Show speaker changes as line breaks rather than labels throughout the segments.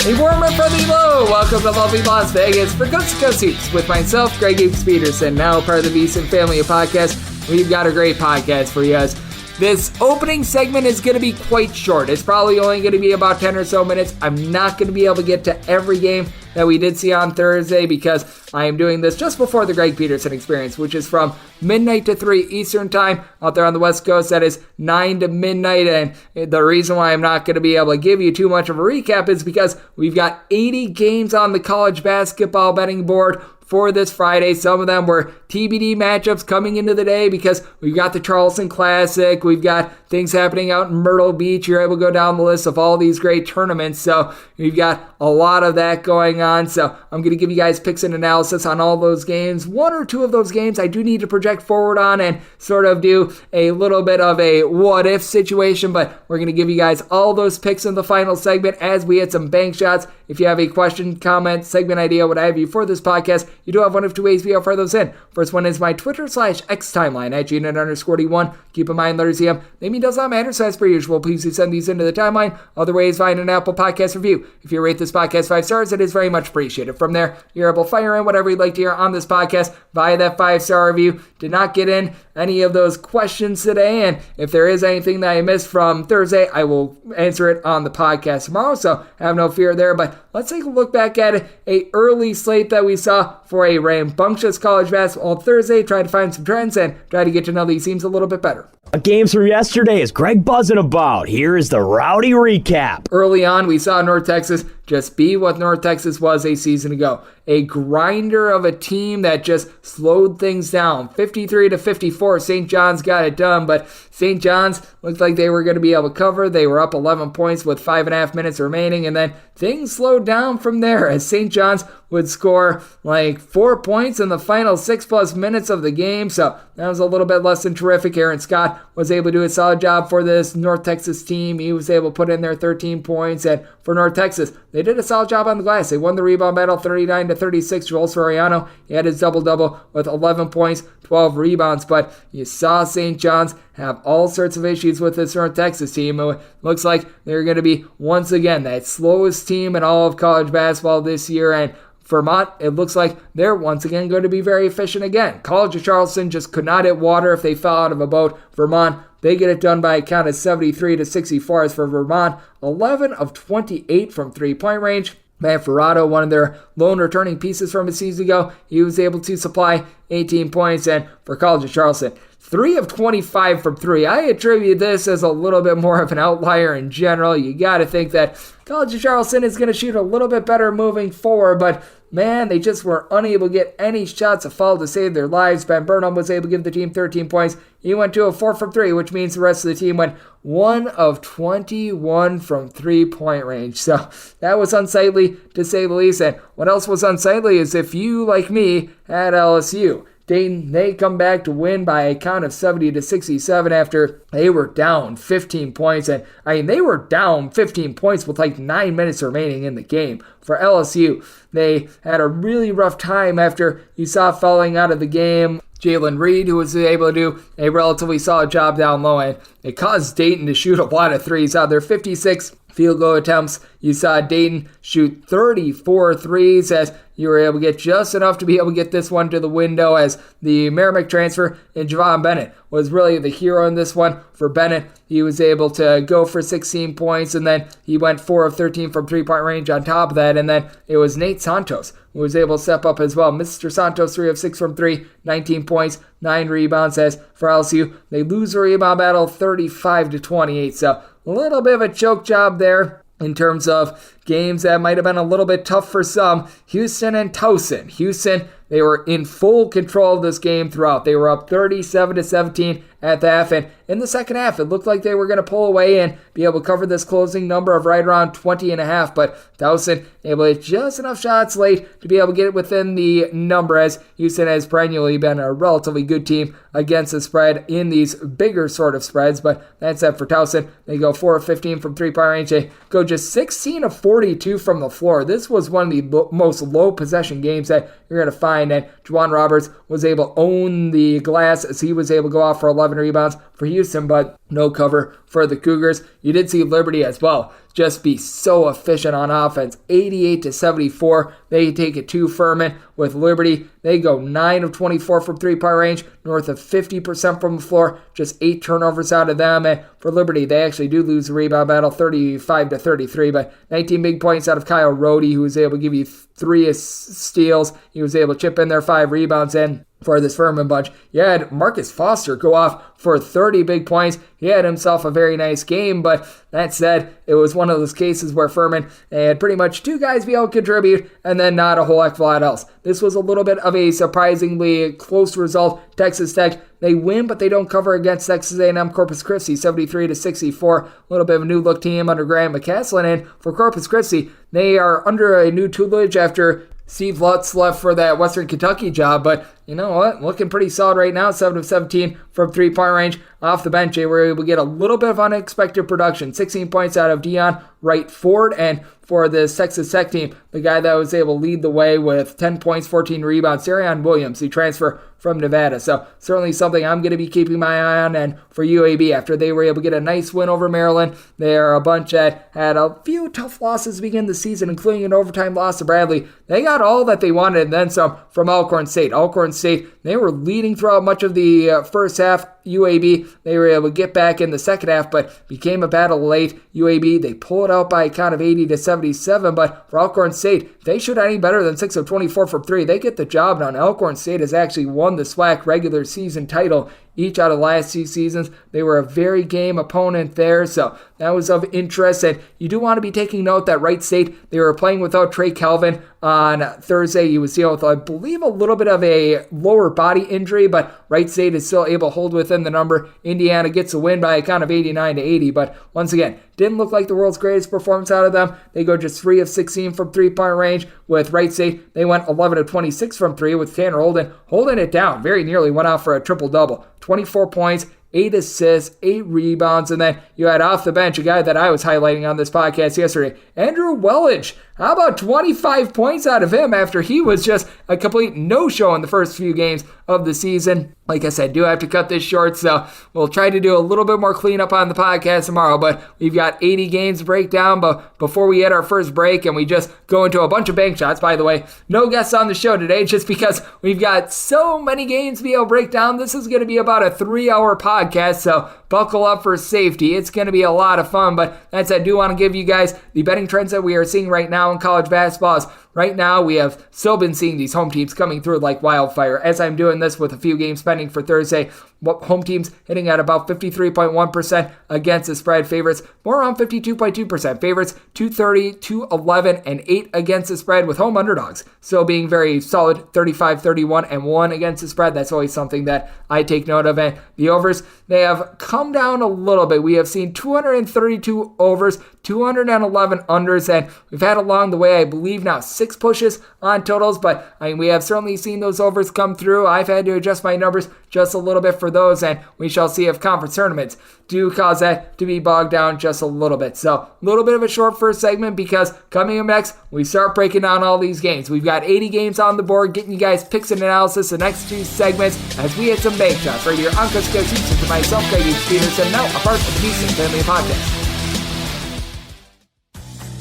A warm and friendly hello. Welcome to lovely Las Vegas for Coast to Coast Seats with myself, Greg Hughes Peterson, now part of the VSiN family of podcasts. We've got a great podcast for you guys. This opening segment is going to be quite short. It's probably only going to be about 10 or so minutes. I'm not going to be able to get to every game that we did see on Thursday because I am doing this just before the Greg Peterson Experience, which is from midnight to 3 Eastern Time out there on the West Coast. That is 9 to midnight, and the reason why I'm not going to be able to give you too much of a recap is because we've got 80 games on the college basketball betting board for this Friday. Some of them were TBD matchups coming into the day because we've got the Charleston Classic. We've got things happening out in Myrtle Beach. You're able to go down the list of all these great tournaments. So we've got a lot of that going on. So I'm going to give you guys picks and analysis on all those games. One or two of those games I do need to project forward on and sort of do a little bit of a what-if situation. But we're going to give you guys all those picks in the final segment as we hit some bank shots. If you have a question, comment, segment idea, what have you for this podcast, you do have one of two ways we offer those in. First one is my Twitter/X timeline at @GNet_D1. Keep in mind, letters EM. Naming does not matter, so as per usual, please do send these into the timeline. Other ways, find an Apple Podcast review. If you rate this podcast 5 stars, it is very much appreciated. From there, you're able to fire in whatever you'd like to hear on this podcast via that 5-star review. Did not get in any of those questions today, and if there is anything that I missed from Thursday, I will answer it on the podcast tomorrow, so have no fear there. But let's take a look back at a early slate that we saw for a rambunctious college basketball Thursday. Try to find some trends and try to get to know these teams a little bit better.
Games from yesterday is Greg buzzing about. Here is the rowdy recap.
Early on, we saw North Texas just be what North Texas was a season ago. A grinder of a team that just slowed things down. 53-54, St. John's got it done, but St. John's looked like they were going to be able to cover. They were up 11 points with 5.5 minutes remaining, and then things slowed down from there as St. John's would score like 4 points in the final 6+ minutes of the game, so that was a little bit less than terrific. Aaron Scott was able to do a solid job for this North Texas team. He was able to put in their 13 points, and for North Texas, they did a solid job on the glass. They won the rebound battle 39-36. Joel Soriano, he had his double-double with 11 points, 12 rebounds, but you saw St. John's have all sorts of issues with this North Texas team. It looks like they're going to be, once again, that slowest team in all of college basketball this year, and Vermont, it looks like they're once again going to be very efficient again. College of Charleston just could not hit water if they fell out of a boat. Vermont, they get it done by a count of 73-64. As for Vermont, 11 of 28 from three-point range. Matt Ferrato, one of their lone returning pieces from a season ago, he was able to supply 18 points. And for College of Charleston, 3 of 25 from 3. I attribute this as a little bit more of an outlier in general. You got to think that College of Charleston is going to shoot a little bit better moving forward, but man, they just were unable to get any shots to fall to save their lives. Ben Burnham was able to give the team 13 points. He went to a 4 from 3, which means the rest of the team went 1 of 21 from three-point range. So that was unsightly, to say the least. And what else was unsightly is if you, like me, had LSU. Dayton, they come back to win by a count of 70-67 after they were down 15 points. And I mean, they were down 15 points with like 9 minutes remaining in the game. For LSU, they had a really rough time after you saw falling out of the game. Jalen Reed, who was able to do a relatively solid job down low, and it caused Dayton to shoot a lot of threes. Out there, 56 field goal attempts. You saw Dayton shoot 34 threes as you were able to get just enough to be able to get this one to the window, as the Merrimack transfer and Javon Bennett was really the hero in this one. For Bennett, he was able to go for 16 points, and then he went 4 of 13 from three-point range on top of that, and then it was Nate Santos who was able to step up as well. Mr. Santos, 3 of 6 from 3, 19 points, 9 rebounds, as for LSU, they lose the rebound battle 35-28, so a little bit of a choke job there in terms of games that might have been a little bit tough for some. Houston and Towson. Houston, they were in full control of this game throughout. They were up 37-17 at the half, and in the second half, it looked like they were going to pull away and be able to cover this closing number of right around 20.5, but Towson able to hit just enough shots late to be able to get it within the number, as Houston has perennially been a relatively good team against the spread in these bigger sort of spreads. But that said, for Towson, they go 4 of 15 from three-point range. They go just 16 of 42 from the floor. This was one of the most low possession games that you're going to find, and Juwan Roberts was able to own the glass as he was able to go off for 11 rebounds for Houston, but no cover for the Cougars. You did see Liberty as well just be so efficient on offense. 88-74. They take it to Furman with Liberty. They go 9 of 24 from three-point range, north of 50% from the floor. Just 8 turnovers out of them. And for Liberty, they actually do lose the rebound battle, 35-33. But 19 big points out of Kyle Rohde, who was able to give you 3 steals. He was able to chip in their 5 rebounds. And for this Furman bunch, you had Marcus Foster go off for 30 big points. He had himself a very nice game, but that said, it was one of those cases where Furman had pretty much 2 guys be able to contribute and then not a whole heck of a lot else. This was a little bit of a surprisingly close result. Texas Tech, they win, but they don't cover against Texas A&M Corpus Christi, 73-64. A little bit of a new look team under Grant McCaslin, and for Corpus Christi, they are under a new tutelage after Steve Lutz left for that Western Kentucky job, but you know what? Looking pretty solid right now. 7 of 17 from three-point range. Off the bench, they were able to get a little bit of unexpected production. 16 points out of Dion Wright Ford, and for this Texas Tech team, the guy that was able to lead the way with 10 points, 14 rebounds, Sarion Williams, the transfer from Nevada. So certainly something I'm going to be keeping my eye on. And for UAB, after they were able to get a nice win over Maryland, they're a bunch that had a few tough losses to begin the season, including an overtime loss to Bradley. They got all that they wanted and then some from Alcorn State. Alcorn State, they were leading throughout much of the first half. UAB, they were able to get back in the second half, but became a battle late. UAB, they pulled out by a count of 80-77, but for Alcorn State, if they shoot any better than 6 of 24 from 3, they get the job done. Alcorn State has actually won the SWAC regular season title each out of the last 2 seasons. They were a very game opponent there, so that was of interest. And you do want to be taking note that Wright State, they were playing without Trey Calvin on Thursday. He was dealing with, I believe, a little bit of a lower body injury, but Wright State is still able to hold within the number. Indiana gets a win by a count of 89-80, but once again, didn't look like the world's greatest performance out of them. They go just 3 of 16 from three-point range. With Wright State, they went 11 of 26 from 3 with Tanner Holden holding it down. Very nearly went out for a triple-double. 24 points, 8 assists, 8 rebounds, and then you had off the bench a guy that I was highlighting on this podcast yesterday, Andrew Wellage. How about 25 points out of him after he was just a complete no-show in the first few games of the season? Like I said, do have to cut this short, so we'll try to do a little bit more cleanup on the podcast tomorrow, but we've got 80 games to break down. But before we hit our first break and we just go into a bunch of bank shots, by the way, no guests on the show today just because we've got so many games to be able to break down. This is going to be about a 3-hour podcast, so buckle up for safety. It's going to be a lot of fun, but that said, I do want to give you guys the betting trends that we are seeing right now in college basketball. Right now, we have still been seeing these home teams coming through like wildfire. As I'm doing this with a few games pending for Thursday, home teams hitting at about 53.1% against the spread. Favorites more around 52.2%. Favorites 230, 211, and 8 against the spread, with home underdogs still being very solid, 35, 31, and 1 against the spread. That's always something that I take note of. And the overs, they have come down a little bit. We have seen 232 overs, 211 unders, and we've had along the way, I believe now, 6 pushes on totals, but we have certainly seen those overs come through. I've had to adjust my numbers just a little bit for those, and we shall see if conference tournaments do cause that to be bogged down just a little bit. So a little bit of a short first segment, because coming up next, we start breaking down all these games. We've got 80 games on the board, getting you guys picks and analysis the next 2 segments as we hit some bank shots right here on Coach Coach to myself, Greg Peterson, now a part of the Beast Family Podcast.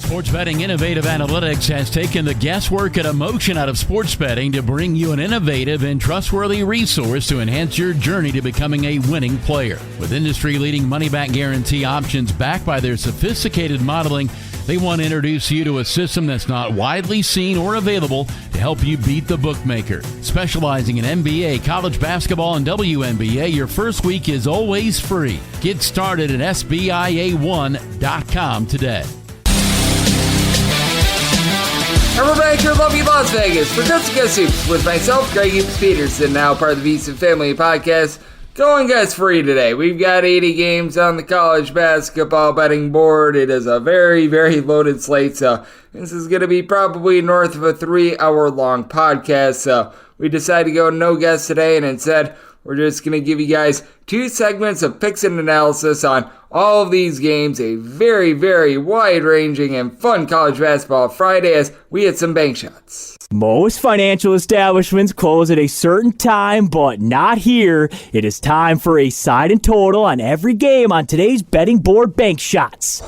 Sports Betting Innovative Analytics has taken the guesswork and emotion out of sports betting to bring you an innovative and trustworthy resource to enhance your journey to becoming a winning player. With industry-leading money-back guarantee options backed by their sophisticated modeling, they want to introduce you to a system that's not widely seen or available to help you beat the bookmaker. Specializing in NBA, college basketball, and WNBA, your first week is always free. Get started at SBIA1.com today.
And we're back here in lovely Las Vegas for Jessica Soups with myself, Greg Peterson, now part of the Beast Family Podcast. Going guys free today. We've got 80 games on the college basketball betting board. It is a very, very loaded slate, so this is going to be probably north of a 3-hour long podcast. So we decided to go no guests today, and instead we're just going to give you guys 2 segments of picks and analysis on all of these games. A very, very wide-ranging and fun college basketball Friday as we hit some bank shots.
Most financial establishments close at a certain time, but not here. It is time for a side and total on every game on today's betting board bank shots.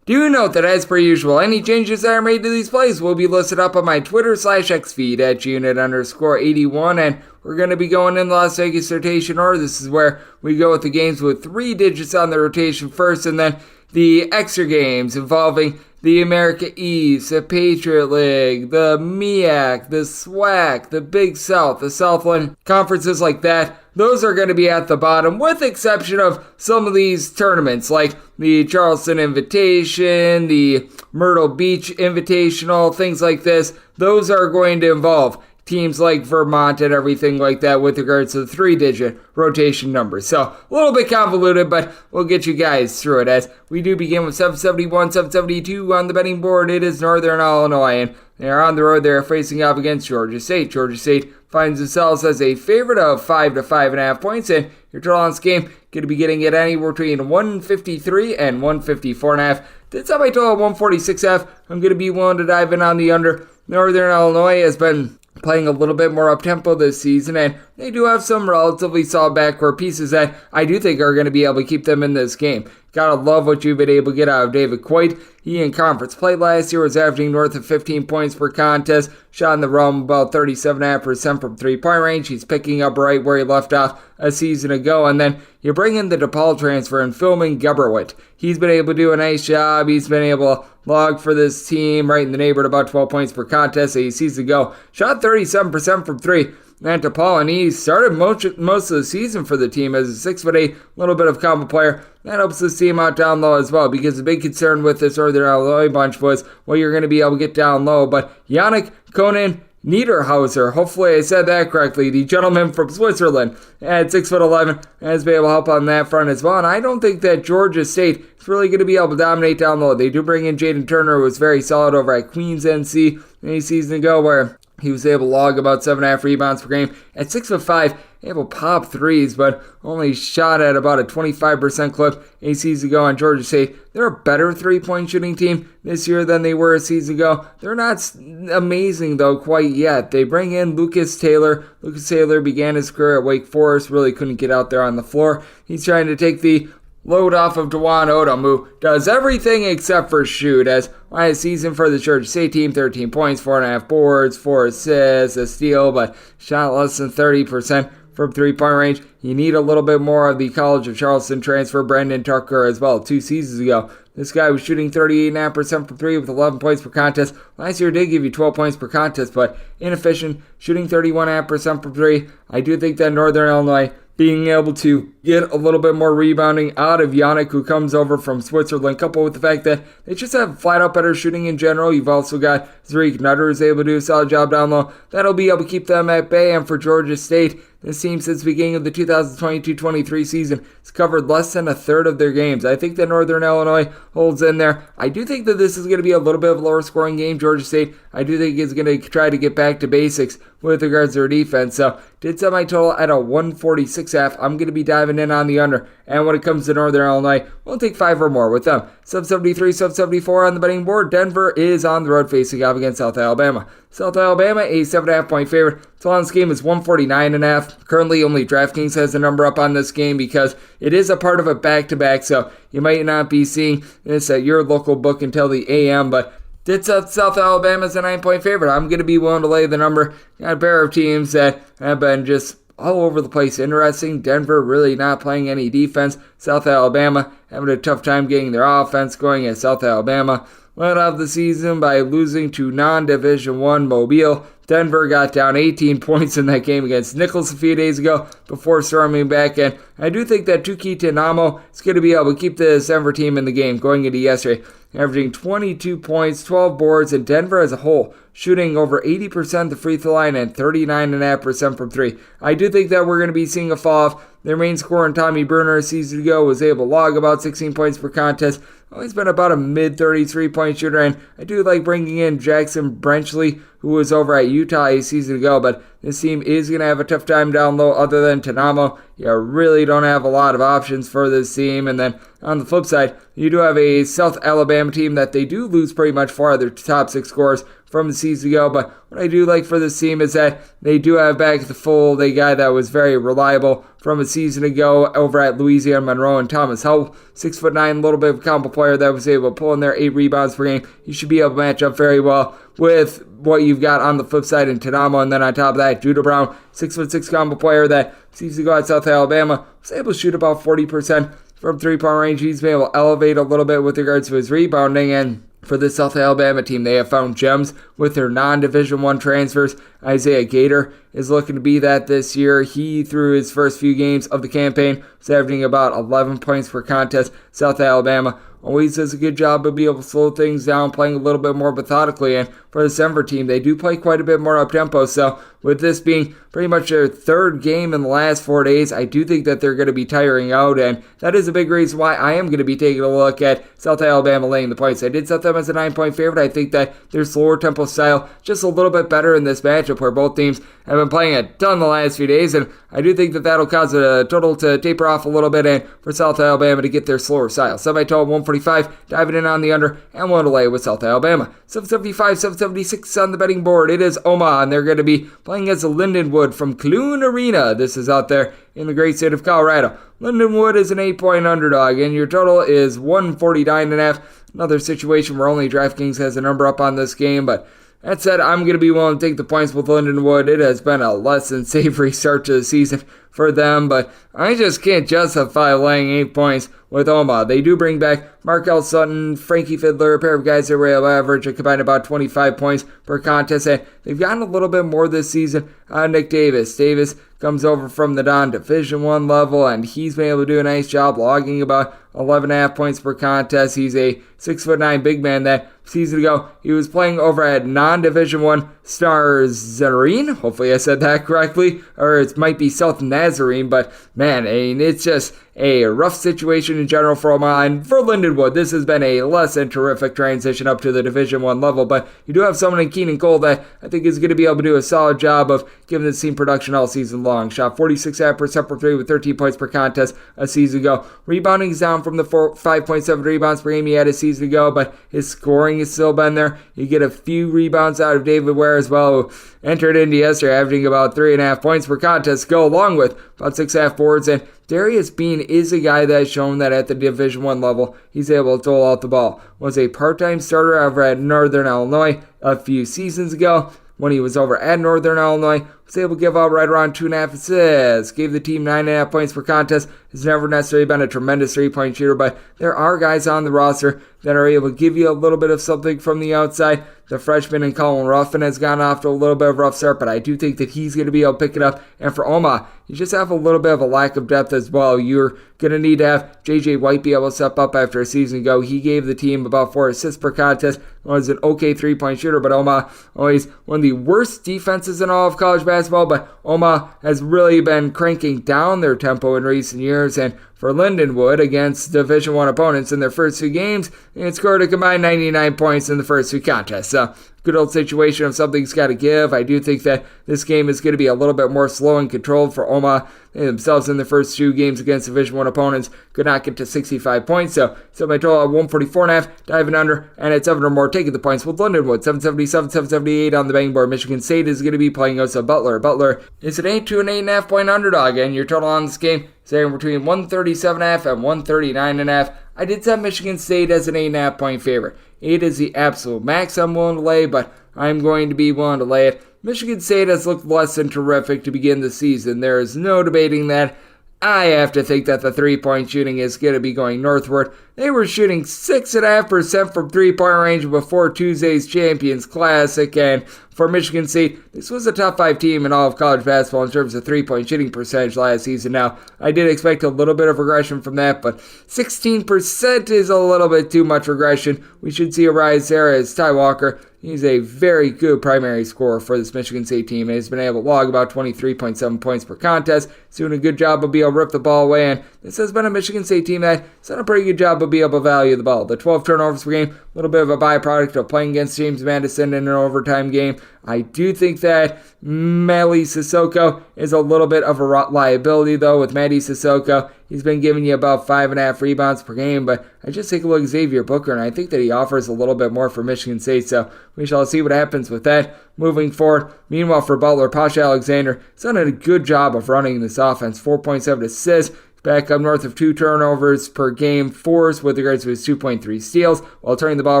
Do note that as per usual, any changes that are made to these plays will be listed up on my Twitter/X feed at @unit_81, and we're going to be going in the Las Vegas rotation order. This is where we go with the games with 3 digits on the rotation first, and then the extra games involving the America East, the Patriot League, the MEAC, the SWAC, the Big South, the Southland conferences like that. Those are going to be at the bottom, with the exception of some of these tournaments, like the Charleston Invitation, the Myrtle Beach Invitational, things like this. Those are going to involve teams like Vermont and everything like that with regards to the 3-digit rotation numbers. So a little bit convoluted, but we'll get you guys through it as we do begin with 771, 772 on the betting board. It is Northern Illinois, and they're on the road. They're facing off against Georgia State. Georgia State finds themselves as a favorite of 5 to 5.5 points, and your total on this game going to be getting it anywhere between 153 and 154.5. Did set my total at 146.5. I'm going to be willing to dive in on the under. Northern Illinois has been playing a little bit more up-tempo this season, and they do have some relatively solid backcourt pieces that I do think are going to be able to keep them in this game. Gotta love what you've been able to get out of David Coit. He in conference play last year was averaging north of 15 points per contest, shot in the realm about 37.5% from three-point range. He's picking up right where he left off a season ago, and then you bring in the DePaul transfer and Philman Geberwitt. He's been able to do a nice job. He's been able to log for this team right in the neighborhood about 12 points per contest a season ago. Shot 37% from 3. And DePaul, and he started most of the season for the team as a 6'8", little bit of combo player. That helps this team out down low as well, because the big concern with this Northern Illinois bunch was what you're going to be able to get down low. But Yannick Konen Niederhauser, hopefully I said that correctly, the gentleman from Switzerland at 6'11", has been able to help on that front as well. And I don't think that Georgia State is really going to be able to dominate down low. They do bring in Jaden Turner, who was very solid over at Queens NC a season ago, where he was able to log about 7.5 rebounds per game. At 6'5", able to pop threes, but only shot at about a 25% clip a season ago on Georgia State. They're a better three-point shooting team this year than they were a season ago. They're not amazing, though, quite yet. They bring in Lucas Taylor. Lucas Taylor began his career at Wake Forest, really couldn't get out there on the floor. He's trying to take the load off of Dewan Odom, who does everything except for shoot, as last season for the Georgia State team, 13 points, 4.5 boards, 4 assists, a steal, but shot less than 30% from three-point range. You need a little bit more of the College of Charleston transfer, Brandon Tucker, as well. 2 seasons ago, this guy was shooting 38.5% from 3 with 11 points per contest. Last year did give you 12 points per contest, but inefficient, shooting 31.5% from 3. I do think that Northern Illinois being able to get a little bit more rebounding out of Yannick, who comes over from Switzerland, coupled with the fact that they just have flat-out better shooting in general. You've also got Zariq Nutter, who's able to do a solid job down low. That'll be able to keep them at bay. And for Georgia State, this team, since the beginning of the 2022-23 season, has covered less than a third of their games. I think that Northern Illinois holds in there. I do think that this is going to be a little bit of a lower-scoring game. Georgia State, I do think, is going to try to get back to basics with regards to their defense. So, did set my total at a 146.5. I'm going to be diving in on the under. And when it comes to Northern Illinois, we'll take 5 or more with them. Sub 73, sub 74 on the betting board. Denver is on the road facing off against South Alabama. South Alabama, a 7.5 point favorite. Total on this game is 149.5. Currently, only DraftKings has the number up on this game because it is a part of a back-to-back, so you might not be seeing this at your local book until the AM, but did South Alabama as a 9-point favorite. I'm going to be willing to lay the number. Got a pair of teams that have been just all over the place. Interesting. Denver really not playing any defense. South Alabama having a tough time getting their offense going as South Alabama led off the season by losing to non-Division I Mobile. Denver got down 18 points in that game against Nichols a few days ago before storming back, and I do think that Tuki Tenamo is going to be able to keep this Denver team in the game going into yesterday, averaging 22 points, 12 boards, and Denver as a whole shooting over 80% the free throw line and 39.5% from 3. I do think that we're going to be seeing a fall off. Their main scorer, Tommy Bruner, a season ago was able to log about 16 points per contest. Always been about a mid-33 point shooter, and I do like bringing in Jackson Brenchley, who was over at Utah a season ago, but this team is going to have a tough time down low other than Tanamo. You really don't have a lot of options for this team. And then on the flip side, you do have a South Alabama team that they do lose pretty much 4 of their top 6 scorers from the season ago. But what I do like for this team is that they do have back at the fold a guy that was very reliable from a season ago over at Louisiana Monroe and Thomas Hull, 6'9", little bit of a combo player that was able to pull in there 8 rebounds per game. You should be able to match up very well with what you've got on the flip side in Tanamo. And then on top of that, Judah Brown, 6'6" combo player that season ago at South Alabama, was able to shoot about 40% from 3-point range. He's been able to elevate a little bit with regards to his rebounding. And for the South Alabama team, they have found gems with their non-Division I transfers. Isaiah Gator is looking to be that this year. He, through his first few games of the campaign, was averaging about 11 points per contest. South Alabama always does a good job of being able to slow things down, playing a little bit more methodically. And for the Denver team, they do play quite a bit more up-tempo. So with this being pretty much their 3rd game in the last 4 days, I do think that they're going to be tiring out. And that is a big reason why I am going to be taking a look at South Alabama laying the points. I did set them as a 9-point favorite. I think that their slower tempo style just a little bit better in this matchup where both teams have been playing a ton the last few days. And I do think that that'll cause a total to taper off a little bit and for South Alabama to get their slower style. Semi-total 145, diving in on the under, and one to lay with South Alabama. 775, 776 on the betting board. It is Omaha, and they're going to be playing as a Lindenwood from Clune Arena. This is out there in the great state of Colorado. Lindenwood is an 8-point underdog, and your total is 149.5. Another situation where only DraftKings has a number up on this game, but that said, I'm going to be willing to take the points with Lindenwood. It has been a less than savory start to the season for them, but I just can't justify laying 8 points with Omaha. They do bring back Markel Sutton, Frankie Fiddler, a pair of guys that were able to average a combined about 25 points per contest, and they've gotten a little bit more this season. Nick Davis. Davis comes over from the non-Division I level, and he's been able to do a nice job logging about 11.5 points per contest. He's a 6'9" big man that season ago he was playing over at non-Division I Nazarene. Hopefully I said that correctly, or it might be South Nazarene, but man, I mean, it's just a rough situation in general for Omaha, and for Lindenwood, this has been a less than terrific transition up to the Division I level, but you do have someone in Keenan Cole that I think is going to be able to do a solid job of giving this team production all season long. Shot 46.5% per 3 with 13 points per contest a season ago. Rebounding is down from the 5.7 rebounds per game he had a season ago, but his scoring has still been there. You get a few rebounds out of David Ware as well, who entered into yesterday averaging about 3.5 points per contest, go along with about 6.5 boards. And Darius Bean is a guy that has shown that at the Division I level, he's able to dole out the ball. Was a part-time starter over at Northern Illinois a few seasons ago. When he was over at Northern Illinois, was able to give out right around 2.5 assists, gave the team 9.5 points per contest. Has never necessarily been a tremendous 3-point shooter, but there are guys on the roster that are able to give you a little bit of something from the outside. The freshman in Colin Ruffin has gone off to a little bit of a rough start, but I do think that he's going to be able to pick it up. And for Omaha, you just have a little bit of a lack of depth as well. You're going to need to have J.J. White be able to step up after a season ago. He gave the team about 4 assists per contest. Was an okay 3-point shooter, but Omaha always one of the worst defenses in all of college basketball. But Omaha has really been cranking down their tempo in recent years, and for Lindenwood against Division I opponents in their first 2 games, it scored a combined 99 points in the first 2 contests. So, good old situation of something's got to give. I do think that this game is going to be a little bit more slow and controlled for Omaha. They themselves in the first 2 games against Division I opponents could not get to 65 points. So my total at 144.5, diving under, and at 7 or more, taking the points with Lindenwood. 777, 778 on the betting board. Michigan State is going to be playing us a Butler. Butler is an 8 to an 8.5 point underdog, and your total on this game is anywhere between 137.5 and 139.5. I did set Michigan State as an 8.5 point favorite. 8 is the absolute max I'm willing to lay, but I'm going to be willing to lay it. Michigan State has looked less than terrific to begin the season. There is no debating that. I have to think that the 3-point shooting is going to be going northward. They were shooting 6.5% from 3-point range before Tuesday's Champions Classic, and for Michigan State, this was a top 5 team in all of college basketball in terms of 3-point shooting percentage last season. Now, I did expect a little bit of regression from that, but 16% is a little bit too much regression. We should see a rise there as Ty Walker he's a very good primary scorer for this Michigan State team, and he's been able to log about 23.7 points per contest. He's doing a good job of being able to rip the ball away, and this has been a Michigan State team that's done a pretty good job of being able to value the ball. The 12 turnovers per game, a little bit of a byproduct of playing against James Madison in an overtime game. I do think that Mally Sissoko is a little bit of a liability, though, with Matty Sissoko. He's been giving you about 5.5 rebounds per game, but I just take a look at Xavier Booker, and I think that he offers a little bit more for Michigan State, so we shall see what happens with that moving forward. Meanwhile, for Butler, Pasha Alexander has done a good job of running this offense. 4.7 assists, back up north of 2 turnovers per game, force with regards to his 2.3 steals, while turning the ball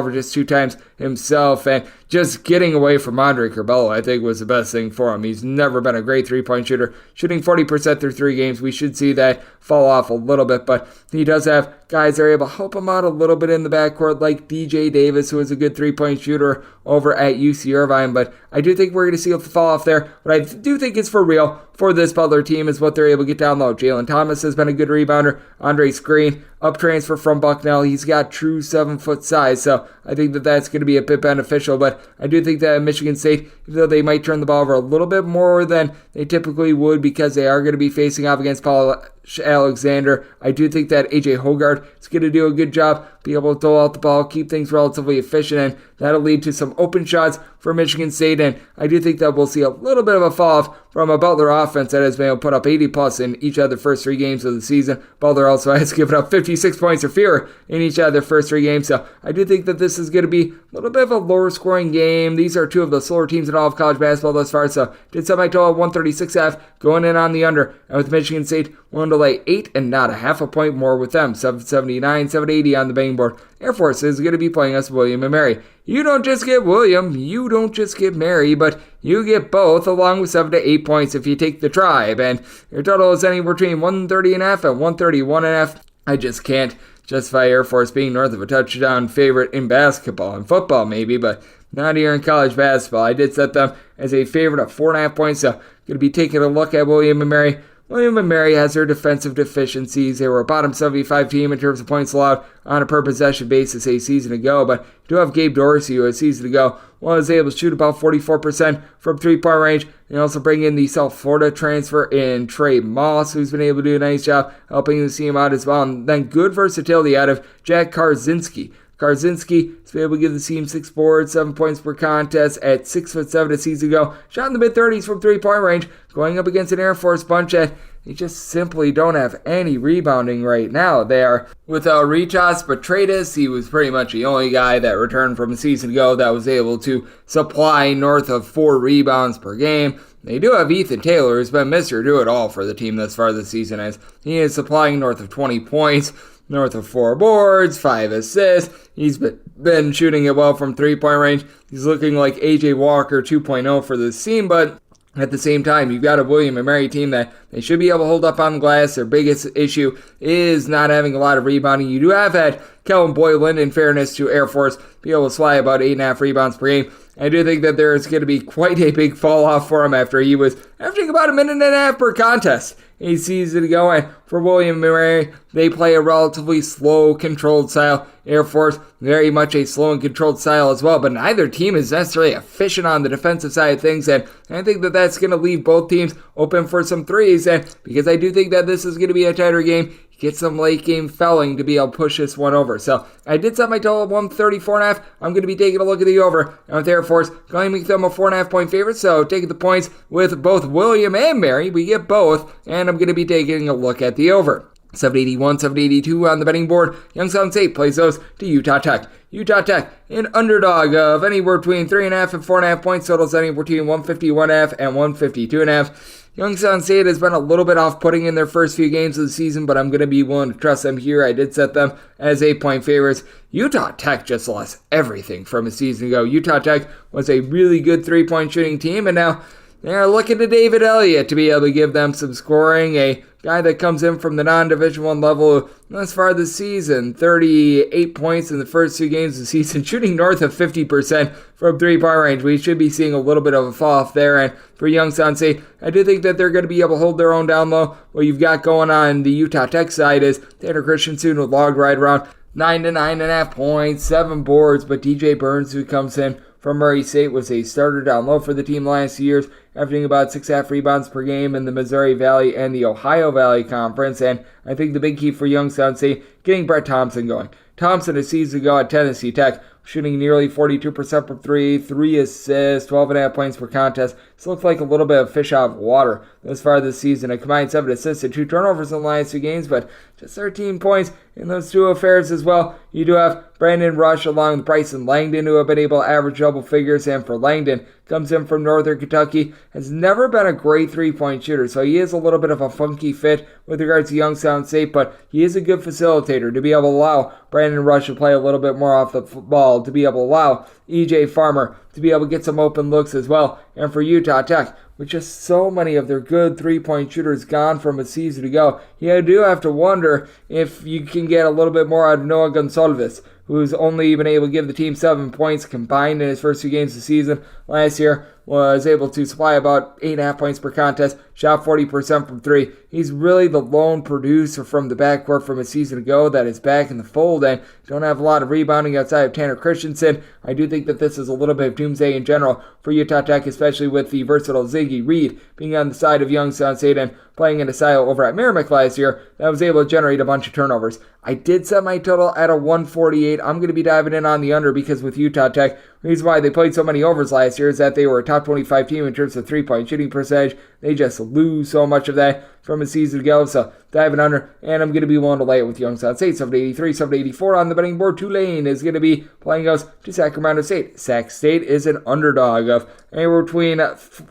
over just 2 times himself, and just getting away from Andre Curbelo, I think, was the best thing for him. He's never been a great three-point shooter, shooting 40% through 3 games. We should see that fall off a little bit, but he does have guys that are able to help him out a little bit in the backcourt, like DJ Davis, who is a good three-point shooter over at UC Irvine, but I do think we're going to see a fall off there. What I do think is for real for this Butler team is what they're able to get down low. Jalen Thomas has been a good rebounder. Andre Screen, up transfer from Bucknell. He's got true 7-foot size, so I think that that's going to be a bit beneficial, but I do think that Michigan State, even though they might turn the ball over a little bit more than they typically would because they are going to be facing off against Paul Alexander, I do think that AJ Hoggard is going to do a good job, be able to throw out the ball, keep things relatively efficient, and that'll lead to some open shots for Michigan State, and I do think that we'll see a little bit of a fall off from a Butler offense that has been able to put up 80-plus in each of the first 3 games of the season. Butler also has given up 56 points or fewer in each of their first 3 games, so I do think that this is going to be a little bit of a lower-scoring game. These are 2 of the slower teams in all of college basketball thus far, so did set my total 136.5, going in on the under, and with Michigan State willing to lay 8 and not a half a point more with them, 779, 780 on the betting board. Air Force is going to be playing us William and Mary. You don't just get William, you don't just get Mary, but you get both along with 7 to 8 points if you take the Tribe, and your total is anywhere between 130.5 and 131.5. I just can't justify Air Force being north of a touchdown favorite in basketball and football maybe, but not here in college basketball. I did set them as a favorite of 4.5 points, so going to be taking a look at William and Mary. William and Mary has their defensive deficiencies. They were a bottom 75 team in terms of points allowed on a per possession basis a season ago, but you do have Gabe Dorsey, who a season ago was able to shoot about 44% from 3-point range. And also bring in the South Florida transfer in Trey Moss, who's been able to do a nice job helping the team out as well. And then good versatility out of Jack Karzinski. Karzinski has been able to give the team 6 boards, 7 points per contest at 6'7" a season ago. Shot in the mid-30s from 3-point range, going up against an Air Force bunch that they just simply don't have any rebounding right now. They are without Ritas Petratus. He was pretty much the only guy that returned from a season ago that was able to supply north of 4 rebounds per game. They do have Ethan Taylor, who's been Mr. Do-It-All for the team thus far this season, as he is supplying north of 20 points, north of 4 boards, 5 assists. He's been shooting it well from 3-point range. He's looking like A.J. Walker 2.0 for this team, but at the same time, you've got a William and Mary team that they should be able to hold up on the glass. Their biggest issue is not having a lot of rebounding. You do have had Kellen Boylan, in fairness to Air Force, be able to slide about 8.5 rebounds per game. I do think that there is going to be quite a big fall off for him after he was averaging about 1.5 minutes per contest a season ago. And for William and Mary, they play a relatively slow, controlled style. Air Force, very much a slow and controlled style as well, but neither team is necessarily efficient on the defensive side of things, and I think that that's going to leave both teams open for some threes, and because I do think that this is going to be a tighter game, get some late game felling to be able to push this one over. So I did set my total at 134.5. I'm going to be taking a look at the over. And with Air Force, going to make them a 4.5 point favorite. So taking the points with both William and Mary. We get both. And I'm going to be taking a look at the over. 781, 782 on the betting board. Youngstown State plays those to Utah Tech. Utah Tech, an underdog of anywhere between 3.5 and 4.5 points. Totals anywhere between 151.5 and 152.5. Youngstown State has been a little bit off-putting in their first few games of the season, but I'm going to be willing to trust them here. I did set them as 8-point favorites. Utah Tech just lost everything from a season ago. Utah Tech was a really good 3-point shooting team, and now they're looking to David Elliott to be able to give them some scoring. A guy that comes in from the non-Division I level thus far this season. 38 points in the first 2 games of the season, shooting north of 50% from 3-point range. We should be seeing a little bit of a fall off there. And for Youngstown State, I do think that they're going to be able to hold their own down low. What you've got going on the Utah Tech side is Tanner Christensen with logged right around 9 to 9.5 points, 7 boards, but DJ Burns, who comes in from Murray State, was a starter down low for the team last year, averaging about 6.5 rebounds per game in the Missouri Valley and the Ohio Valley Conference. And I think the big key for Youngstown State, getting Brett Thompson going. Thompson a season ago at Tennessee Tech, shooting nearly 42% from 3 assists, 12.5 points per contest. This looks like a little bit of fish out of water this far this season. A combined 7 assists and 2 turnovers in the last 2 games, but just 13 points in those 2 affairs as well. You do have Brandon Rush along with Bryson Langdon, who have been able to average double figures, and for Langdon, comes in from Northern Kentucky, has never been a great 3-point shooter, so he is a little bit of a funky fit with regards to Youngstown State, but he is a good facilitator to be able to allow Brandon Rush to play a little bit more off the ball, to be able to allow E.J. Farmer to be able to get some open looks as well. And for Utah Tech, with just so many of their good 3-point shooters gone from a season ago, you do have to wonder if you can get a little bit more out of Noah Gonsalves, who's only been able to give the team 7 points combined in his first 2 games of the season. Last year was able to supply about 8.5 points per contest, shot 40% from 3. He's really the lone producer from the backcourt from a season ago that is back in the fold and don't have a lot of rebounding outside of Tanner Christensen. I do think that this is a little bit of doomsday in general for Utah Tech, especially with the versatile Ziggy Reed being on the side of Youngstown State and playing in a style over at Merrimack last year that was able to generate a bunch of turnovers. I did set my total at a 148. I'm going to be diving in on the under because with Utah Tech, the reason why they played so many overs last year is that they were a top 25 team in terms of 3-point shooting percentage. They just lose so much of that from a season ago. So diving under, and I'm going to be willing to lay it with Youngstown State. 783, 784 on the betting board. Tulane is going to be playing us to Sacramento State. Sac State is an underdog of anywhere between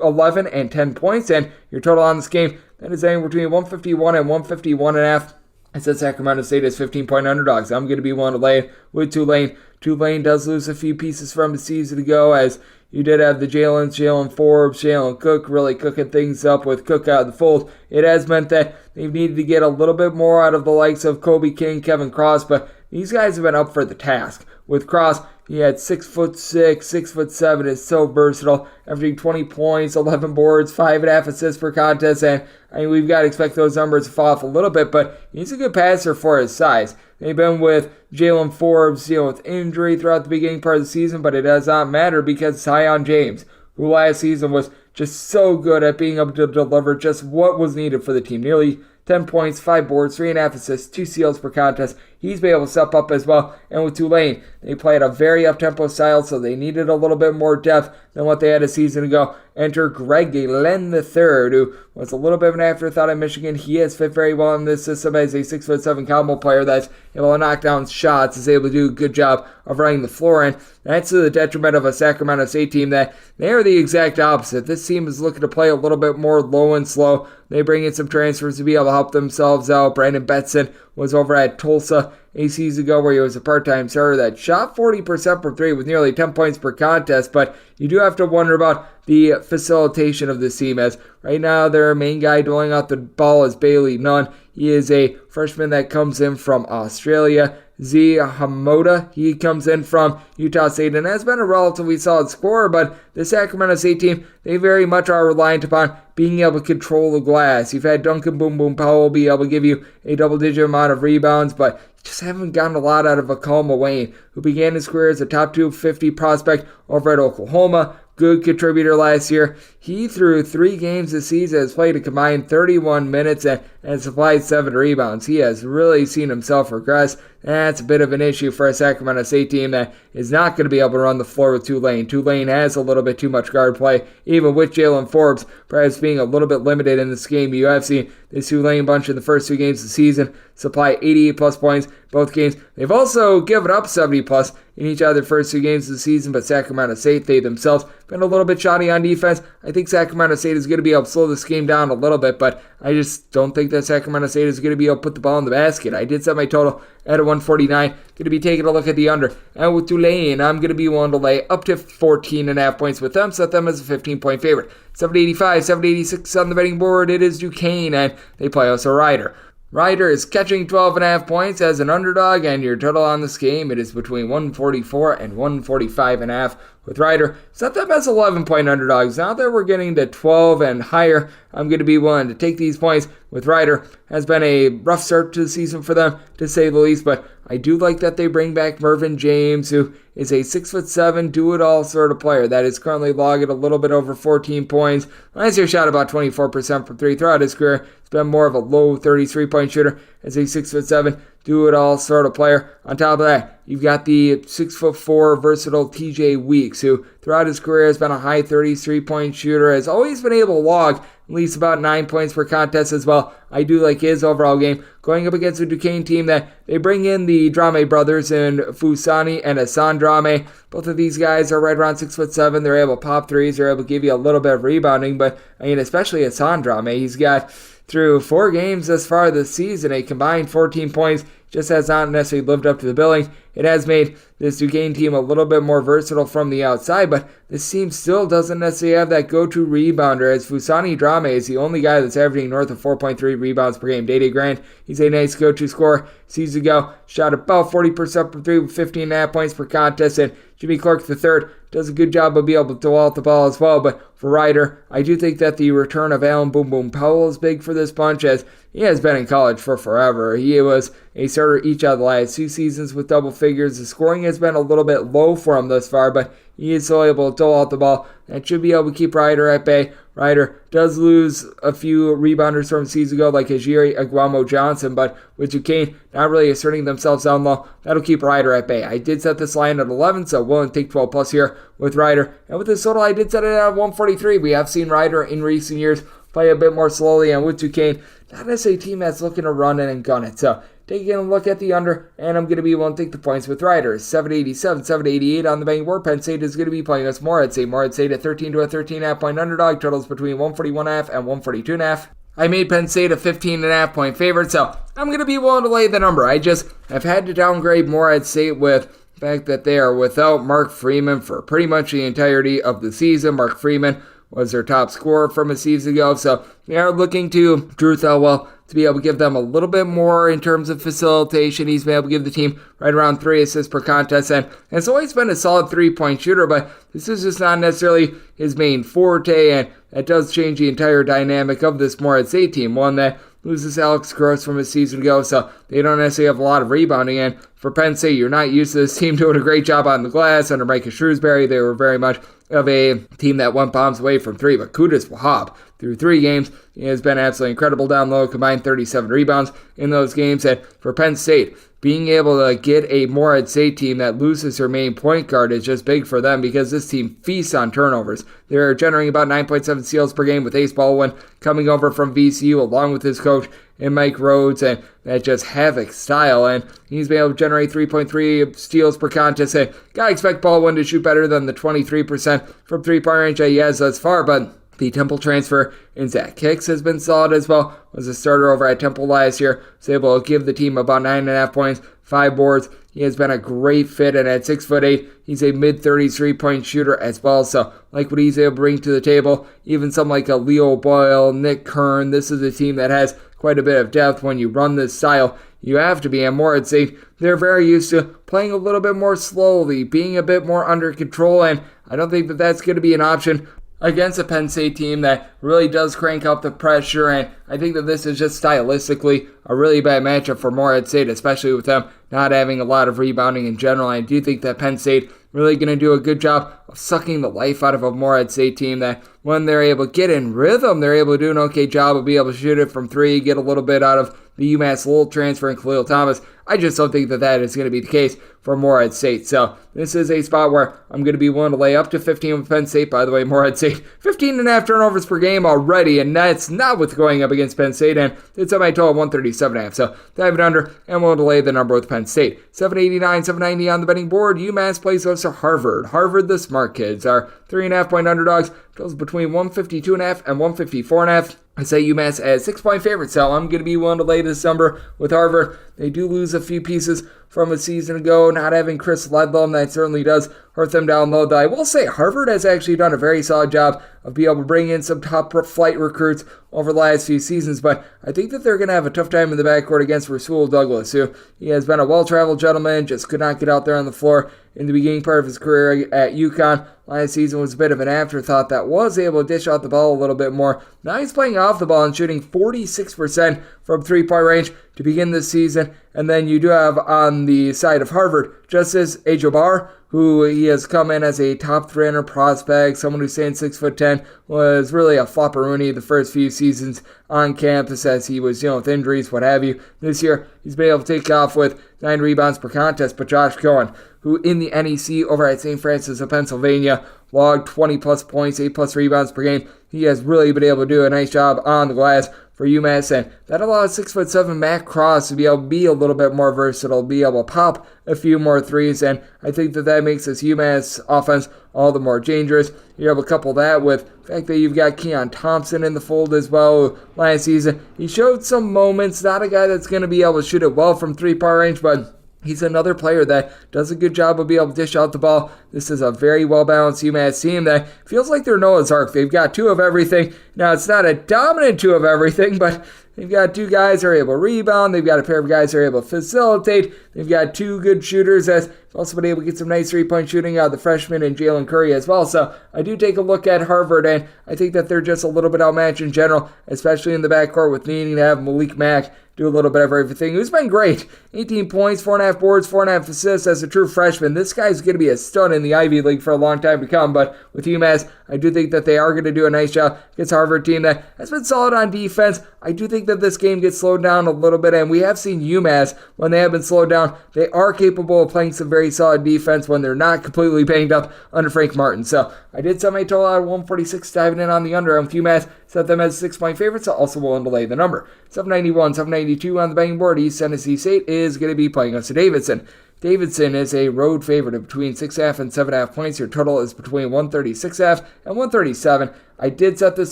11 and 10 points, and your total on this game, that is anywhere between 151 and 151.5. I said Sacramento State is 15-point underdogs. I'm going to be willing to lay it with Tulane. Tulane does lose a few pieces from a season ago, as you did have the Jalen Forbes, Jalen Cook really cooking things up with Cook out of the fold. It has meant that they've needed to get a little bit more out of the likes of Kobe King, Kevin Cross, but these guys have been up for the task. With Cross, he had 6'6", 6'7", is so versatile, averaging 20 points, 11 boards, 5.5 assists per contest, and we've got to expect those numbers to fall off a little bit, but he's a good passer for his size. They've been with Jalen Forbes, with injury throughout the beginning part of the season, but it does not matter because Zion James, who last season was just so good at being able to deliver just what was needed for the team. Nearly 10 points, 5 boards, 3.5 assists, 2 steals per contest. He's been able to step up as well. And with Tulane, they played a very up-tempo style, so they needed a little bit more depth than what they had a season ago. Enter Greg Galen III, who was a little bit of an afterthought at Michigan. He has fit very well in this system as a 6'7" combo player that's able to knock down shots, is able to do a good job of running the floor, and that's to the detriment of a Sacramento State team that they are the exact opposite. This team is looking to play a little bit more low and slow. They bring in some transfers to be able to help themselves out. Brandon Betson was over at Tulsa a season ago where he was a part-time starter that shot 40% from 3 with nearly 10 points per contest, but you do have to wonder about the facilitation of this team, as right now their main guy doling out the ball is Bailey Nunn. He is a freshman that comes in from Australia. Z Hamoda, he comes in from Utah State and has been a relatively solid scorer, but the Sacramento State team, they very much are reliant upon being able to control the glass. You've had Duncan Boom Boom Powell be able to give you a double-digit amount of rebounds, but you just haven't gotten a lot out of Akoma Wayne, who began his career as a top 250 prospect over at Oklahoma. Good contributor last year. He, through 3 games this season, has played a combined 31 minutes and supplied 7 rebounds. He has really seen himself regress. That's a bit of an issue for a Sacramento State team that is not going to be able to run the floor with Tulane. Tulane has a little bit too much guard play, even with Jalen Forbes perhaps being a little bit limited in this game. You have seen this Tulane bunch in the first 2 games of the season supply 88-plus points both games. They've also given up 70-plus in each of their first 2 games of the season, but Sacramento State, they themselves, been a little bit shoddy on defense. I think Sacramento State is going to be able to slow this game down a little bit, but I just don't think that Sacramento State is going to be able to put the ball in the basket. I did set my total at a 149. Going to be taking a look at the under. And with Tulane, I'm going to be willing to lay up to 14.5 points with them. Set them as a 15-point favorite. 785, 786 on the betting board. It is Duquesne, and they play us a Rider. Rider is catching 12.5 points as an underdog, and your total on this game, it is between 144 and 145.5. With Rider, set them as 11-point underdogs. Now that we're getting to 12 and higher, I'm going to be willing to take these points with Ryder. Has been a rough start to the season for them, to say the least, but I do like that they bring back Mervyn James, who is a 6'7", do-it-all sort of player that is currently logging a little bit over 14 points. Last year shot about 24% from three throughout his career. He's been more of a low 33-point shooter as a 6'7", do-it-all sort of player. On top of that, you've got the 6'4" versatile TJ Weeks, who throughout his career has been a high 33-point shooter, has always been able to log at least about 9 points per contest as well. I do like his overall game. Going up against a Duquesne team that they bring in the Drame brothers in Fusani and Hassan Drame. Both of these guys are right around 6'7". They're able to pop threes. They're able to give you a little bit of rebounding, but I mean, especially Hassan Drame, he's got through 4 games thus far this season, a combined 14 points. Just has not necessarily lived up to the billing. It has made this Duquesne team a little bit more versatile from the outside, but this team still doesn't necessarily have that go-to rebounder, as Fusani Drame is the only guy that's averaging north of 4.3 rebounds per game. Dede Grant, he's a nice go-to scorer. Season ago, shot about 40% from 3 with 15.5 points per contest, and Jimmy Clark III does a good job of being able to dole out the ball as well. But for Ryder, I do think that the return of Allen Boom Boom Powell is big for this bunch, as he has been in college for forever. He was a starter each of the last 2 seasons with double figures. The scoring has been a little bit low for him thus far, but he is still able to dole out the ball. That should be able to keep Ryder at bay. Ryder does lose a few rebounders from season ago, like Ajiri Aguamo Johnson, but with Duquesne not really asserting themselves down low, that'll keep Ryder at bay. I did set this line at 11, so willing to take 12 plus here with Ryder. And with this total, I did set it at 143. We have seen Ryder in recent years play a bit more slowly, and with Duquesne, not necessarily a team that's looking to run it and gun it. So taking a look at the under, and I'm going to be willing to take the points with Ryder. 787, 788 on the betting board. Penn State is going to be playing us Morehead St. Morehead State at 13 to a 13.5 point underdog. Totals between 141.5 and 142.5. I made Penn State a 15.5 point favorite, so I'm going to be willing to lay the number. I just have had to downgrade Morehead State with the fact that they are without Mark Freeman for pretty much the entirety of the season. Mark Freeman was their top scorer from a season ago, so they are looking to Drew Thelwell to be able to give them a little bit more in terms of facilitation. He's been able to give the team right around 3 assists per contest, and it's always been a solid 3-point shooter, but this is just not necessarily his main forte, and that does change the entire dynamic of this Morehead State team, one that loses Alex Gross from a season ago, so they don't necessarily have a lot of rebounding. And for Penn State, you're not used to this team doing a great job on the glass. Under Micah Shrewsbury, they were very much of a team that went bombs away from 3, but Qudus Wahab, through 3 games, he has been absolutely incredible down low, combined 37 rebounds in those games. And for Penn State, being able to get a Morehead State team that loses their main point guard is just big for them, because this team feasts on turnovers. They're generating about 9.7 steals per game, with Ace Baldwin coming over from VCU along with his coach and Mike Rhodes, and that just havoc style, and he's been able to generate 3.3 steals per contest. And gotta expect Baldwin to shoot better than the 23% from 3-point range that he has thus far, but the Temple transfer in Zach Hicks has been solid as well. Was a starter over at Temple last year. Was able to give the team about 9.5 points, 5 boards. He has been a great fit, and at 6'8", he's a mid-30s 3-point shooter as well. So, like what he's able to bring to the table, even some like a Leo Boyle, Nick Kern, this is a team that has quite a bit of depth. When you run this style, you have to be. And Morehead State, they're very used to playing a little bit more slowly, being a bit more under control, and I don't think that that's going to be an option against a Penn State team that really does crank up the pressure. And I think that this is just stylistically a really bad matchup for Morehead State, especially with them not having a lot of rebounding in general. I do think that Penn State really going to do a good job of sucking the life out of a Morehead State team that when they're able to get in rhythm, they're able to do an okay job of being able to shoot it from 3, get a little bit out of the UMass Lowell transfer and Khalil Thomas. I just don't think that that is going to be the case for Morehead State. So this is a spot where I'm going to be willing to lay up to 15 with Penn State. By the way, Morehead State, 15.5 turnovers per game already, and that's not with going up against Penn State, and it's at my total 137.5. So dive it under, and we'll delay the number with Penn State. 789, 790 on the betting board. UMass plays us to Harvard. Harvard, the smart kids, are 3.5 point underdogs. Totals between 152.5 and 154.5. I say UMass as 6-point favorite, so I'm going to be willing to lay this number with Harvard. They do lose a few pieces from a season ago. Not having Chris Ledlum, that certainly does hurt them down low. Though I will say Harvard has actually done a very solid job of being able to bring in some top flight recruits over the last few seasons, but I think that they're going to have a tough time in the backcourt against Rasul Douglas, who he has been a well-traveled gentleman, just could not get out there on the floor in the beginning part of his career at UConn. Last season was a bit of an afterthought that was able to dish out the ball a little bit more. Now he's playing off the ball and shooting 46% from three-point range to begin this season. And then you do have on the side of Harvard, Justice Ajobar, who he has come in as a top 300 prospect, someone who's saying 6'10", was really a flopperoonie the first few seasons on campus as he was, with injuries, what have you. This year, he's been able to take off with 9 rebounds per contest, but Josh Cohen, who in the NEC over at St. Francis of Pennsylvania, logged 20-plus points, 8-plus rebounds per game. He has really been able to do a nice job on the glass for UMass, and that allows 6'7" Matt Cross to be able to be a little bit more versatile, be able to pop a few more threes, and I think that makes this UMass offense all the more dangerous. You're able to couple that with the fact that you've got Keon Thompson in the fold as well. Last season, he showed some moments, not a guy that's going to be able to shoot it well from three-point range, but he's another player that does a good job of being able to dish out the ball. This is a very well-balanced UMass team that feels like they're Noah's Ark. They've got two of everything. Now, it's not a dominant two of everything, but they've got two guys that are able to rebound. They've got a pair of guys that are able to facilitate. They've got two good shooters that's also been able to get some nice three-point shooting out of the freshman and Jalen Curry as well. So I do take a look at Harvard, and I think that they're just a little bit outmatched in general, especially in the backcourt with needing to have Malik Mack do a little bit of everything, who's been great. 18 points, 4.5 boards, 4.5 assists as a true freshman. This guy's going to be a stud in the Ivy League for a long time to come, but with UMass, I do think that they are going to do a nice job against Harvard team that has been solid on defense. I do think that this game gets slowed down a little bit, and we have seen UMass, when they have been slowed down, they are capable of playing some very solid defense when they're not completely banged up under Frank Martin. So I did set my total out of 146, diving in on the under, and with UMass, set them as 6-point favorites, so also willing to lay the number. 791, 792 on the betting board. East Tennessee State is going to be playing against Davidson. Davidson is a road favorite of between 6.5 and 7.5 points. Your total is between 136.5 and 137. I did set this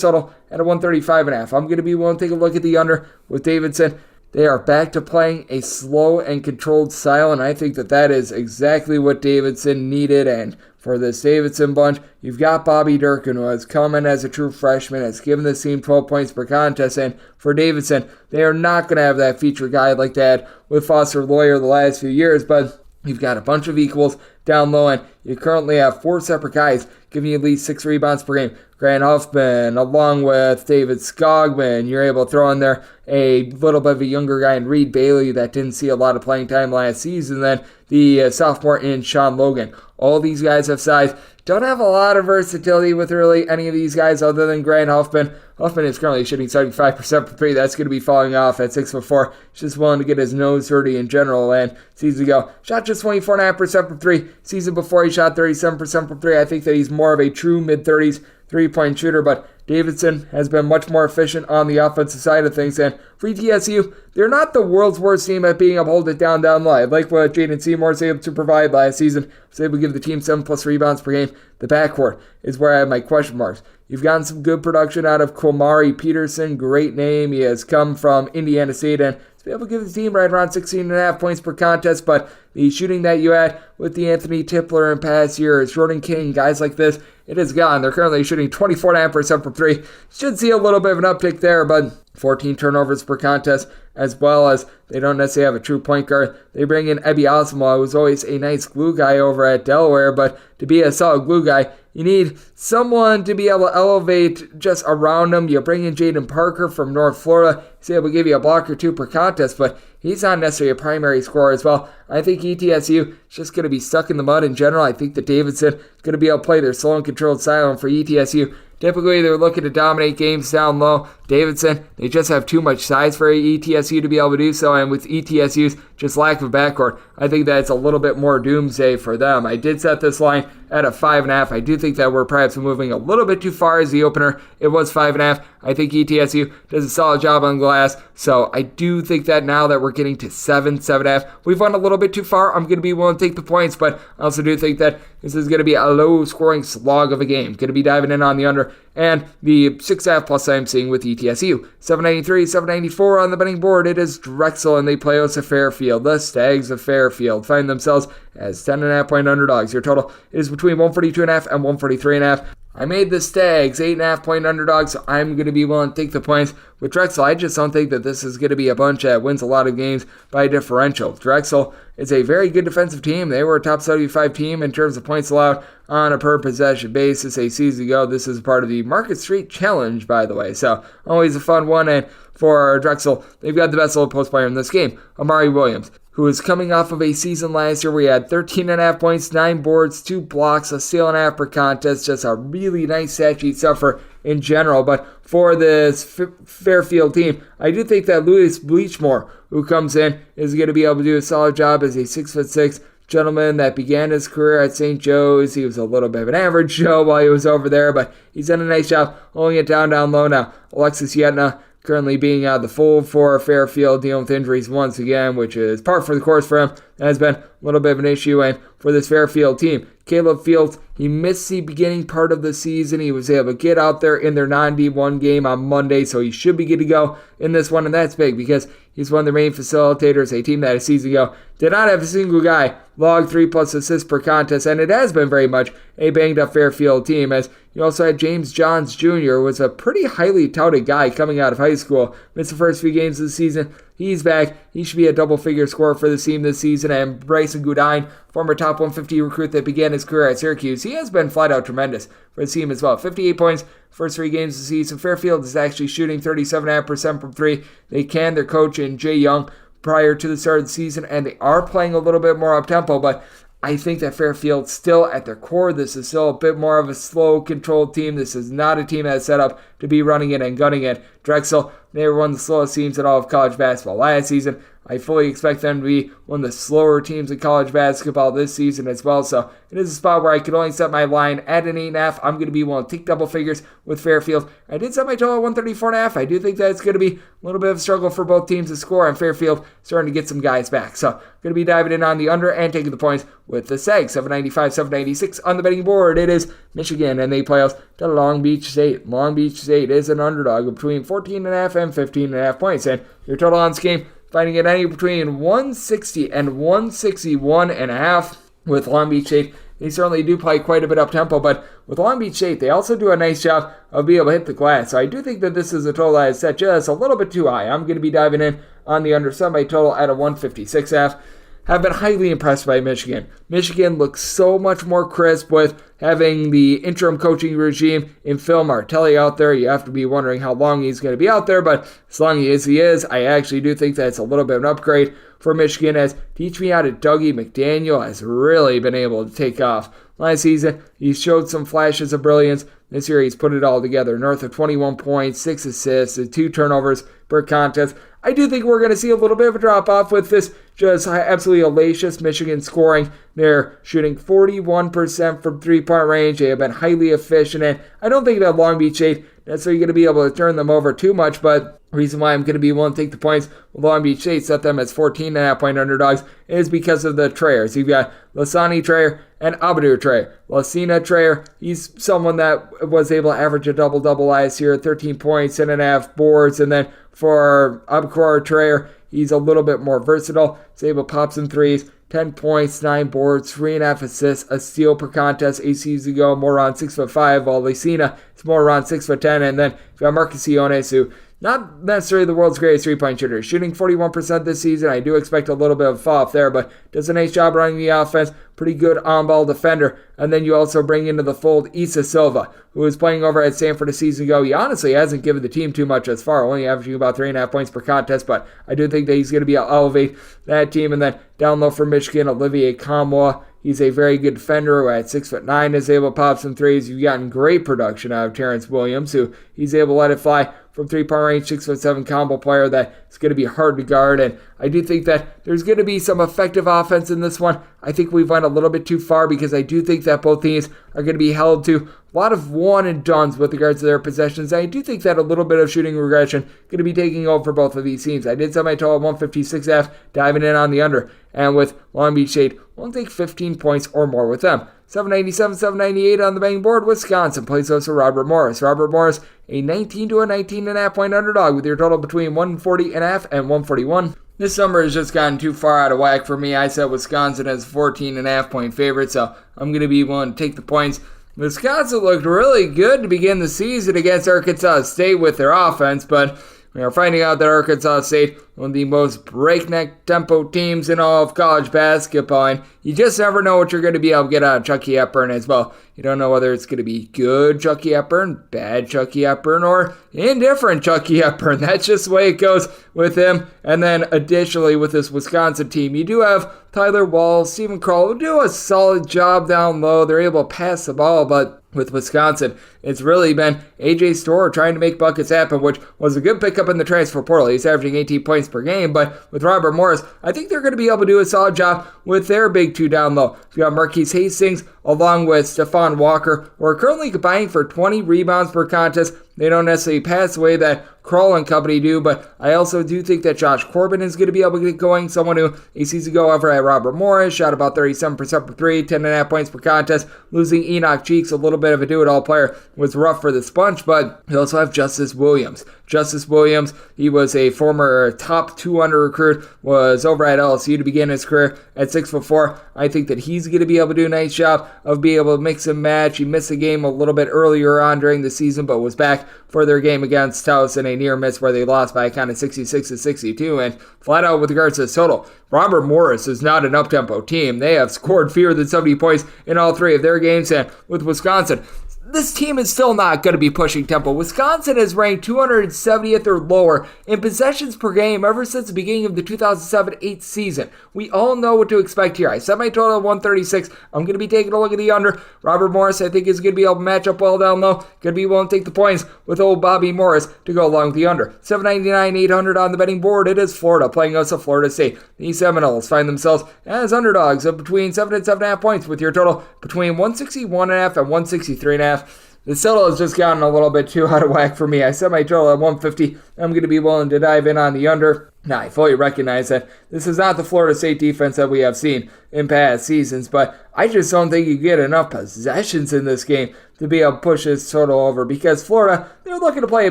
total at a 135.5. I'm going to be willing to take a look at the under with Davidson. They are back to playing a slow and controlled style, and I think that is exactly what Davidson needed. And for this Davidson bunch, you've got Bobby Durkin, who has come in as a true freshman, has given this team 12 points per contest, and for Davidson, they are not going to have that feature guy like that with Foster Loyer the last few years, but you've got a bunch of equals down low, and you currently have 4 separate guys giving you at least 6 rebounds per game. Grant Huffman, along with David Skogman. You're able to throw in there a little bit of a younger guy in Reed Bailey that didn't see a lot of playing time last season. Then the sophomore in Sean Logan. All these guys have size. Don't have a lot of versatility with really any of these guys other than Grant Huffman. Huffman is currently shooting 75% for 3. That's going to be falling off at 6'4". He's just willing to get his nose dirty in general. And season ago, shot just 24.5% from 3. Season before, he shot 37% from 3. I think that he's more of a true mid-30s three-point shooter, but Davidson has been much more efficient on the offensive side of things. And for ETSU, they're not the world's worst team at being able to hold it down low. I like what Jaden Seymour was able to provide last season. He was able to give the team 7+ rebounds per game. The backcourt is where I have my question marks. You've gotten some good production out of Komari Peterson. Great name. He has come from Indiana State and to be able to give the team right around 16.5 points per contest, but the shooting that you had with the Anthony Tipler in past years, Jordan King, guys like this, it is gone. They're currently shooting 24.5% from 3. Should see a little bit of an uptick there, but 14 turnovers per contest, as well as they don't necessarily have a true point guard. They bring in Ebi Osmo, who was always a nice glue guy over at Delaware, but to be a solid glue guy, you need someone to be able to elevate just around him. You bring in Jaden Parker from North Florida. He's able to give you a block or 2 per contest, but he's not necessarily a primary scorer as well. I think ETSU is just going to be stuck in the mud in general. I think that Davidson is going to be able to play their slow and controlled style, and for ETSU, typically, they're looking to dominate games down low. Davidson, they just have too much size for ETSU to be able to do so, and with ETSU's just lack of backcourt, I think that's a little bit more doomsday for them. I did set this line at a 5.5. I do think that we're perhaps moving a little bit too far as the opener. It was 5.5. I think ETSU does a solid job on glass, so I do think that now that we're getting to 7.5, we've went a little bit too far. I'm going to be willing to take the points, but I also do think that this is going to be a low-scoring slog of a game. Going to be diving in on the under, and the 6.5 plus I'm seeing with ETSU. ETSU. 793, 794 on the betting board. It is Drexel, and they play host to Fairfield. The Stags of Fairfield find themselves as 10.5-point underdogs. Your total is between 142.5 and 143.5. I made the Stags 8.5-point underdogs, so I'm going to be willing to take the points with Drexel. I just don't think that this is going to be a bunch that wins a lot of games by differential. Drexel is a very good defensive team. They were a top 75 team in terms of points allowed on a per-possession basis a season ago. This is part of the Market Street Challenge, by the way, so always a fun one. And for Drexel, they've got the best little post player in this game, Amari Williams, who is coming off of a season last year where he had 13.5 points, 9 boards, 2 blocks, a steal and a half per contest. Just a really nice stat sheet suffer in general. But for this Fairfield team, I do think that Louis Bleachmore, who comes in, is going to be able to do a solid job as a 6'6" gentleman that began his career at St. Joe's. He was a little bit of an average Joe while he was over there, but he's done a nice job holding it down low now. Alexis Yetna currently being out of the fold for Fairfield, dealing with injuries once again, which is par for the course for him. That has been a little bit of an issue. And for this Fairfield team, Caleb Fields, he missed the beginning part of the season. He was able to get out there in their non-D1 game on Monday, so he should be good to go in this one, and that's big because he's one of their main facilitators, a team that a season ago did not have a single guy log 3+ assists per contest, and it has been very much a banged-up Fairfield team, as you also had James Johns Jr., who was a pretty highly touted guy coming out of high school. Missed the first few games of the season. He's back. He should be a double-figure scorer for the team this season. And Bryson Goodine, former top 150 recruit that began his career at Syracuse, he has been flat-out tremendous for the team as well. 58 points, first 3 games of the season. Fairfield is actually shooting 37.5% from 3. They can. Their coach in Jay Young prior to the start of the season, and they are playing a little bit more up-tempo, but I think that Fairfield still at their core, this is still a bit more of a slow, controlled team. This is not a team that's set up to be running it and gunning it. Drexel, they were one of the slowest teams in all of college basketball last season. I fully expect them to be one of the slower teams in college basketball this season as well. So it is a spot where I could only set my line at an 8.5. I'm going to be willing to take double figures with Fairfield. I did set my total at 134.5. I do think that it's going to be a little bit of a struggle for both teams to score, and Fairfield starting to get some guys back. So going to be diving in on the under and taking the points with the Sags. 795, 796 on the betting board. It is Michigan, and they play us to Long Beach State. Long Beach State is an underdog of between 14.5 and 15.5 points. And your total on this game, finding it anywhere between 160 and 161.5 with Long Beach State. They certainly do play quite a bit up-tempo, but with Long Beach State, they also do a nice job of being able to hit the glass. So I do think that this is a total that is set just a little bit too high. I'm going to be diving in on the under, set my total at a 156.5. Have been highly impressed by Michigan. Michigan looks so much more crisp with having the interim coaching regime in Phil Martelli out there. You have to be wondering how long he's going to be out there, but as long as he is, I actually do think that's a little bit of an upgrade for Michigan, as teach me how to Dougie McDaniel has really been able to take off. Last season, he showed some flashes of brilliance. This year, he's put it all together. North of 21 points, 6 assists, and 2 turnovers per contest. I do think we're going to see a little bit of a drop-off with this just absolutely hellacious Michigan scoring. They're shooting 41% from three-point range. They have been highly efficient, and I don't think that Long Beach State necessarily going to be able to turn them over too much, but the reason why I'm going to be willing to take the points with Long Beach State, set them as 14.5-point underdogs, is because of the Trayers. You've got Lasani Trayer and Abdur Trayer. Lasina Trayer, he's someone that was able to average a double-double last year, 13 points, 10.5 boards, and then for Abdur Trayer, he's a little bit more versatile. He's able to pop some threes, 10 points, 9 boards, 3.5 assists, a steal per contest. A season ago, more around 6'5", while Lasina is more around 6'10", and then you've got Marcus Iones, who not necessarily the world's greatest three-point shooter. Shooting 41% this season. I do expect a little bit of a fall off there, but does a nice job running the offense. Pretty good on-ball defender. And then you also bring into the fold Issa Silva, who was playing over at Stanford a season ago. He honestly hasn't given the team too much as far, only averaging about 3.5 points per contest, but I do think that he's going to be able to elevate that team. And then down low for Michigan, Olivier Kamwa. He's a very good defender who at 6'9" is able to pop some threes. You've gotten great production out of Terrence Williams, who he's able to let it fly from three-point range, 6'7" combo player that is going to be hard to guard. And I do think that there's going to be some effective offense in this one. I think we've went a little bit too far because I do think that both teams are going to be held to a lot of one and dones with regards to their possessions. I do think that a little bit of shooting regression going to be taking over for both of these teams. I did set my total at 156.5, diving in on the under. And with Long Beach State, we'll take 15 points or more with them. 797, 798 on the betting board. Wisconsin plays host to Robert Morris. Robert Morris, a 19 to a 19.5 point underdog with your total between 140.5 and 141. This number has just gotten too far out of whack for me. I set Wisconsin as 14.5 point favorite, so I'm going to be willing to take the points. Wisconsin looked really good to begin the season against Arkansas State with their offense, but we are finding out that Arkansas State, one of the most breakneck tempo teams in all of college basketball, and you just never know what you're going to be able to get out of Chucky Hepburn as well. You don't know whether it's going to be good Chucky Hepburn, bad Chucky Hepburn, or indifferent Chucky Hepburn. That's just the way it goes with him. And then additionally with this Wisconsin team, you do have Tyler Wall, Stephen Kroll, who do a solid job down low. They're able to pass the ball, but with Wisconsin, it's really been A.J. Storr trying to make buckets happen, which was a good pickup in the transfer portal. He's averaging 18 points per game, but with Robert Morris, I think they're going to be able to do a solid job with their big two down low. You got Marquise Hastings along with Stephon Walker, who are currently combining for 20 rebounds per contest. They don't necessarily pass the way that Kroll and company do, but I also do think that Josh Corbin is going to be able to get going. Someone who a season ago over at Robert Morris shot about 37% for three, 10.5 points per contest. Losing Enoch Cheeks, a little bit of a do-it-all player, was rough for the Sponge, but you also have Justice Williams. Justice Williams, he was a former top 200 recruit, was over at LSU to begin his career at 6'4". I think that he's going to be able to do a nice job of being able to mix and match. He missed the game a little bit earlier on during the season, but was back for their game against Taos in a near miss where they lost by a count of 66-62. And flat out with regards to this total, Robert Morris is not an up-tempo team. They have scored fewer than 70 points in all three of their games, and with Wisconsin, this team is still not going to be pushing tempo. Wisconsin is ranked 270th or lower in possessions per game ever since the beginning of the 2007-8 season. We all know what to expect here. I set my total at 136. I'm going to be taking a look at the under. Robert Morris, I think, is going to be able to match up well down low. Going to be willing to take the points with old Bobby Morris to go along with the under. 799, 800 on the betting board. It is Florida playing us at Florida State. The Seminoles find themselves as underdogs of between 7 and 7.5 points with your total between 161.5 and 163.5. The total has just gotten a little bit too out of whack for me. I set my total at 150. I'm going to be willing to dive in on the under. Now, I fully recognize that this is not the Florida State defense that we have seen in past seasons, but I just don't think you get enough possessions in this game to be able to push this total over because Florida, they're looking to play a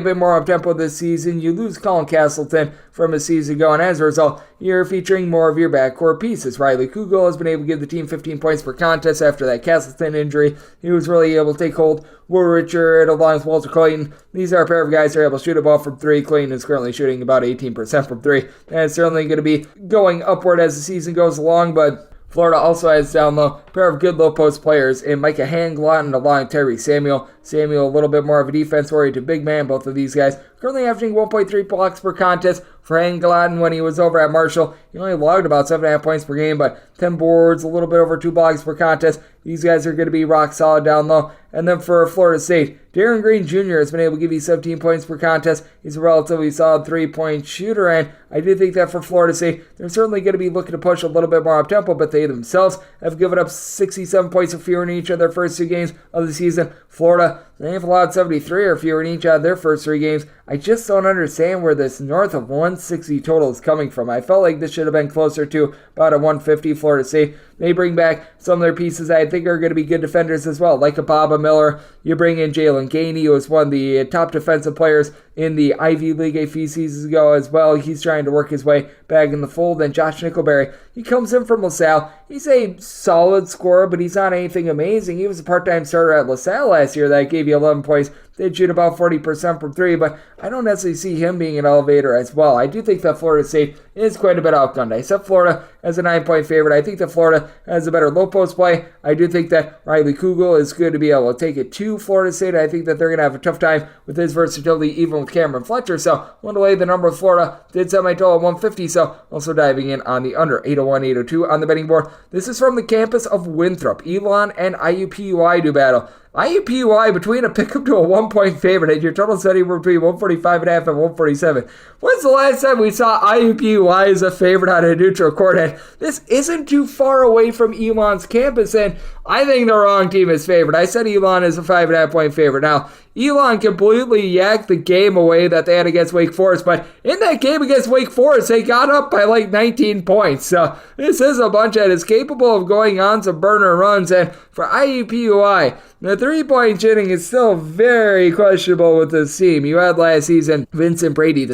bit more up-tempo this season. You lose Colin Castleton from a season ago, and as a result, you're featuring more of your backcourt pieces. Riley Kugel has been able to give the team 15 points per contest after that Castleton injury. He was really able to take hold. Will Richard along with Walter Clayton, these are a pair of guys who are able to shoot a ball from three. Clayton is currently shooting about 18% from three, and it's certainly going to be going upward as the season goes along, but Florida also has down low a pair of good low post players in Micah Hanglott along Terry Samuel. Samuel a little bit more of a defense-oriented big man. Both of these guys currently averaging 1.3 blocks per contest. For Hanglott, when he was over at Marshall, he only logged about 7.5 points per game, but 10 boards, a little bit over 2 blocks per contest. These guys are going to be rock solid down low. And then for Florida State, Darren Green Jr. has been able to give you 17 points per contest. He's a relatively solid three-point shooter, and I do think that for Florida State, they're certainly going to be looking to push a little bit more up-tempo, but they themselves have given up 67 points or fewer in each of their first 2 games of the season. Florida, they have allowed 73 or fewer in each of their first 3 games. I just don't understand where this north of 160 total is coming from. I felt like this should have been closer to about a 150. Florida State, they bring back some of their pieces I think are going to be good defenders as well, like a Baba Miller. You bring in Jalen Gainey, who was one of the top defensive players in the Ivy League a few seasons ago as well. He's trying to work his way back in the fold. And Josh Nickelberry, he comes in from LaSalle. He's a solid scorer, but he's not anything amazing. He was a part-time starter at LaSalle last year that gave you 11 points. Did shoot about 40% from 3, but I don't necessarily see him being an elevator as well. I do think that Florida State is quite a bit outgunned. I set Florida as a 9-point favorite. I think that Florida has a better low post play. I do think that Riley Kugel is good to be able to take it to Florida State. I think that they're going to have a tough time with his versatility, even with Cameron Fletcher. So, one to lay the number of Florida. Did set my total at 150, so also diving in on the under 801, 802 on the betting board. This is from the campus of Winthrop. Elon and IUPUI do battle. IUPUI between a pick-up to a 1-point favorite, and your total set anywhere between 145.5 and 147. When's the last time we saw IUPUI as a favorite on a neutral court? And this isn't too far away from Elon's campus, and I think the wrong team is favored. I said Elon is a 5.5-point favorite. Now, Elon completely yacked the game away that they had against Wake Forest, but in that game against Wake Forest, they got up by like 19 points. So this is a bunch that is capable of going on some burner runs, and for IUPUI, the three-point shooting is still very questionable with this team. You had last season Vincent Brady II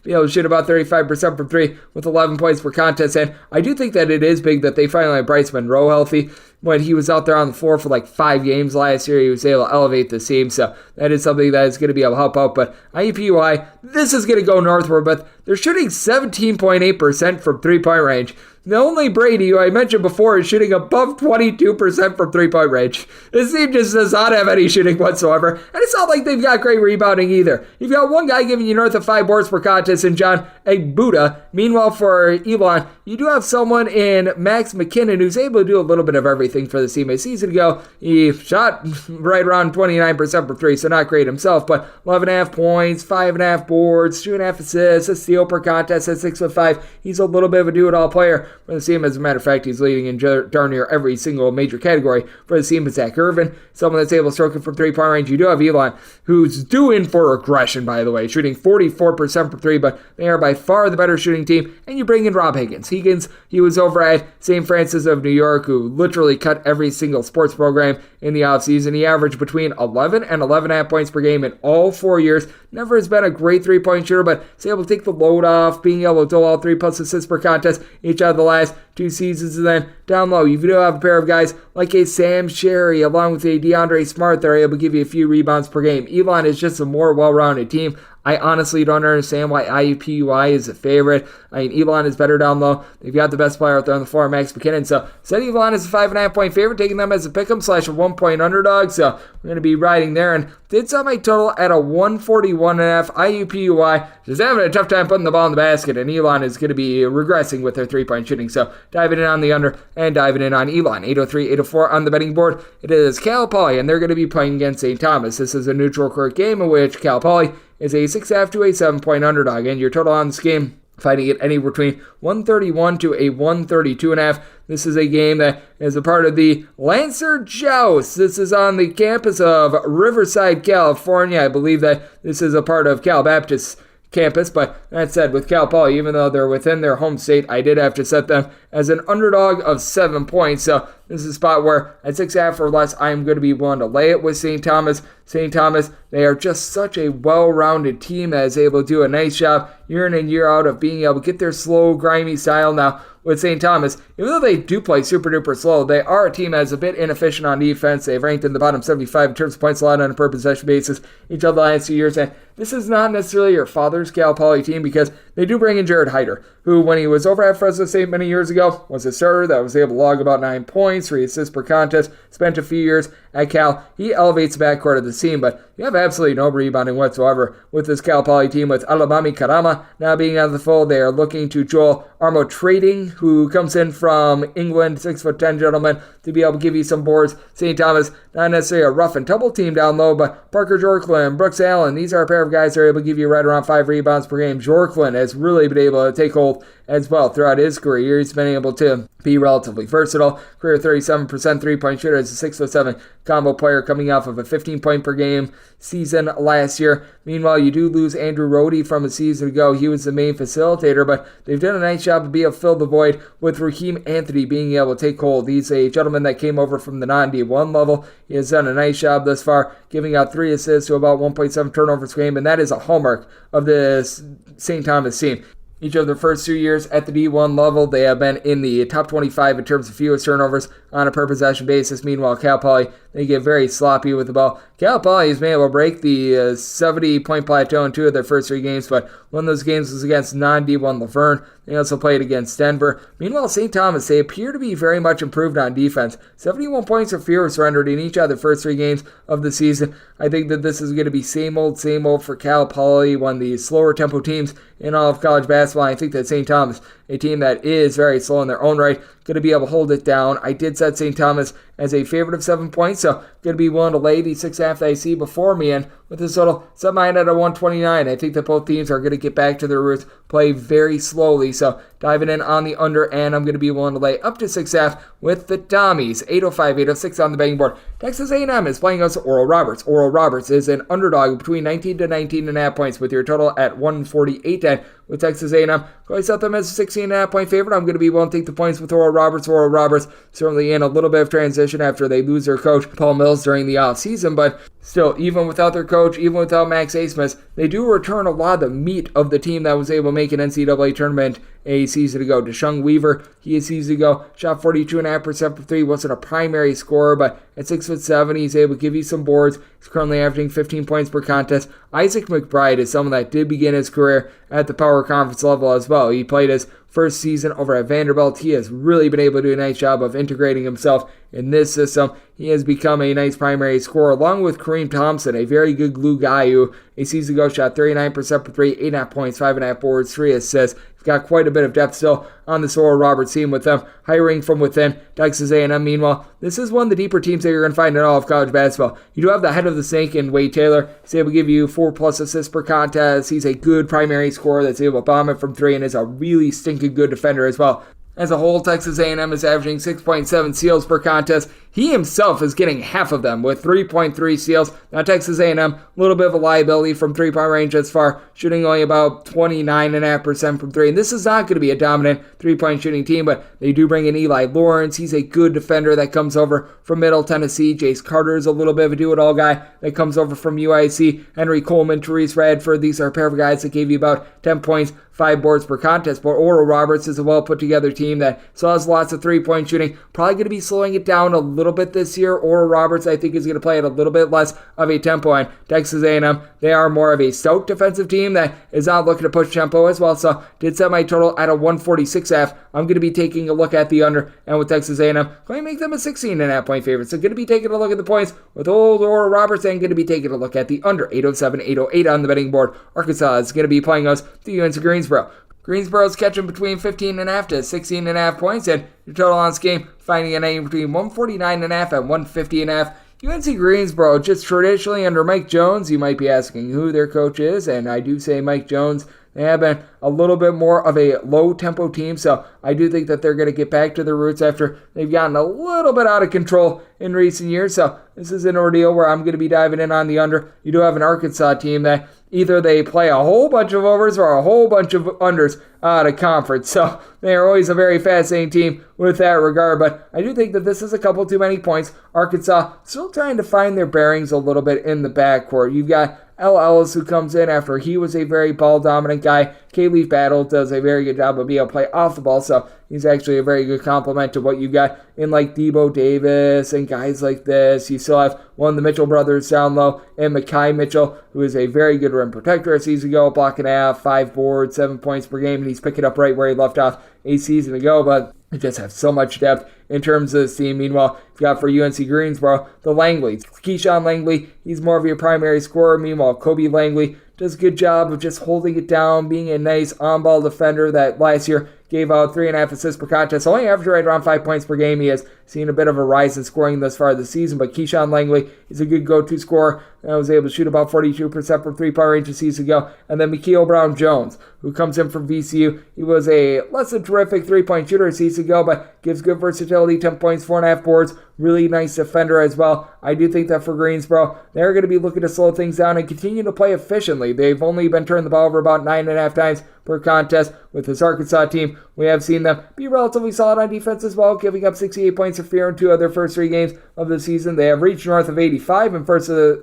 be able to shoot about 35% from three with 11 points per contest, and I do think that it is big that they finally had Bryce Monroe healthy. When he was out there on the floor for like 5 games last year, he was able to elevate the team, so that is something that is going to be able to help out. But IUPUI, this is going to go northward, but they're shooting 17.8% from three-point range. The only Brady, who I mentioned before, is shooting above 22% from three-point range. This team just does not have any shooting whatsoever, and it's not like they've got great rebounding either. You've got one guy giving you north of 5 boards per contest in John Egbuda. Meanwhile, for Elon, you do have someone in Max McKinnon who's able to do a little bit of everything for the team. A season ago, he shot right around 29% from three, so not great himself, but 11.5 points, 5.5 boards, 2.5 assists, a steal per contest at 6'5". He's a little bit of a do-it-all player for the team. As a matter of fact, he's leading in darn near every single major category for the team. But Zach Irvin, someone that's able to stroke it from three-point range. You do have Elon, who's due in for aggression, by the way, shooting 44% from three, but they are by far the better shooting team. And you bring in Rob Higgins. He was over at St. Francis of New York, who literally cut every single sports program in the offseason. He averaged between 11 and 11.5 points per game in all 4 years. Never has been a great three-point shooter, but is able to take the load off, being able to do all 3+ assists per contest each of the last 2 seasons. And then down low, you do have a pair of guys like a Sam Sherry along with a DeAndre Smart that are able to give you a few rebounds per game. Elon is just a more well-rounded team. I honestly don't understand why IUPUI is a favorite. I mean, Elon is better down low. They've got the best player out there on the floor, Max McKinnon. So, said Elon is a 5.5-point favorite, taking them as a pick'em / a 1-point underdog. So, we're going to be riding there. And did set my total at a 141.5. IUPUI just having a tough time putting the ball in the basket, and Elon is going to be regressing with their three-point shooting. So, diving in on the under and diving in on Elon. 803, 804 on the betting board. It is Cal Poly, and they're going to be playing against St. Thomas. This is a neutral court game in which Cal Poly is a 6.5 to a 7-point underdog, and your total on this game, finding it anywhere between 131 to a 132.5. This is a game that is a part of the Lancer Joust. This is on the campus of Riverside, California. I believe that this is a part of Cal Baptist campus, but that said, with Cal Poly, even though they're within their home state, I did have to set them as an underdog of 7 points. So this is a spot where at 6.5 or less, I am going to be willing to lay it with St. Thomas. St. Thomas, they are just such a well-rounded team that is able to do a nice job year in and year out of being able to get their slow, grimy style. Now, with St. Thomas, even though they do play super duper slow, they are a team that is a bit inefficient on defense. They've ranked in the bottom 75 in terms of points allowed on a per possession basis each of the last 2 years. And this is not necessarily your father's Cal Poly team, because they do bring in Jared Hyder, who, when he was over at Fresno State many years ago, was a starter that was able to log about 9 points, 3 assists per contest, spent a few years at Cal. He elevates the backcourt of the team, but you have absolutely no rebounding whatsoever with this Cal Poly team. With Alabami Karama now being out of the fold, they are looking to Joel Armo Trading, who comes in from England, 6'10" gentleman, to be able to give you some boards. St. Thomas, not necessarily a rough and tumble team down low, but Parker Jorklin, Brooks Allen, these are a pair of guys that are able to give you right around 5 rebounds per game. Jorklin has really been able to take hold as well throughout his career. He's been able to be relatively versatile. Career 37% three-point shooter as a 6'7" combo player coming off of a 15-point per game season last year. Meanwhile, you do lose Andrew Rohde from a season ago. He was the main facilitator, but they've done a nice job to be able to fill the void with Raheem Anthony being able to take hold. He's a gentleman that came over from the non-D1 level. He has done a nice job thus far, giving out 3 assists to about 1.7 turnovers per game, and that is a hallmark of this St. Thomas team. Each of their first 2 years at the D1 level, they have been in the top 25 in terms of fewest turnovers on a per possession basis. Meanwhile, Cal Poly, they get very sloppy with the ball. Cal Poly has been able to break the 70-point plateau in 2 of their first 3 games, but one of those games was against non-D1 Laverne. They also played against Denver. Meanwhile, St. Thomas, they appear to be very much improved on defense. 71 points or fewer surrendered in each of the first 3 games of the season. I think that this is going to be same old for Cal Poly, one of the slower tempo teams in all of college basketball. I think that St. Thomas a team that is very slow in their own right, going to be able to hold it down. I did set St. Thomas as a favorite of 7 points, so going to be willing to lay the 6.5 that I see before me, and with this total, set mine at a 129. I think that both teams are going to get back to their roots, play very slowly, so diving in on the under, and I'm going to be willing to lay up to 6.5 with the Dommies. 805, 806 on the betting board. Texas A&M is playing us Oral Roberts. Oral Roberts is an underdog between 19 to 19.5 points with your total at 148. And with Texas A&M, go set them as a 16.5 point favorite. I'm going to be willing to take the points with Oral Roberts. Oral Roberts certainly in a little bit of transition after they lose their coach, Paul Mills, during the offseason, but still, even without their coach, even without Max Asmus, they do return a lot of the meat of the team that was able to make an NCAA tournament a season ago. Deshaun Weaver, he a season ago shot 42.5% for three, wasn't a primary scorer, but at 6'7", he's able to give you some boards. He's currently averaging 15 points per contest. Isaac McBride is someone that did begin his career at the Power Conference level as well. He played his first season over at Vanderbilt. He has really been able to do a nice job of integrating himself in this system. He has become a nice primary scorer, along with Kareem Thompson, a very good glue guy who a season ago shot 39% for three, 8.5 points, 5.5 boards, 3 assists. He's got quite a bit of depth still on the Oral Roberts team with them hiring from within. Texas A&M, meanwhile, this is one of the deeper teams that you're going to find in all of college basketball. You do have the head of the snake in Wade Taylor. He's able to give you 4+ assists per contest. He's a good primary scorer that's able to bomb it from three and is a really stinking good defender as well. As a whole, Texas A&M is averaging 6.7 steals per contest. He himself is getting half of them with 3.3 steals. Now Texas A&M, a little bit of a liability from three-point range as far, shooting only about 29.5% from three. And this is not going to be a dominant three-point shooting team, but they do bring in Eli Lawrence. He's a good defender that comes over from Middle Tennessee. Jace Carter is a little bit of a do-it-all guy that comes over from UIC. Henry Coleman, Therese Radford, these are a pair of guys that gave you about 10 points, 5 boards per contest. But Oral Roberts is a well-put-together team that still has lots of three-point shooting. Probably going to be slowing it down a little bit this year. Oral Roberts, I think, is going to play at a little bit less of a tempo. And Texas A&M, they are more of a stout defensive team that is not looking to push tempo as well. So did set my total at a 146.5. I'm going to be taking a look at the under. And with Texas A&M, going to make them a 16.5 point favorite. So going to be taking a look at the points with old Oral Roberts and going to be taking a look at the under. 807, 808 on the betting board. Arkansas is going to be playing us the UNC Greensboro. Greensboro's catching between 15.5 to 16.5 points, and your total on this game finding an angle between 149.5 and 150.5. UNC Greensboro, just traditionally under Mike Jones, you might be asking who their coach is, and I do say Mike Jones. They have been a little bit more of a low-tempo team, so I do think that they're going to get back to their roots after they've gotten a little bit out of control in recent years. So this is an ordeal where I'm going to be diving in on the under. You do have an Arkansas team that either they play a whole bunch of overs or a whole bunch of unders out of conference. So they are always a very fascinating team with that regard. But I do think that this is a couple too many points. Arkansas still trying to find their bearings a little bit in the backcourt. You've got L. Ellis, who comes in after he was a very ball-dominant guy. K-Leaf Battle does a very good job of being able to play off the ball, so he's actually a very good complement to what you got in like Debo Davis and guys like this. You still have one of the Mitchell brothers down low, and Mekhi Mitchell, who is a very good rim protector a season ago, block and a half, 5 boards, 7 points per game, and he's picking up right where he left off a season ago, but they just have so much depth in terms of this team. Meanwhile, you've got for UNC Greensboro, the Langleys. Keyshawn Langley, he's more of your primary scorer. Meanwhile, Kobe Langley does a good job of just holding it down, being a nice on-ball defender that last year gave out 3.5 assists per contest, only averaged right around 5 points per game. He has seen a bit of a rise in scoring thus far this season, but Keyshawn Langley is a good go-to scorer and was able to shoot about 42% from three-point range a season ago. And then Mikael Brown-Jones, who comes in from VCU. He was a less than terrific three-point shooter a season ago, but gives good versatility, 10 points, 4.5 boards, really nice defender as well. I do think that for Greensboro, they're going to be looking to slow things down and continue to play efficiently. They've only been turning the ball over about 9.5 times per contest. With this Arkansas team, we have seen them be relatively solid on defense as well, giving up 68 points of fear in 2 of their first 3 games of the season. They have reached north of 85 in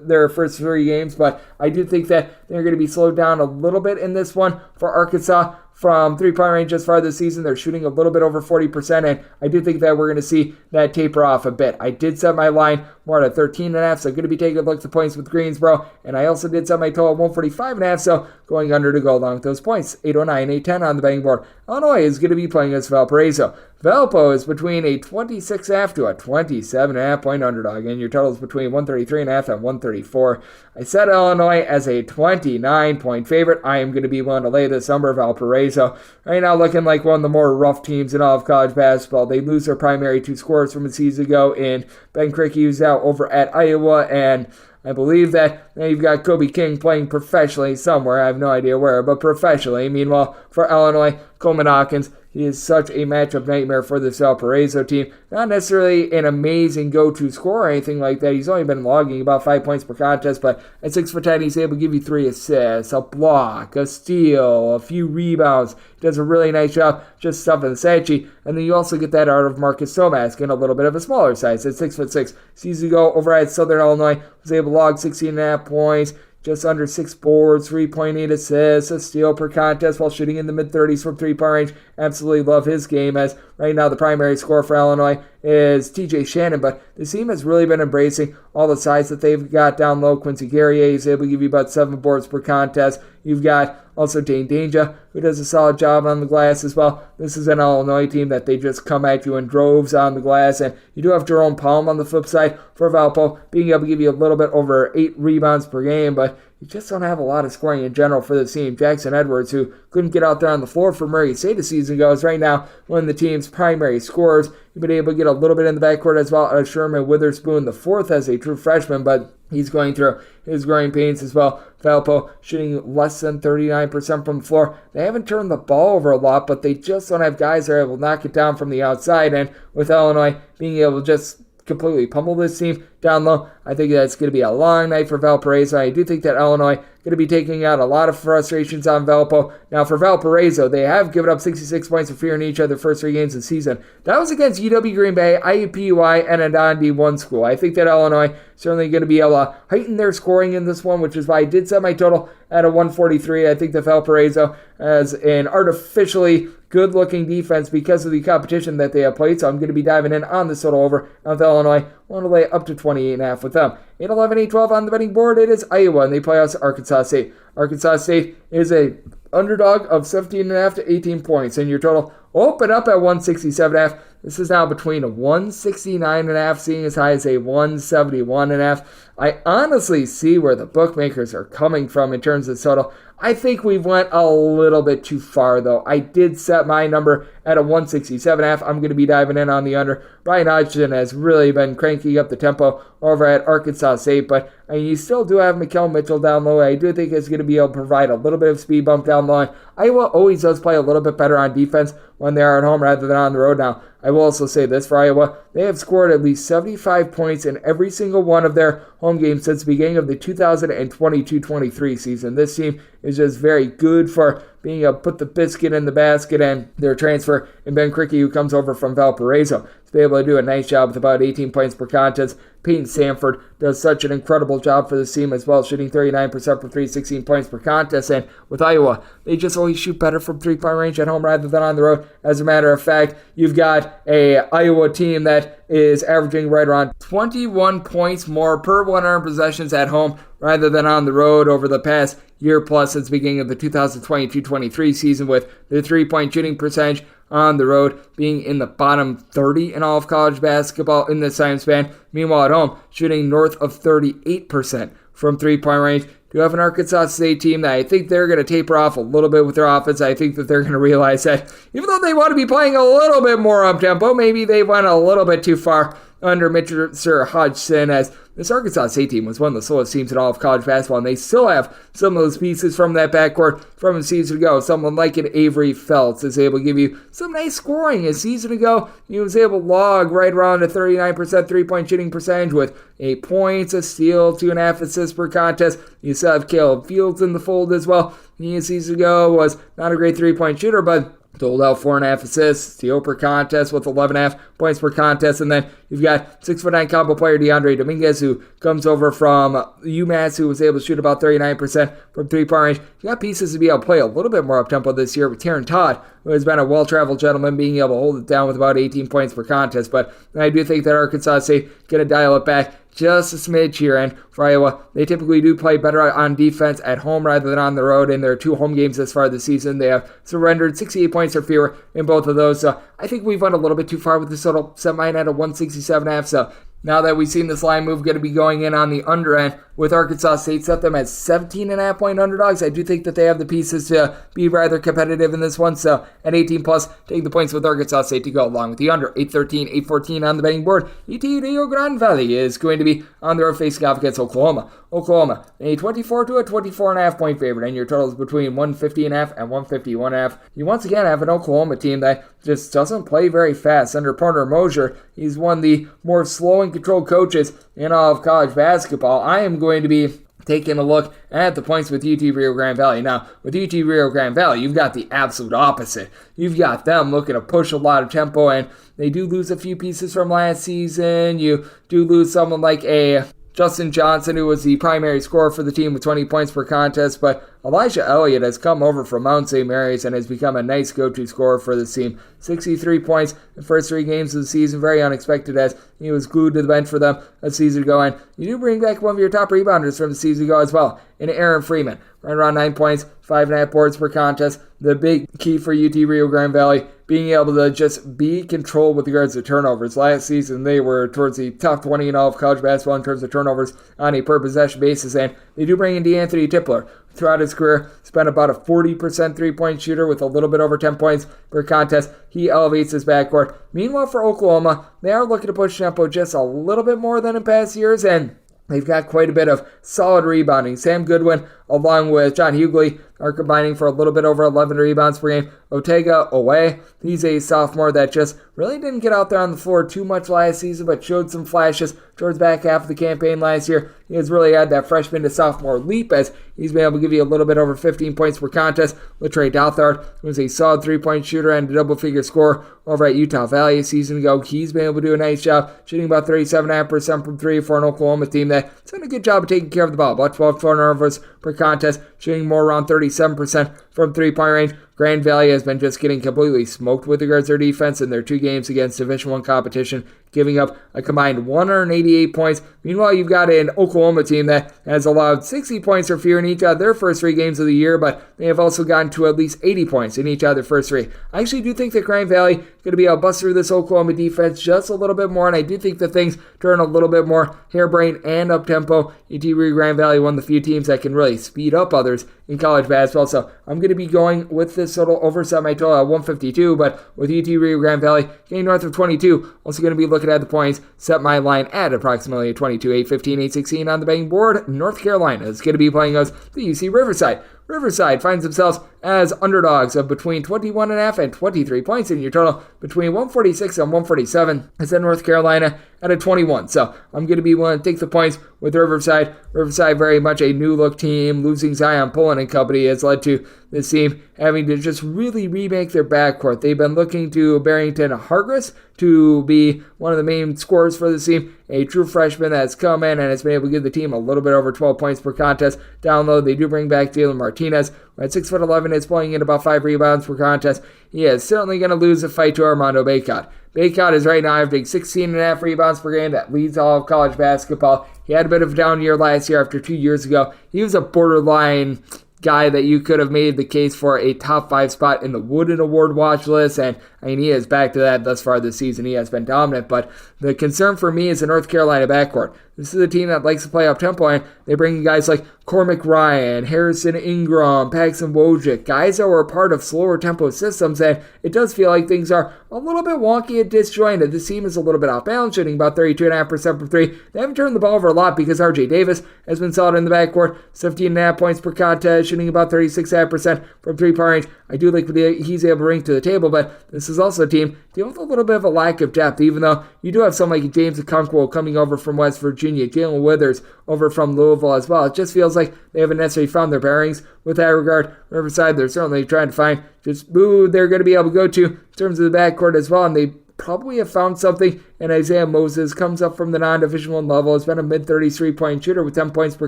their first 3 games, but I do think that they're going to be slowed down a little bit in this one for Arkansas. From three-point range as far this season, they're shooting a little bit over 40%, and I do think that we're going to see that taper off a bit. I did set my line more at 13.5, so I'm going to be taking a look at the points with Greensboro, and I also did set my total at 145.5, so going under to go along with those points. 809, 810 on the betting board. Illinois is going to be playing against Valparaiso. Valpo is between a 26.5 to a 27.5 point underdog, and your total is between 133.5 and 134. I set Illinois as a 29 point favorite. I am going to be willing to lay this number. Valparaiso right now looking like one of the more rough teams in all of college basketball. They lose their primary two scorers from a season ago in Ben Krikke, who's out over at Iowa, and I believe that now you've got Kobe King playing professionally somewhere. I have no idea where, but professionally. Meanwhile, for Illinois, Coleman Hawkins, he is such a matchup nightmare for this Valparaiso team. Not necessarily an amazing go-to scorer or anything like that. He's only been logging about 5 points per contest, but at 6'10", he's able to give you 3 assists, a block, a steal, a few rebounds. He does a really nice job just stuffing the stat sheet. And then you also get that out of Marcus Somask in a little bit of a smaller size at 6'6". Season ago over at Southern Illinois, was able to log 16.5 points, just under 6 boards, 3.8 assists, a steal per contest while shooting in the mid-30s from three-point range. Absolutely love his game, as right now the primary scorer for Illinois is TJ Shannon, but the team has really been embracing all the size that they've got down low. Quincy Guerrier is able to give you about 7 boards per contest. You've got also Dane Danger, who does a solid job on the glass as well. This is an Illinois team that they just come at you in droves on the glass. And you do have Jerome Palm on the flip side for Valpo, being able to give you a little bit over 8 rebounds per game, but you just don't have a lot of scoring in general for the team. Jackson Edwards, who couldn't get out there on the floor for Morehead St a season ago, is right now one of the team's primary scorers. You've been able to get a little bit in the backcourt as well as Sherman Witherspoon, the fourth as a true freshman, but he's going through his growing pains as well. Valpo shooting less than 39% from the floor. They haven't turned the ball over a lot, but they just don't have guys that are able to knock it down from the outside. And with Illinois being able to just completely pummel this team down low, I think that's going to be a long night for Valparaiso. I do think that Illinois going to be taking out a lot of frustrations on Valpo. Now for Valparaiso, they have given up 66 points of fear in each of their first 3 games of the season. That was against UW Green Bay, IUPUI, and a non-D1 school. I think that Illinois certainly going to be able to heighten their scoring in this one, which is why I did set my total at a 143. I think that Valparaiso has an artificially good-looking defense because of the competition that they have played, so I'm going to be diving in on this total over with Illinois. I want to lay up to 28.5 with them. 8-11, 8-12 on the betting board, it is Iowa, and they play us Arkansas State. Arkansas State is a underdog of 17.5 to 18 points, and your total open up at 167.5. This is now between a 169.5, seeing as high as a 171.5. I honestly see where the bookmakers are coming from in terms of total. I think we went a little bit too far, though. I did set my number at a 167.5. I'm going to be diving in on the under. Brian Hodgson has really been cranking up the tempo over at Arkansas State, but you still do have Mikal Mitchell down low. I do think it's going to be able to provide a little bit of speed bump down the line. Iowa always does play a little bit better on defense when they are at home rather than on the road. Now, I will also say this for Iowa. They have scored at least 75 points in every single one of their home games since the beginning of the 2022-23 season. This team is just very good for being able to put the biscuit in the basket, and their transfer in Ben Krikke, who comes over from Valparaiso, to be able to do a nice job with about 18 points per contest. Peyton Sanford does such an incredible job for this team as well, shooting 39% from 3, 16 points per contest. And with Iowa, they just always shoot better from three-point range at home rather than on the road. As a matter of fact, you've got a Iowa team that is averaging right around 21 points more per 100 possessions at home rather than on the road over the past year plus since the beginning of the 2022-23 season, with their three-point shooting percentage on the road being in the bottom 30 in all of college basketball in this time span. Meanwhile, at home, shooting north of 38% from three-point range. You have an Arkansas State team that I think they're going to taper off a little bit with their offense. I think that they're going to realize that even though they want to be playing a little bit more up-tempo, maybe they went a little bit too far under Mr. Hodgson, as this Arkansas State team was one of the slowest teams in all of college basketball, and they still have some of those pieces from that backcourt from a season ago. Someone like an Avery Felts is able to give you some nice scoring. A season ago, he was able to log right around a 39% three-point shooting percentage with 8 points, a steal, 2.5 assists per contest. You still have Caleb Fields in the fold as well. He, a season ago, was not a great three-point shooter, but doled out 4.5 assists, steal per contest with 11.5 points per contest. And then you've got 6'9" combo player DeAndre Dominguez, who comes over from UMass, who was able to shoot about 39% from three-point range. You got pieces to be able to play a little bit more up-tempo this year with Taron Todd, who has been a well-traveled gentleman, being able to hold it down with about 18 points per contest. But I do think that Arkansas State going to dial it back, just a smidge here. And for Iowa, they typically do play better on defense at home rather than on the road. In their 2 home games this far this season, they have surrendered 68 points or fewer in both of those. So I think we've went a little bit too far with this total. Set mine at a 167.5. So now that we've seen this line move, going to be going in on the under end with Arkansas State. Set them as 17.5 point underdogs. I do think that they have the pieces to be rather competitive in this one. So at 18 plus, take the points with Arkansas State to go along with the under. 8-13, 8-14 on the betting board. UT Rio Grande Valley is going to be on the road facing off against Oklahoma. Oklahoma, a 24 to a 24.5 point favorite, and your total is between 150.5 and 151.5. You once again have an Oklahoma team that just doesn't play very fast. Under Porter Moser, he's one of the more slow and controlled coaches in all of college basketball. I am going to be taking a look at the points with UT Rio Grande Valley. Now, with UT Rio Grande Valley, you've got the absolute opposite. You've got them looking to push a lot of tempo, and they do lose a few pieces from last season. You do lose someone like a Justin Johnson, who was the primary scorer for the team with 20 points per contest, but Elijah Elliott has come over from Mount St. Mary's and has become a nice go-to scorer for this team. 63 points in the first 3 games of the season, very unexpected as he was glued to the bench for them a season ago. And you do bring back one of your top rebounders from the season ago as well, in Aaron Freeman. Right around 9 points, 5.5 boards per contest. The big key for UT Rio Grande Valley being able to just be controlled with regards to turnovers. Last season, they were towards the top 20 in all of college basketball in terms of turnovers on a per-possession basis, and they do bring in DeAnthony Tipler. Throughout his career, spent about a 40% three-point shooter with a little bit over 10 points per contest. He elevates his backcourt. Meanwhile, for Oklahoma, they are looking to push tempo just a little bit more than in past years, and they've got quite a bit of solid rebounding. Sam Goodwin, along with John Hughley, are combining for a little bit over 11 rebounds per game. Otega Owe, he's a sophomore that just really didn't get out there on the floor too much last season, but showed some flashes towards the back half of the campaign last year. He has really had that freshman to sophomore leap as he's been able to give you a little bit over 15 points per contest. Latrey Douthard, who was a solid 3-point shooter and a double-figure scorer over at Utah Valley a season ago. He's been able to do a nice job shooting about 37.5% from 3 for an Oklahoma team that's done a good job of taking care of the ball. About 12 turnovers per contest, shooting more around 37% from 3-point range. Grand Valley has been just getting completely smoked with regards to their defense in their 2 games against Division I competition, giving up a combined 188 points. Meanwhile, you've got an Oklahoma team that has allowed 60 points or fewer in each of their first 3 games of the year, but they have also gotten to at least 80 points in each of their first 3. I actually do think that Grand Valley is going to be able to bust through this Oklahoma defense just a little bit more, and I do think that things turn a little bit more harebrained and up-tempo. UT Rio Grande Valley, one of the few teams that can really speed up others in college basketball, so I'm going to be going with this total over my total at 152, but with UT Rio Grande Valley getting north of 22, also going to be looking at the points, set my line at approximately 22, 8-15, 8-16 on the betting board. North Carolina is going to be playing us the UC Riverside. Riverside finds themselves as underdogs of between 21.5 and 23 points, in your total between 146 and 147. Is then North Carolina at a 21. So I'm going to be willing to take the points with Riverside. Riverside, very much a new look team. Losing Zion Pullen and company has led to this team having to just really remake their backcourt. They've been looking to Barrington Hargress to be one of the main scorers for the team, a true freshman that's come in and has been able to give the team a little bit over 12 points per contest. Down low, they do bring back Jalen Martinez, who at 6'11" is playing in about 5 rebounds per contest. He is certainly going to lose the fight to Armando Bacot. Bacot is right now averaging 16.5 rebounds per game. That leads all of college basketball. He had a bit of a down year last year after 2 years ago. He was a borderline guy that you could have made the case for a top 5 spot in the Wooden Award watch list, and I mean, he is back to that thus far this season. He has been dominant, but the concern for me is the North Carolina backcourt. This is a team that likes to play up-tempo, and they bring in guys like Cormac Ryan, Harrison Ingram, Paxton Wojcik, guys that were part of slower tempo systems, and it does feel like things are a little bit wonky and disjointed. This team is a little bit off-balance, shooting about 32.5% from 3. They haven't turned the ball over a lot because R.J. Davis has been solid in the backcourt, 17.5 points per contest, shooting about 36.5% from 3-point range. I do like what he's able to bring to the table, but this is also a team dealing with a little bit of a lack of depth, even though you do have someone like James Okonkwo coming over from West Virginia, Jalen Withers over from Louisville as well. It just feels like they haven't necessarily found their bearings with that regard. Riverside, they're certainly trying to find just who they're going to be able to go to in terms of the backcourt as well, and they probably have found something and Isaiah Moses comes up from the non-Division I level, has been a mid-30s three-point shooter with 10 points per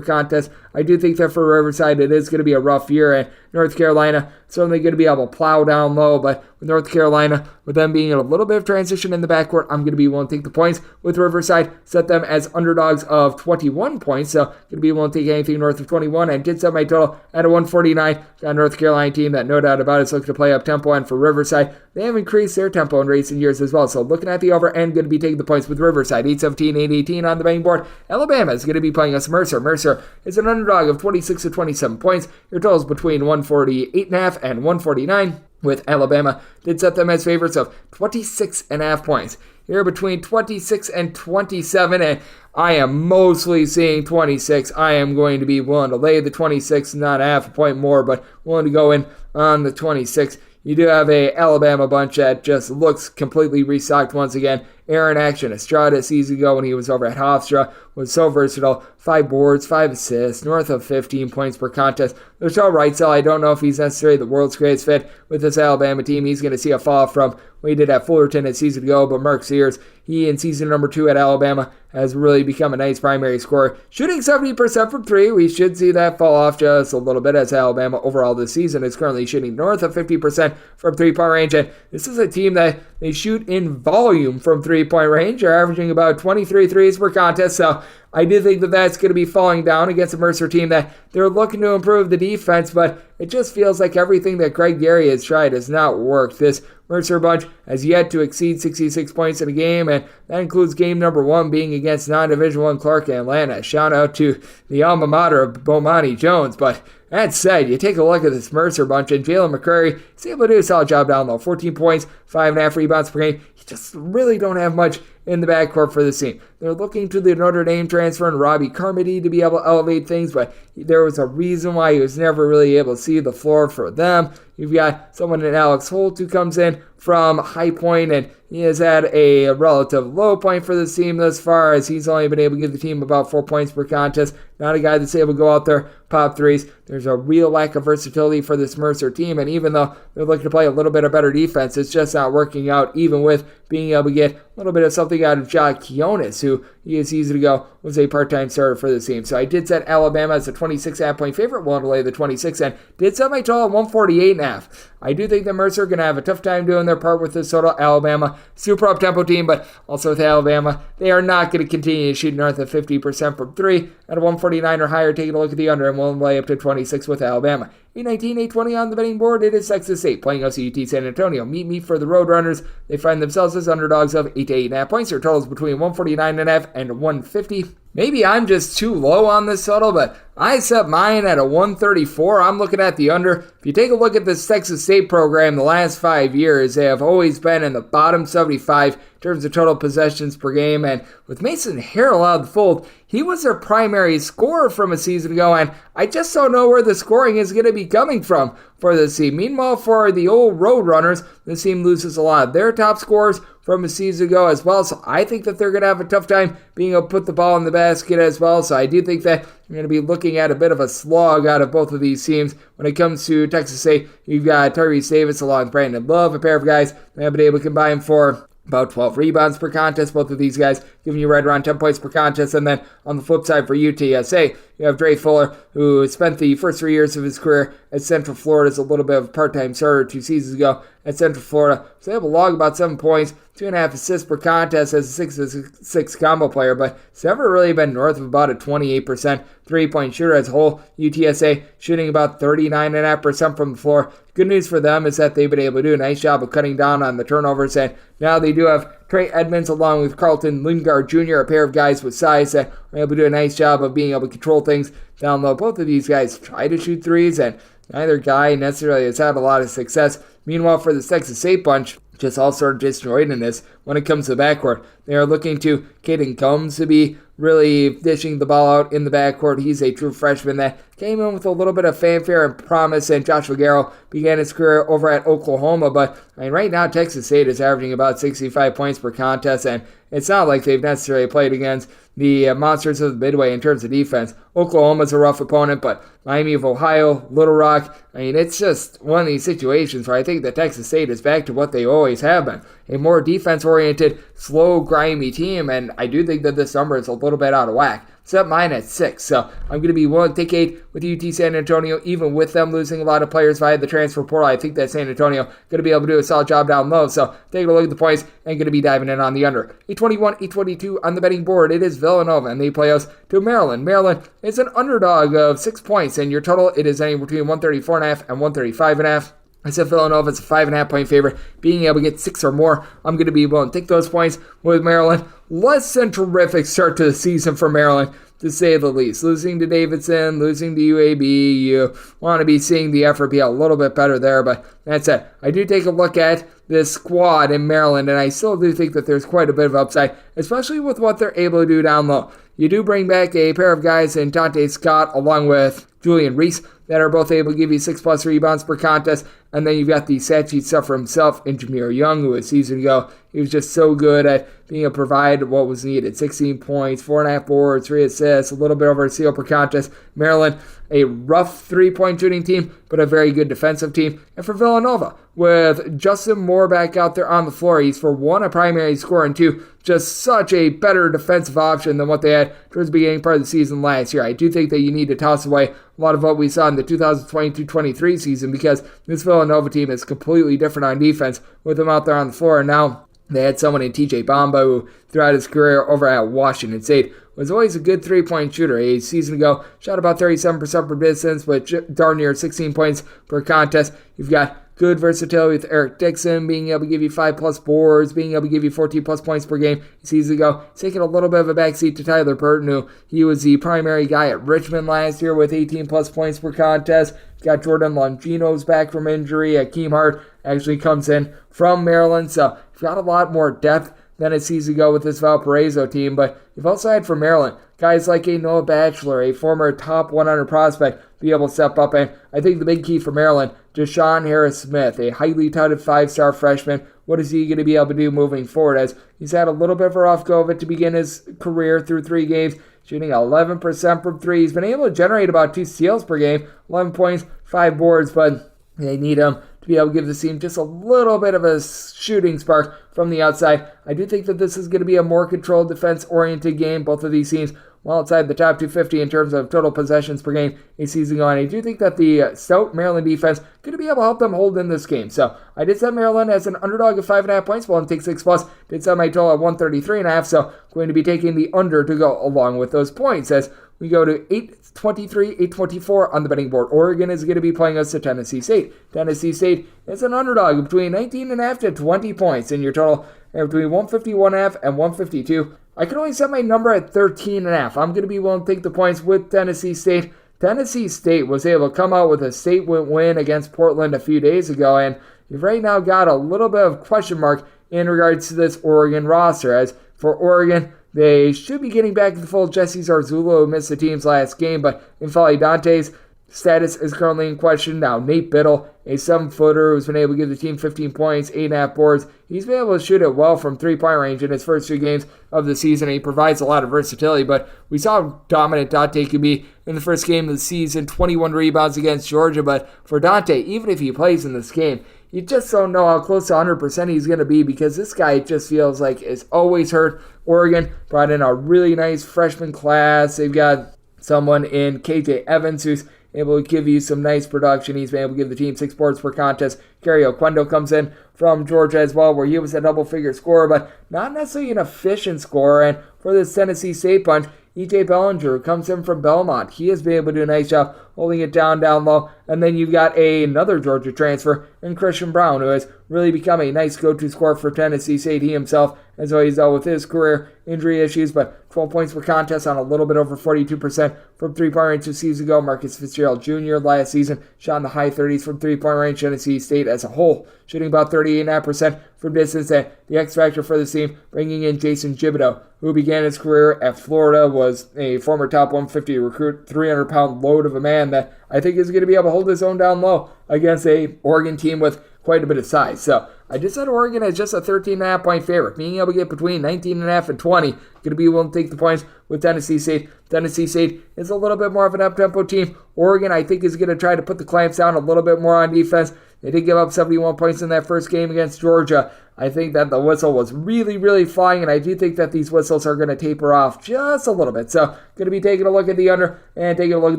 contest. I do think that for Riverside it is going to be a rough year, and North Carolina certainly going to be able to plow down low, but with North Carolina, with them being in a little bit of transition in the backcourt, I'm going to be willing to take the points. With Riverside, set them as underdogs of 21 points, so going to be willing to take anything north of 21, and did set my total at a 149. Got a North Carolina team that no doubt about it is looking to play up tempo, and for Riverside, they have increased their tempo in recent years as well, so looking at the over and going to be taking the points with Riverside. 8-17, 8-18 on the betting board. Alabama is going to be playing us Mercer. Mercer is an underdog of 26 to 27 points. Your total is between 148.5 and 149. With Alabama, did set them as favorites of 26.5 points. Here between 26 and 27, and I am mostly seeing 26. I am going to be willing to lay the 26, not half a point more, but willing to go in on the 26. You do have a Alabama bunch that just looks completely restocked once again. Aaron Action, Estrada a season ago when he was over at Hofstra, was so versatile. 5 boards, 5 assists, north of 15 points per contest. Michelle Wrightsell, I don't know if he's necessarily the world's greatest fit with this Alabama team. He's going to see a fall from what he did at Fullerton a season ago, but Mark Sears, he in season number 2 at Alabama, has really become a nice primary scorer. Shooting 70% from 3, we should see that fall off just a little bit as Alabama overall this season is currently shooting north of 50% from 3-point range, and this is a team that they shoot in volume from 3-point range. They're averaging about 23 threes per contest, so I do think that that's going to be falling down against a Mercer team that they're looking to improve the defense, but it just feels like everything that Greg Gary has tried has not worked. This Mercer bunch has yet to exceed 66 points in a game, and that includes game number 1 being against non-Division I Clark in Atlanta. Shout out to the alma mater of Bomani Jones, but that said, you take a look at this Mercer bunch, and Jalen McCrary is able to do a solid job down low. 14 points, 5.5 rebounds per game. You just really don't have much in the backcourt for this team. They're looking to the Notre Dame transfer and Robbie Carmody to be able to elevate things, but there was a reason why he was never really able to see the floor for them. You've got someone in Alex Holt who comes in from High Point, and he has had a relative low point for this team thus far, as he's only been able to give the team about 4 points per contest. Not a guy that's able to go out there, pop threes. There's a real lack of versatility for this Mercer team, and even though they're looking to play a little bit of better defense, it's just not working out, even with being able to get a little bit of something out of John Quiones, who he is easy to go was a part-time starter for this team. So I did set Alabama as a 26.5 point favorite, willing to lay the 26, and did set my total at 148.5. I do think that Mercer are going to have a tough time doing their part with this total. Alabama, super up-tempo team, but also with Alabama, they are not going to continue to shoot north of 50% from 3. At a 149 or higher, taking a look at the under, and we'll lay up to 26 with Alabama. 8-19, 8-20 on the betting board. It is Texas State playing UT San Antonio. Meet me for the Roadrunners. They find themselves as underdogs of 8 to 8.5 points. Their totals between 149.5 and 150. Maybe I'm just too low on this total, but I set mine at a 134. I'm looking at the under. If you take a look at this Texas State program the last 5 years, they have always been in the bottom 75 in terms of total possessions per game. And with Mason Harrell out of the fold, he was their primary scorer from a season ago, and I just don't know where the scoring is going to be coming from for this team. Meanwhile, for the old Roadrunners, this team loses a lot of their top scorers from a season ago as well, so I think that they're going to have a tough time being able to put the ball in the basket as well, so I do think that you're going to be looking at a bit of a slog out of both of these teams. When it comes to Texas State, you've got Tyrese Davis along with Brandon Love, a pair of guys that have been able to combine for about 12 rebounds per contest. Both of these guys giving you right around 10 points per contest. And then on the flip side for UTSA, you have Dre Fuller, who spent the first 3 years of his career at Central Florida as a little bit of a part-time starter 2 seasons ago at Central Florida. So they have a log about 7 points, 2.5 assists per contest as a 6-6 combo player, but it's never really been north of about a 28% three-point shooter as a whole. UTSA shooting about 39.5% from the floor. Good news for them is that they've been able to do a nice job of cutting down on the turnovers, and now they do have Trey Edmonds along with Carlton Lingard Jr., a pair of guys with size that are able to do a nice job of being able to control things down low. Both of these guys try to shoot threes, and neither guy necessarily has had a lot of success. Meanwhile, for the Texas State bunch, just all sort of disjointed in this when it comes to the backcourt. They are looking to Caden Combs to be really dishing the ball out in the backcourt. He's a true freshman that came in with a little bit of fanfare and promise, and Josh Viguero began his career over at Oklahoma. But right now Texas State is averaging about 65 points per contest, and it's not like they've necessarily played against the monsters of the Midway in terms of defense. Oklahoma's a rough opponent, but Miami of Ohio, Little Rock, it's just one of these situations where I think that Texas State is back to what they always have been, a more defense-oriented, slow, grimy team, and I do think that this number is a little bit out of whack. Set mine at 6, so I'm going to be willing to take 8 with UT San Antonio, even with them losing a lot of players via the transfer portal. I think that San Antonio going to be able to do a solid job down low, so taking a look at the points and going to be diving in on the under. 821, 822 on the betting board. It is Villanova, and they play us to Maryland. Maryland is an underdog of 6 points, and your total, it is anywhere between 134.5 and 135.5. I said Villanova is a 5.5 point favorite. Being able to get 6 or more, I'm going to be willing to take those points with Maryland. Less than terrific start to the season for Maryland, to say the least. Losing to Davidson, losing to UAB, you want to be seeing the effort be a little bit better there, but that's it. I do take a look at this squad in Maryland, and I still do think that there's quite a bit of upside, especially with what they're able to do down low. You do bring back a pair of guys in Dante Scott along with Julian Reese that are both able to give you 6+ rebounds per contest. And then you've got the stat sheet sufferer himself in Jameer Young, who a season ago, he was just so good at being able to provide what was needed. 16 points, 4.5 boards, 3 assists, a little bit over a steal per contest. Maryland, a rough 3-point shooting team, but a very good defensive team. And for Villanova, with Justin Moore back out there on the floor, he's for 1, a primary scorer, and 2, just such a better defensive option than what they had towards the beginning part of the season last year. I do think that you need to toss away a lot of what we saw in the 2022-23 season, because this Villanova team is completely different on defense with them out there on the floor. And now they had someone in TJ Bamba who, throughout his career over at Washington State, was always a good 3-point shooter. A season ago, shot about 37% per distance, but darn near 16 points per contest. You've got good versatility with Eric Dixon, being able to give you 5+ boards, being able to give you 14+ points per game. A season ago, taking a little bit of a backseat to Tyler Burton, who he was the primary guy at Richmond last year with 18+ points per contest. Got Jordan Longino's back from injury. Akeem Hart actually comes in from Maryland, so you've got a lot more depth than a season ago with this Valparaiso team. But you've also had for Maryland guys like a Noah Batchelor, a former top 100 prospect, be able to step up. And I think the big key for Maryland, Deshaun Harris-Smith, a highly touted 5-star freshman. What is he going to be able to do moving forward, as he's had a little bit of a rough go of it to begin his career through 3 games, shooting 11% from 3. He's been able to generate about 2 steals per game, 11 points, 5 boards, but they need him to be able to give the team just a little bit of a shooting spark from the outside. I do think that this is going to be a more controlled, defense-oriented game. Both of these teams well outside the top 250 in terms of total possessions per game a season ago. And I do think that the stout Maryland defense could be able to help them hold in this game. So I did set Maryland as an underdog of 5.5 points. Well, and take 6+. Did set my total at 133.5. So going to be taking the under to go along with those points as we go to 823, 824 on the betting board. Oregon is going to be playing us to Tennessee State. Tennessee State is an underdog between 19.5 to 20 points in your total, and between 151.5 and 152. I can only set my number at 13.5. I'm going to be willing to take the points with Tennessee State. Tennessee State was able to come out with a statement win against Portland a few days ago, and you've right now got a little bit of question mark in regards to this Oregon roster. As for Oregon, they should be getting back to the full Jesse Zarzullo, who missed the team's last game, but N'Faly Dante's status is currently in question. Now, Nate Biddle, a 7-footer who's been able to give the team 15 points, 8.5 boards. He's been able to shoot it well from 3-point range in his first 2 games of the season. He provides a lot of versatility, but we saw how dominant Dante could be in the first game of the season, 21 rebounds against Georgia. But for Dante, even if he plays in this game, you just don't know how close to 100% he's going to be, because this guy just feels like is always hurt. Oregon brought in a really nice freshman class. They've got someone in KJ Evans who's able to give you some nice production. He's been able to give the team 6 boards per contest. Gary Oquendo comes in from Georgia as well, where he was a double-figure scorer, but not necessarily an efficient scorer. And for this Tennessee State bunch, E.J. Bellinger, who comes in from Belmont, he has been able to do a nice job holding it down low. And then you've got another Georgia transfer in Christian Brown, who has really become a nice go-to scorer for Tennessee State. He himself has always dealt with his career injury issues, but 12 points per contest on a little bit over 42% from three-point range 2 seasons ago. Marcus Fitzgerald Jr. last season shot in the high 30s from three-point range. Tennessee State as a whole shooting about 38.5% from distance. And the X factor for this team, bringing in Jason Thibodeau, who began his career at Florida, was a former top 150 recruit, 300-pound load of a man that I think is going to be able to hold his own down low against a Oregon team with quite a bit of size. So I just said Oregon as just a 13.5 point favorite. Being able to get between 19.5 and 20, going to be willing to take the points with Tennessee State. Tennessee State is a little bit more of an up-tempo team. Oregon, I think, is going to try to put the clamps down a little bit more on defense. They did give up 71 points in that first game against Georgia. I think that the whistle was really, really flying, and I do think that these whistles are going to taper off just a little bit. So, going to be taking a look at the under and taking a look at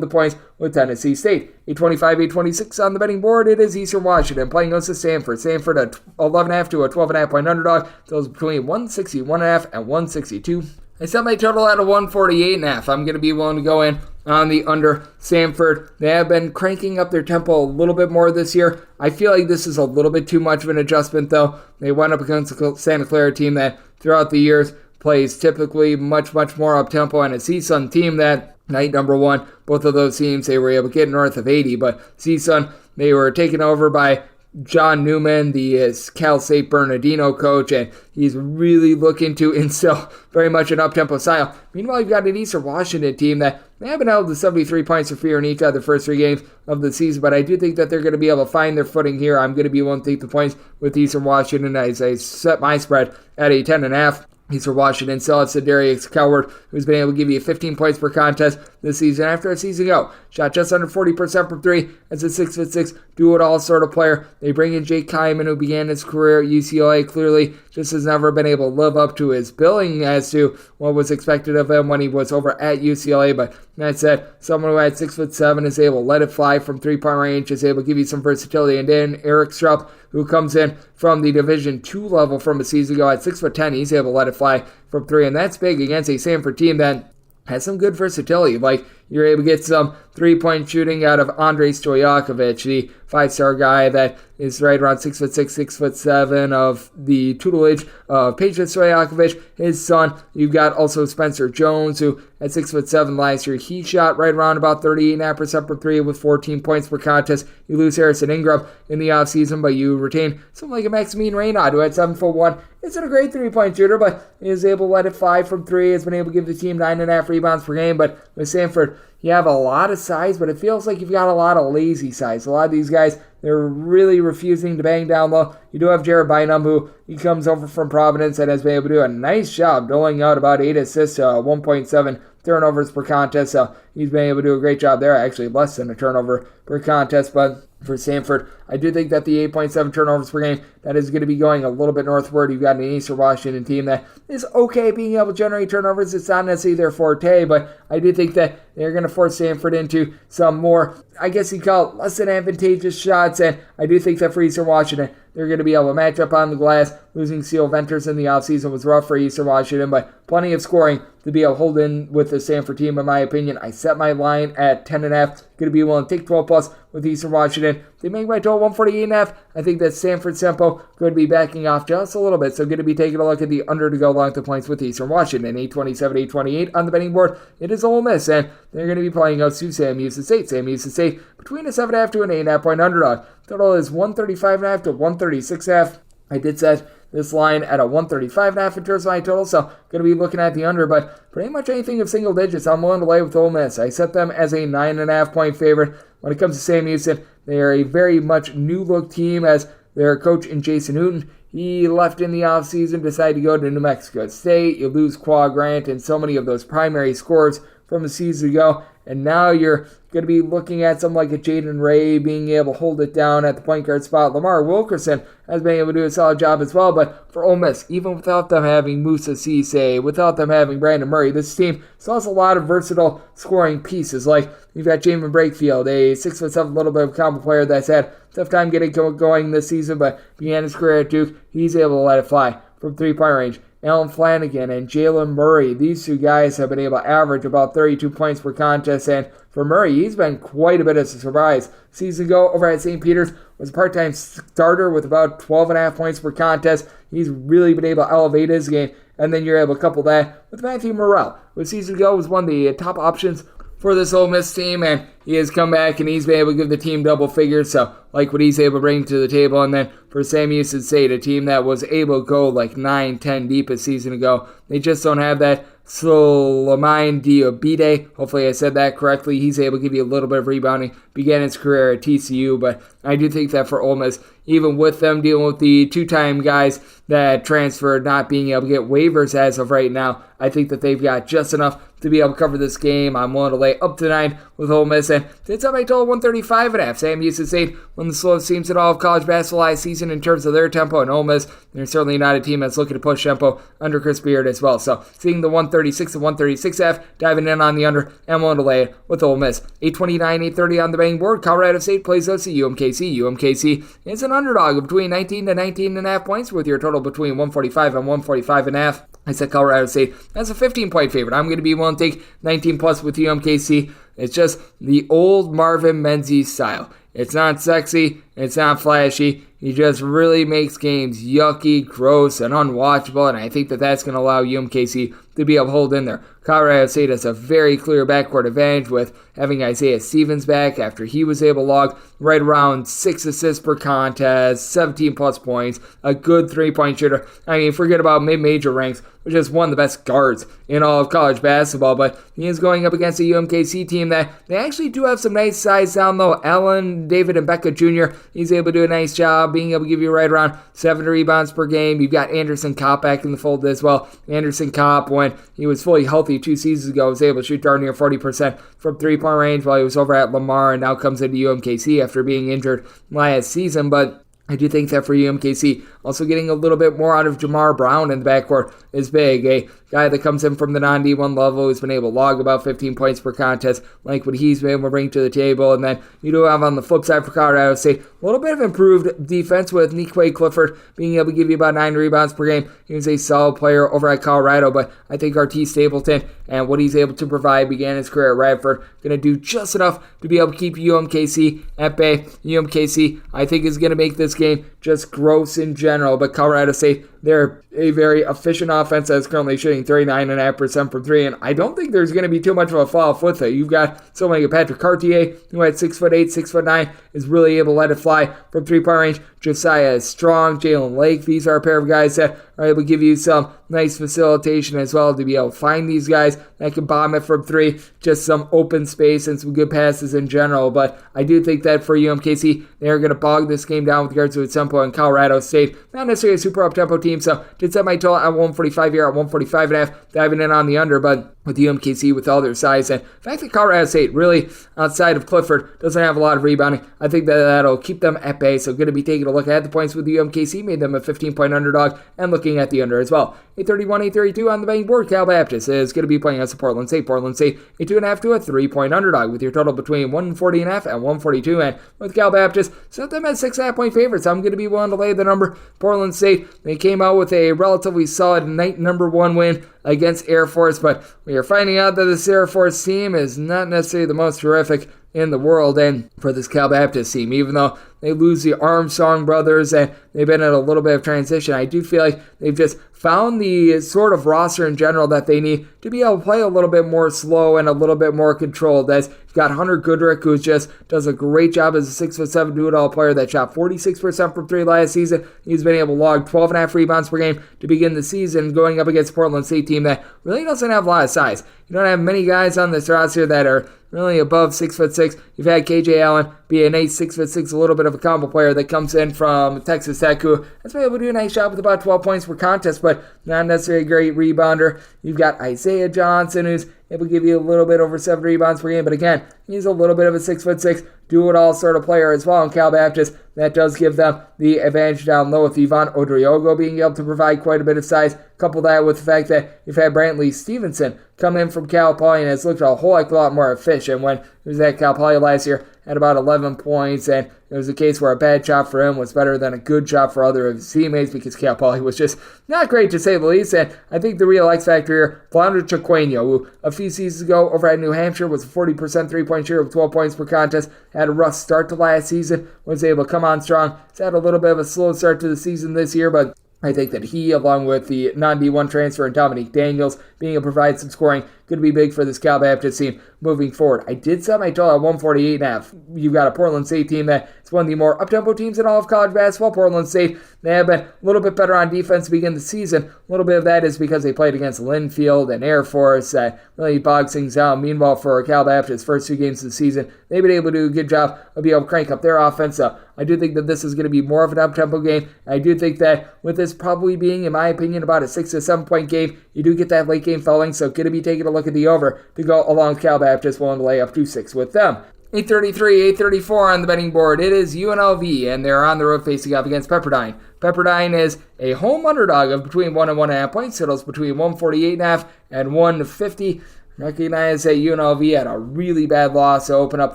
the points with Tennessee State. 825, 826 on the betting board. It is Eastern Washington playing against Stanford. Stanford at 11.5 to a 12.5 point underdog. Those between 161.5 and 162. I set my total at a 148.5. I'm going to be willing to go in on the under. Stanford, they have been cranking up their tempo a little bit more this year. I feel like this is a little bit too much of an adjustment, though. They went up against the Santa Clara team that throughout the years plays typically much, much more up-tempo, and a CSUN team that night number one, both of those teams, they were able to get north of 80, but CSUN, they were taken over by John Newman, the Cal State Bernardino coach, and he's really looking to instill very much an up-tempo style. Meanwhile, you've got an Eastern Washington team that they haven't held to 73 points or fewer in each of the first 3 games of the season, but I do think that they're going to be able to find their footing here. I'm going to be willing to take the points with Eastern Washington as I set my spread at a 10.5. Eastern Washington still has Darius Coward, who's been able to give you 15 points per contest this season after a season ago. Shot just under 40% from 3 as a 6'6", do-it-all sort of player. They bring in Jake Kyman, who began his career at UCLA, clearly just has never been able to live up to his billing as to what was expected of him when he was over at UCLA. But that said, someone who had 6'7" is able to let it fly from three-point range, is able to give you some versatility. And then Eric Strupp, who comes in from the Division II level from a season ago at 6'10", he's able to let it fly from 3, and that's big against a Stanford team that has some good versatility. Like, you're able to get some three-point shooting out of Andrei Stojakovic, the 5-star guy that is right around 6'6", 6'7", of the tutelage of Peja Stojakovic, his son. You've got also Spencer Jones, who at 6'7" last year, he shot right around about 38.5% from 3 with 14 points per contest. You lose Harrison Ingram in the offseason, but you retain someone like a Maximine Reynaud, who at 7'1" isn't a great three-point shooter, but is able to let it fly from 3, has been able to give the team 9.5 rebounds per game. But with Stanford, you have a lot of size, but it feels like you've got a lot of lazy size. A lot of these guys, they're really refusing to bang down low. You do have Jared Bynum, who he comes over from Providence and has been able to do a nice job doling out about 8 assists to 1.7 turnovers per contest. So he's been able to do a great job there. Actually, less than a turnover per contest, but for Stanford, I do think that the 8.7 turnovers per game, that is going to be going a little bit northward. You've got an Eastern Washington team that is okay being able to generate turnovers. It's not necessarily their forte, but I do think that they're going to force Stanford into some more, I guess you'd call it, less than advantageous shots, and I do think that for Eastern Washington, they're going to be able to match up on the glass. Losing Seal Venters in the offseason was rough for Eastern Washington, but plenty of scoring to be able to hold in with the Stanford team, in my opinion. I set my line at 10.5. Going to be willing to take 12 plus with Eastern Washington. They make my total 148.5. I think that Stanford's tempo could be backing off just a little bit, so going to be taking a look at the under to go along the points with Eastern Washington. 827, 828 on the betting board. It is Ole Miss, and they're going to be playing out to Sam Houston State. Sam Houston State between a 7.5 to an 8.5 point underdog. Total is 135.5 to 136.5. I did set this line at a 135.5 in terms of my total, so going to be looking at the under, but pretty much anything of single digits I'm willing to lay with Ole Miss. I set them as a 9.5 point favorite. When it comes to Sam Houston, they are a very much new-look team as their coach in Jason Newton. He left in the offseason, decided to go to New Mexico State. You lose Qua Grant and so many of those primary scorers from a season ago, and now you're going to be looking at something like a Jaden Ray being able to hold it down at the point guard spot. Lamar Wilkerson has been able to do a solid job as well, but for Ole Miss, even without them having Musa Cisse, without them having Brandon Murray, this team still has a lot of versatile scoring pieces. Like, you've got Jamin Brakefield, a 6'7", little bit of a combo player that's had a tough time getting going this season, but began his career at Duke. He's able to let it fly from three-point range. Alan Flanagan and Jalen Murray. These two guys have been able to average about 32 points per contest, and for Murray, he's been quite a bit of a surprise. Season ago over at St. Peter's was a part-time starter with about 12.5 points per contest. He's really been able to elevate his game, and then you're able to couple that with Matthew Morrell, who season ago was one of the top options for this Ole Miss team, and he has come back and he's been able to give the team double figures, so like what he's able to bring to the table. And then for Sacramento St, a team that was able to go like 9-10 deep a season ago, they just don't have that. Soleimani Diobide, hopefully I said that correctly. He's able to give you a little bit of rebounding. Began his career at TCU, but I do think that for Ole Miss, even with them dealing with the two-time guys that transferred, not being able to get waivers as of right now, I think that they've got just enough to be able to cover this game. I'm willing to lay up to 9 with Ole Miss, and it's up by total 135.5. Sam Houston State, one of the slowest teams in all of college basketball last season in terms of their tempo, and Ole Miss, they're certainly not a team that's looking to push tempo under Chris Beard as well. So seeing the 136 and 136.5, diving in on the under, and willing to lay it with Ole Miss. 829, 830 on the betting board. Colorado State plays us at UMKC. UMKC is an underdog of between 19 to 19.5 points, with your total between 145 and 145.5. I said Colorado State as a 15-point favorite. I'm going to be willing to take 19 plus with UMKC. It's just the old Marvin Menzies style. It's not sexy. It's not flashy. He just really makes games yucky, gross, and unwatchable, and I think that that's going to allow UMKC to be able to hold in there. Colorado State has a very clear backcourt advantage with having Isaiah Stevens back after he was able to log right around 6 assists per contest, 17-plus points, a good three-point shooter. I mean, forget about mid-major ranks, which is one of the best guards in all of college basketball, but he is going up against a UMKC team that they actually do have some nice size down low. Allen, David, and Becca Jr., he's able to do a nice job being able to give you right around 7 rebounds per game. You've got Anderson Kopp back in the fold as well. Anderson Kopp, when he was fully healthy 2 seasons ago, was able to shoot darn near 40% from three-point range while he was over at Lamar, and now comes into UMKC after being injured last season. But I do think that for UMKC, also getting a little bit more out of Jamar Brown in the backcourt is big. A guy that comes in from the non-D1 level who's been able to log about 15 points per contest, like what he's been able to bring to the table. And then you do have on the flip side for Colorado State, a little bit of improved defense with Niquay Clifford being able to give you about 9 rebounds per game. He was a solid player over at Colorado, but I think RT Stapleton and what he's able to provide, began his career at Radford, going to do just enough to be able to keep UMKC at bay. UMKC, I think, is going to make this game just gross in general, but Colorado State, they're a very efficient offense that is currently shooting 39.5% from 3, and I don't think there's going to be too much of a fall-off with it. You've got someone like Patrick Cartier, who at 6'8", 6'9", is really able to let it fly from three-point range. Josiah is strong. Jalen Lake, these are a pair of guys that are able to give you some nice facilitation as well to be able to find these guys that can bomb it from 3, just some open space and some good passes in general. But I do think that for UMKC, they're going to bog this game down with regards to its tempo, and Colorado State, not necessarily a super up-tempo team, so did set my total at 145 here, at 145.5, diving in on the under, but with UMKC with all their size, and the fact that Colorado State really, outside of Clifford, doesn't have a lot of rebounding, I think that that'll keep them at bay. So going to be taking a look at the points with the UMKC, made them a 15-point underdog, and looking at the under as well. 831, 832 on the betting board. Cal Baptist is going to be playing against Portland State. Portland State, a 2.5 to a 3-point underdog, with your total between 140.5 and 142, and with Cal Baptist, set them at 6.5-point favorites. I'm going to be willing to lay the number. Portland State, they came out with a relatively solid night number 1 win against Air Force, but we are finding out that this Air Force team is not necessarily the most terrific in the world. And for this Cal Baptist team, even though they lose the Armstrong brothers and they've been at a little bit of transition, I do feel like they've just found the sort of roster in general that they need to be able to play a little bit more slow and a little bit more controlled. As you've got Hunter Goodrick, who just does a great job as a 6'7" do-it-all player that shot 46% from 3 last season. He's been able to log 12.5 rebounds per game to begin the season, going up against a Portland State team that really doesn't have a lot of size. You don't have many guys on this roster that are really above 6'6". You've had KJ Allen be a nice 6'6", a little bit of a combo player that comes in from Texas Tech, who has been able to do a nice job with about 12 points per contest, but not necessarily a great rebounder. You've got Isaiah Johnson, who's able to give you a little bit over 7 rebounds per game, but again, he's a little bit of a 6'6", do-it-all sort of player as well. In Cal Baptist, that does give them the advantage down low, with Yvonne Odriogo being able to provide quite a bit of size. Couple that with the fact that you've had Brantley Stevenson come in from Cal Poly and has looked a whole heck of a lot more efficient when he was at Cal Poly last year. had about 11 points, and it was a case where a bad shot for him was better than a good shot for other of his teammates because Cal Poly was just not great to say the least. And I think the real X factor here, Flounder Chiqueno, who a few seasons ago over at New Hampshire was a 40% three-point shooter with 12 points per contest, had a rough start to last season, was able to come on strong. He's had a little bit of a slow start to the season this year, but I think that he, along with the non-D1 transfer and Dominique Daniels, being able to provide some scoring, could be big for this Cal Baptist team moving forward. I did set my total at 148.5. You've got a Portland State team that is one of the more up-tempo teams in all of college basketball. Portland State, they have been a little bit better on defense to begin the season. A little bit of that is because they played against Linfield and Air Force. That really bogs things down. Meanwhile, for Cal Baptist, first 2 games of the season, they've been able to do a good job of being able to crank up their offense. So I do think that this is going to be more of an up-tempo game. I do think that with this probably being, in my opinion, about a 6 to 7 point game, you do get that late game fouling, so going to be taking a look at the over to go along with Cal Baptist, willing to lay up to 6 with them. 8:33, 8:34 on the betting board. It is UNLV, and they're on the road facing up against Pepperdine. Pepperdine is a home underdog of between 1 and 1.5 points. Totals between 148.5 and 150. Recognize that UNLV had a really bad loss to open up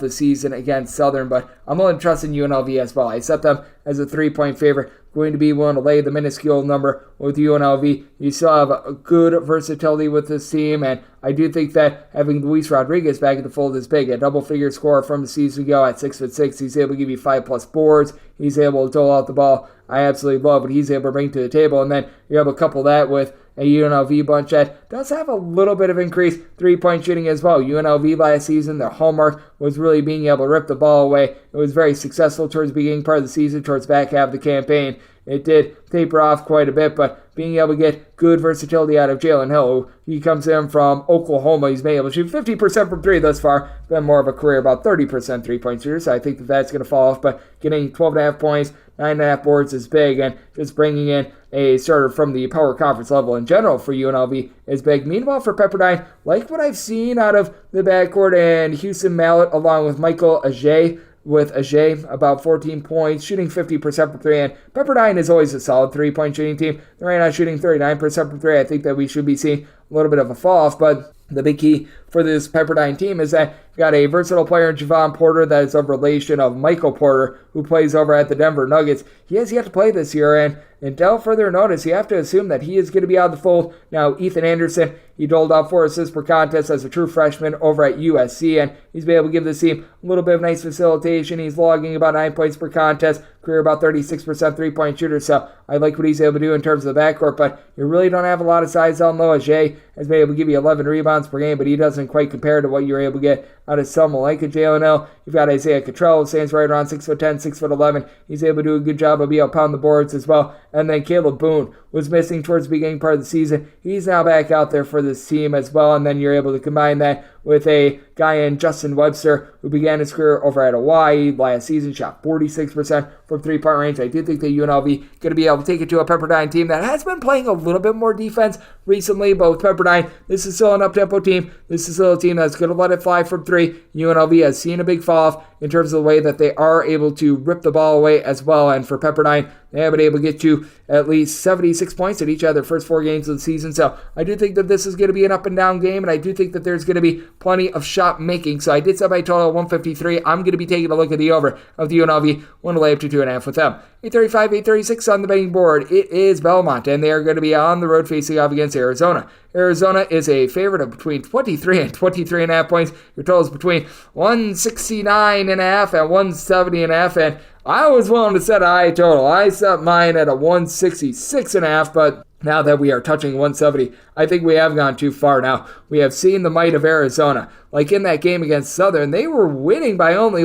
the season against Southern, but I'm willing to trust in UNLV as well. I set them as a 3-point favorite. Going to be willing to lay the minuscule number with UNLV. You still have a good versatility with this team, and I do think that having Luis Rodriguez back in the fold is big. A double-figure scorer from the season ago at 6'6". He's able to give you 5+ boards. He's able to dole out the ball. I absolutely love what he's able to bring to the table, and then you have a couple that with a UNLV bunch that does have a little bit of increased three-point shooting as well. UNLV last season, their hallmark was really being able to rip the ball away. It was very successful towards the beginning part of the season, towards the back half of the campaign. It did taper off quite a bit, but being able to get good versatility out of Jalen Hill, he comes in from Oklahoma. He's been able to shoot 50% from 3 thus far. It's been more of a career about 30% three-point shooter, so I think that that's going to fall off, but getting 12.5 points, 9.5 boards is big, and just bringing in a starter from the power conference level in general for UNLV is big. Meanwhile, for Pepperdine, like what I've seen out of the backcourt and Houston Mallett along with Michael Ajay, with Ajay about 14 points, shooting 50% from 3, and Pepperdine is always a solid 3-point shooting team. They're right now shooting 39% from 3. I think that we should be seeing a little bit of a fall off, but the big key for this Pepperdine team is that you've got a versatile player in Javon Porter that is of relation of Michael Porter, who plays over at the Denver Nuggets. He has yet to play this year, and until further notice, you have to assume that he is going to be out of the fold. Now, Ethan Anderson, he doled out 4 assists per contest as a true freshman over at USC, and he's been able to give this team a little bit of nice facilitation. He's logging about 9 points per contest, career about 36% three-point shooter, so I like what he's able to do in terms of the backcourt, but you really don't have a lot of size down low. Ajay has been able to give you 11 rebounds per game, but he doesn't quite compare to what you're able to get out of someone like a Jalen Hill. You've got Isaiah Cottrell, who stands right around 6'10", 6'11". He's able to do a good job of being able to pound the boards as well. And then Caleb Boone was missing towards the beginning part of the season. He's now back out there for this team as well, and then you're able to combine that with a guy in Justin Webster, who began his career over at Hawaii last season, shot 46% from three-point range. I do think that UNLV going to be able to take it to a Pepperdine team that has been playing a little bit more defense recently, but with Pepperdine, this is still an up-tempo team. This is still a team that's going to let it fly from 3. UNLV has seen a big fall-off in terms of the way that they are able to rip the ball away as well, and for Pepperdine, they have been able to get to at least 76 points in each of their first 4 games of the season. So I do think that this is going to be an up and down game, and I do think that there's going to be plenty of shot making. So I did set my total at 153. I'm going to be taking a look at the over of the UNLV. Want to lay up to 2.5 with them. 835, 836 on the betting board. It is Belmont, and they are going to be on the road facing off against Arizona. Arizona is a favorite of between 23 and 23.5 points. Your total is between 169.5 and 170.5, and I was willing to set a high total. I set mine at a 166.5, but now that we are touching 170, I think we have gone too far now. We have seen the might of Arizona. Like in that game against Southern, they were winning by only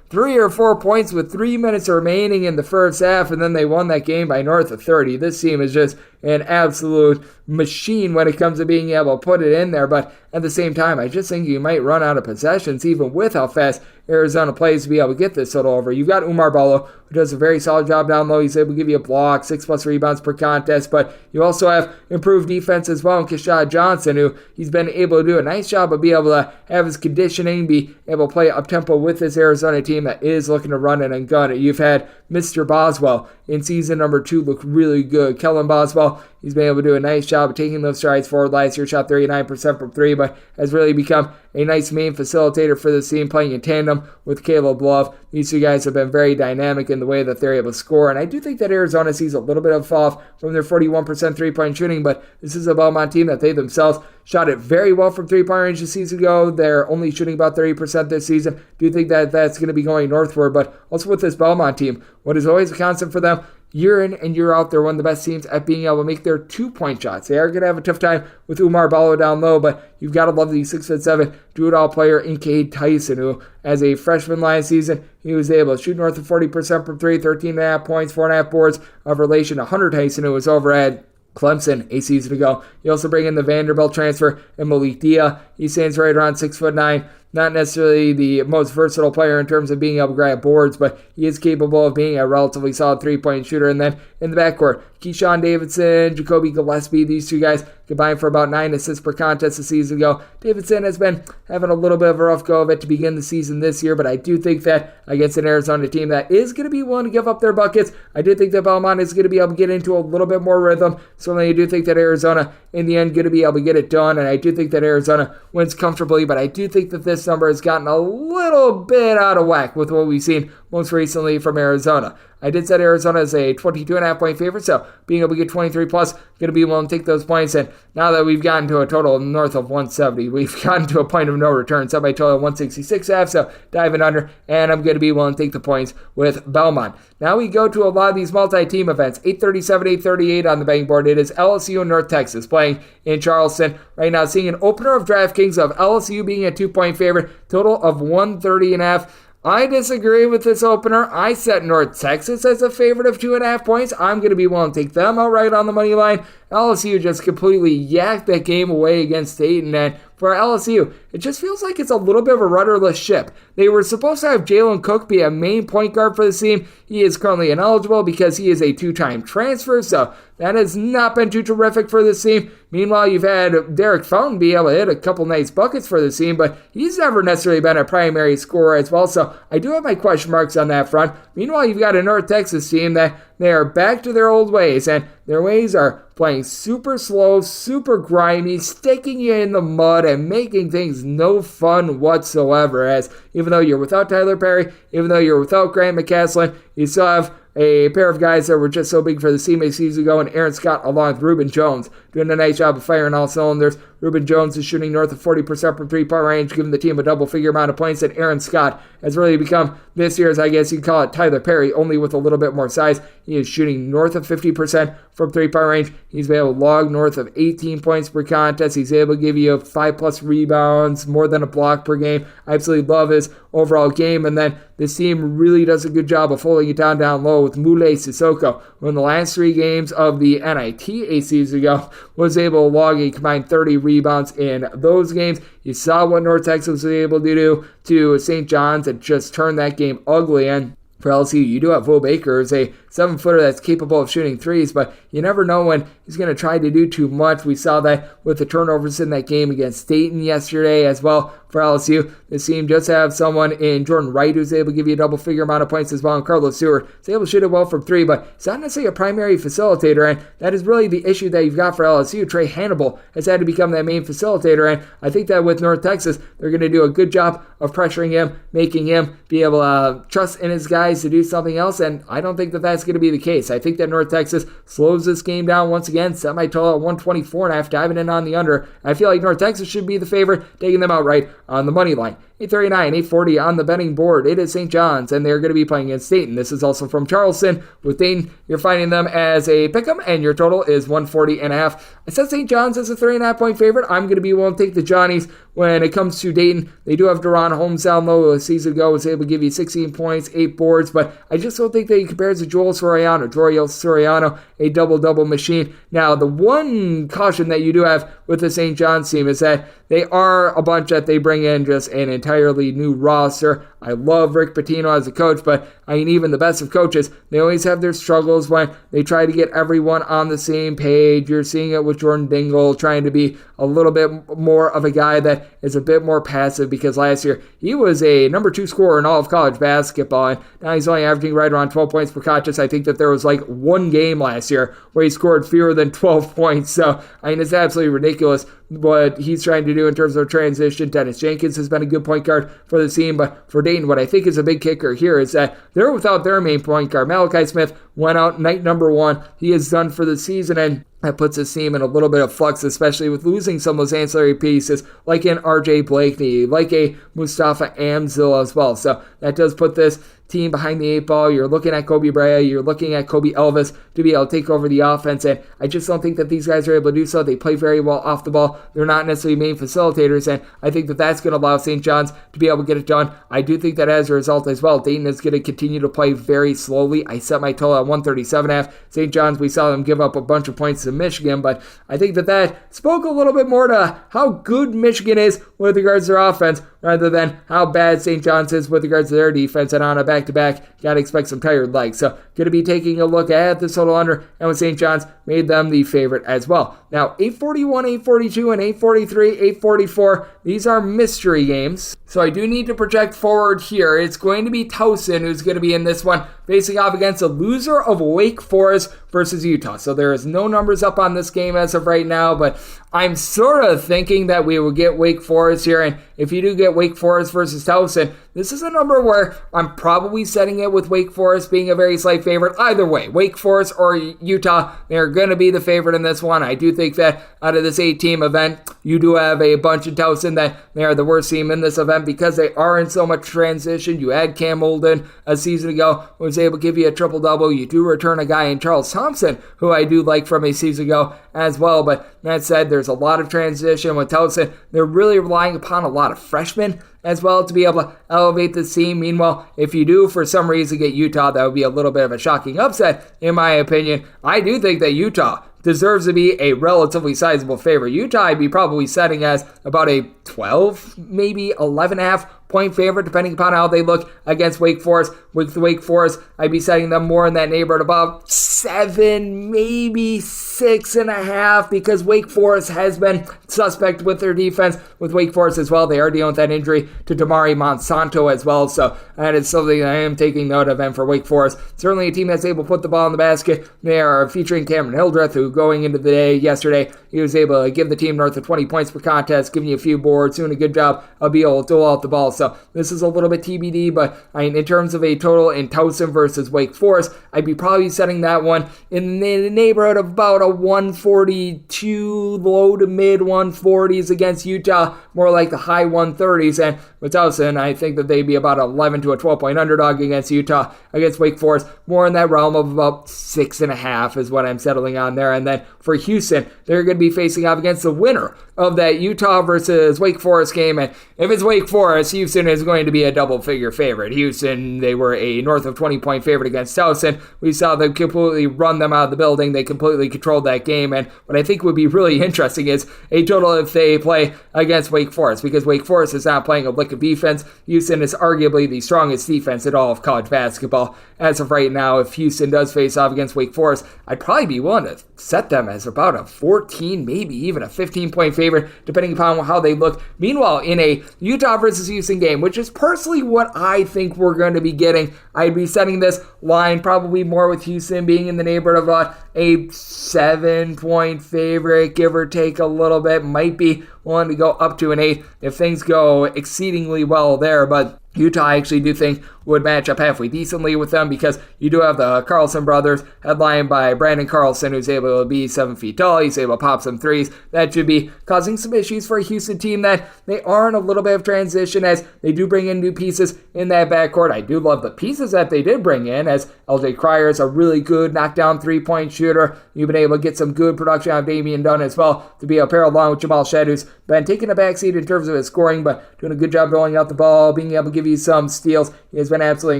3 or 4 points with 3 minutes remaining in the first half, and then they won that game by north of 30. This team is just an absolute machine when it comes to being able to put it in there, but at the same time, I just think you might run out of possessions even with how fast Arizona plays to be able to get this total over. You've got Umar Ballo, who does a very solid job down low. He's able to give you a block, 6+ rebounds per contest, but you also have improved defense as well in Keshad Johnson, who he's been able to do a nice job of being able to have his conditioning, be able to play up-tempo with this Arizona team that is looking to run it and gun it. You've had Mr. Boswell in season number 2 look really good. Kellen Boswell well. He's been able to do a nice job of taking those strides forward. Last year shot 39% from three, but has really become a nice main facilitator for this team, playing in tandem with Caleb Love. These two guys have been very dynamic in the way that they're able to score, and I do think that Arizona sees a little bit of fall off from their 41% three-point shooting, but this is a Belmont team that they themselves shot it very well from three-point range a season ago. They're only shooting about 30% this season. Do think that that's going to be going northward, but also with this Belmont team, what is always a constant for them, year in and year out, they're one of the best teams at being able to make their two-point shots. They are going to have a tough time with Umar Ballo down low, but you've got to love the 6'7" do-it-all player in Cade Tyson, who, as a freshman last season, he was able to shoot north of 40% from three, 13.5 points, 4.5 boards of relation to Hunter Tyson, who was over at Clemson a season ago. You also bring in the Vanderbilt transfer and Malik Dia. He stands right around 6'9". Not necessarily the most versatile player in terms of being able to grab boards, but he is capable of being a relatively solid three-point shooter. And then in the backcourt, Keyshawn Davidson, Jacoby Gillespie, these two guys combined for about 9 assists per contest a season ago. Davidson has been having a little bit of a rough go of it to begin the season this year, but I do think that against an Arizona team that is going to be willing to give up their buckets, I do think that Belmont is going to be able to get into a little bit more rhythm. Certainly I do think that Arizona, in the end, going to be able to get it done, and I do think that Arizona wins comfortably, but I do think that this number has gotten a little bit out of whack with what we've seen most recently from Arizona. I did set Arizona as a 22.5 point favorite, so being able to get 23 plus, going to be willing to take those points. And now that we've gotten to a total north of 170, we've gotten to a point of no return. Set my total at 166.5, so diving under, and I'm going to be willing to take the points with Belmont. Now we go to a lot of these multi-team events. 8:37, 8:38 on the betting board. It is LSU and North Texas playing in Charleston. Right now, seeing an opener of DraftKings of LSU being a 2-point favorite, total of 130.5. I disagree with this opener. I set North Texas as a favorite of 2.5 points. I'm going to be willing to take them outright on the money line. LSU just completely yacked that game away against Dayton, and for LSU, it just feels like it's a little bit of a rudderless ship. They were supposed to have Jalen Cook be a main point guard for the team. He is currently ineligible because he is a 2-time transfer, so that has not been too terrific for this team. Meanwhile, you've had Derek Fountain be able to hit a couple nice buckets for the team, but he's never necessarily been a primary scorer as well, so I do have my question marks on that front. Meanwhile, you've got a North Texas team that they are back to their old ways, and their ways are playing super slow, super grimy, sticking you in the mud, and making things no fun whatsoever, as even though you're without Tyler Perry, even though you're without Grant McCaslin, you still have a pair of guys that were just so big for the team a season ago, and Aaron Scott along with Reuben Jones doing a nice job of firing all cylinders. Reuben Jones is shooting north of 40% from three-point range, giving the team a double-figure amount of points, and Aaron Scott has really become this year's, I guess you'd call it, Tyler Perry, only with a little bit more size. He is shooting north of 50% from three-point range. He's been able to log north of 18 points per contest. He's able to give you 5+ rebounds, more than a block per game. I absolutely love his overall game, and then this team really does a good job of holding it down low with Mule Sissoko, who in the last 3 games of the NIT a season ago was able to log a combined 30 rebounds in those games. You saw what North Texas was able to do to St. John's and just turn that game ugly. And for LSU, you do have Will Baker as a 7-footer that's capable of shooting threes, but you never know when he's going to try to do too much. We saw that with the turnovers in that game against Dayton yesterday as well. For LSU, this team does have someone in Jordan Wright who's able to give you a double-figure amount of points as well, and Carlos Stewart is able to shoot it well from 3, but he's not necessarily a primary facilitator, and that is really the issue that you've got for LSU. Trey Hannibal has had to become that main facilitator, and I think that with North Texas, they're going to do a good job of pressuring him, making him be able to trust in his guys to do something else, and I don't think that that's going to be the case. I think that North Texas slows this game down once again, set my total at 124.5, diving in on the under. I feel like North Texas should be the favorite, taking them outright on the money line. 839, 840 on the betting board. It is St. John's, and they're going to be playing against Dayton. This is also from Charleston. With Dayton, you're finding them as a pick'em, and your total is 140.5. I said St. John's as a 3.5 point favorite. I'm going to be willing to take the Johnnies when it comes to Dayton. They do have Deron Holmes down low. A season ago was able to give you 16 points, 8 boards, but I just don't think that he compares to Joel Soriano, a double-double machine. Now, the one caution that you do have with the St. John's team is that they are a bunch that they bring in just an entirely new roster. I love Rick Pitino as a coach, but I mean, even the best of coaches, they always have their struggles when they try to get everyone on the same page. You're seeing it with Jordan Dingle trying to be a little bit more of a guy that is a bit more passive, because last year he was a number 2 scorer in all of college basketball, and now he's only averaging right around 12 points per contest. I think that there was like one game last year where he scored fewer than 12 points. So, I mean, it's absolutely ridiculous what he's trying to do in terms of transition. Dennis Jenkins has been a good point guard for the team, but for Dayton, what I think is a big kicker here is that they're without their main point guard. Malachi Smith went out night number 1. He is done for the season, and that puts his team in a little bit of flux, especially with losing some of those ancillary pieces, like an R.J. Blakeney, like a Mustafa Amzil as well. So that does put this team behind the 8 ball. You're looking at Kobe Brea, you're looking at Kobe Elvis to be able to take over the offense, and I just don't think that these guys are able to do so. They play very well off the ball. They're not necessarily main facilitators, and I think that that's going to allow St. John's to be able to get it done. I do think that as a result as well, Dayton is going to continue to play very slowly. I set my total at 137.5. St. John's, we saw them give up a bunch of points to Michigan, but I think that spoke a little bit more to how good Michigan is with regards to their offense, rather than how bad St. John's is with regards to their defense. And on a back-to-back, got to expect some tired legs. So going to be taking a look at the total under, and with St. John's, made them the favorite as well. Now, 841, 842, and 843, 844, these are mystery games. So I do need to project forward here. It's going to be Towson who's going to be in this one, facing off against a loser of Wake Forest versus Utah. So there is no numbers up on this game as of right now, but I'm sort of thinking that we will get Wake Forest here, and if you do get Wake Forest versus Towson, this is a number where I'm probably setting it with Wake Forest being a very slight favorite. Either way, Wake Forest or Utah, they're going to be the favorite in this one. I do think that out of this 8-team event, you do have a bunch of Towson that they are the worst team in this event because they are in so much transition. You had Cam Olden a season ago, who was able to give you a triple-double. You do return a guy in Charles Thompson, who I do like from a season ago as well. But that said, there's a lot of transition with Towson. They're really relying upon a lot of freshmen as well to be able to elevate the team. Meanwhile, if you do for some reason get Utah, that would be a little bit of a shocking upset, in my opinion. I do think that Utah deserves to be a relatively sizable favorite. Utah I'd be probably setting as about a 12, maybe 11.5 point favorite, depending upon how they look against Wake Forest. With Wake Forest, I'd be setting them more in that neighborhood, about 7, maybe 6.5, because Wake Forest has been suspect with their defense. With Wake Forest as well, they are dealing with that injury to Damari Monsanto as well, so that is something that I am taking note of. And for Wake Forest, certainly a team that's able to put the ball in the basket. They are featuring Cameron Hildreth, who going into the day yesterday, he was able to give the team north of 20 points per contest, giving you a few boards, doing a good job of being able to dole out the ball. So this is a little bit TBD, but I mean, in terms of a total in Towson versus Wake Forest, I'd be probably setting that one in the neighborhood of about a 142, low to mid 140s against Utah, more like the high 130s. And with Towson, I think that they'd be about 11 to a 12-point underdog against Utah. Against Wake Forest, more in that realm of about 6.5 is what I'm settling on there. And then for Houston, they're going to be facing off against the winner of that Utah versus Wake Forest game. And if it's Wake Forest, Houston is going to be a double-figure favorite. Houston, they were a north of 20-point favorite against Towson. We saw them completely run them out of the building. They completely controlled that game. And what I think would be really interesting is a total if they play against Wake Forest, because Wake Forest is not playing a lick of defense. Houston is arguably the strongest defense in all of college basketball. As of right now, if Houston does face off against Wake Forest, I'd probably be willing to set them as about a 14, maybe even a 15-point favorite, depending upon how they look. Meanwhile, in a Utah versus Houston game, which is personally what I think we're going to be getting, I'd be setting this line probably more with Houston being in the neighborhood of a 7-point favorite, give or take a little bit. Might be willing to go up to an 8 if things go exceedingly well there, but Utah, I actually do think, would match up halfway decently with them, because you do have the Carlson brothers, headlined by Brandon Carlson, who's able to be 7 feet tall. He's able to pop some threes. That should be causing some issues for a Houston team that they are in a little bit of transition, as they do bring in new pieces in that backcourt. I do love the pieces that they did bring in, as LJ Cryer is a really good knockdown 3-point shooter. You've been able to get some good production out of Damian Dunn as well, to be a pair along with Jamal Shedd, who's been taking a backseat in terms of his scoring, but doing a good job rolling out the ball, being able to give you some steals. He has been absolutely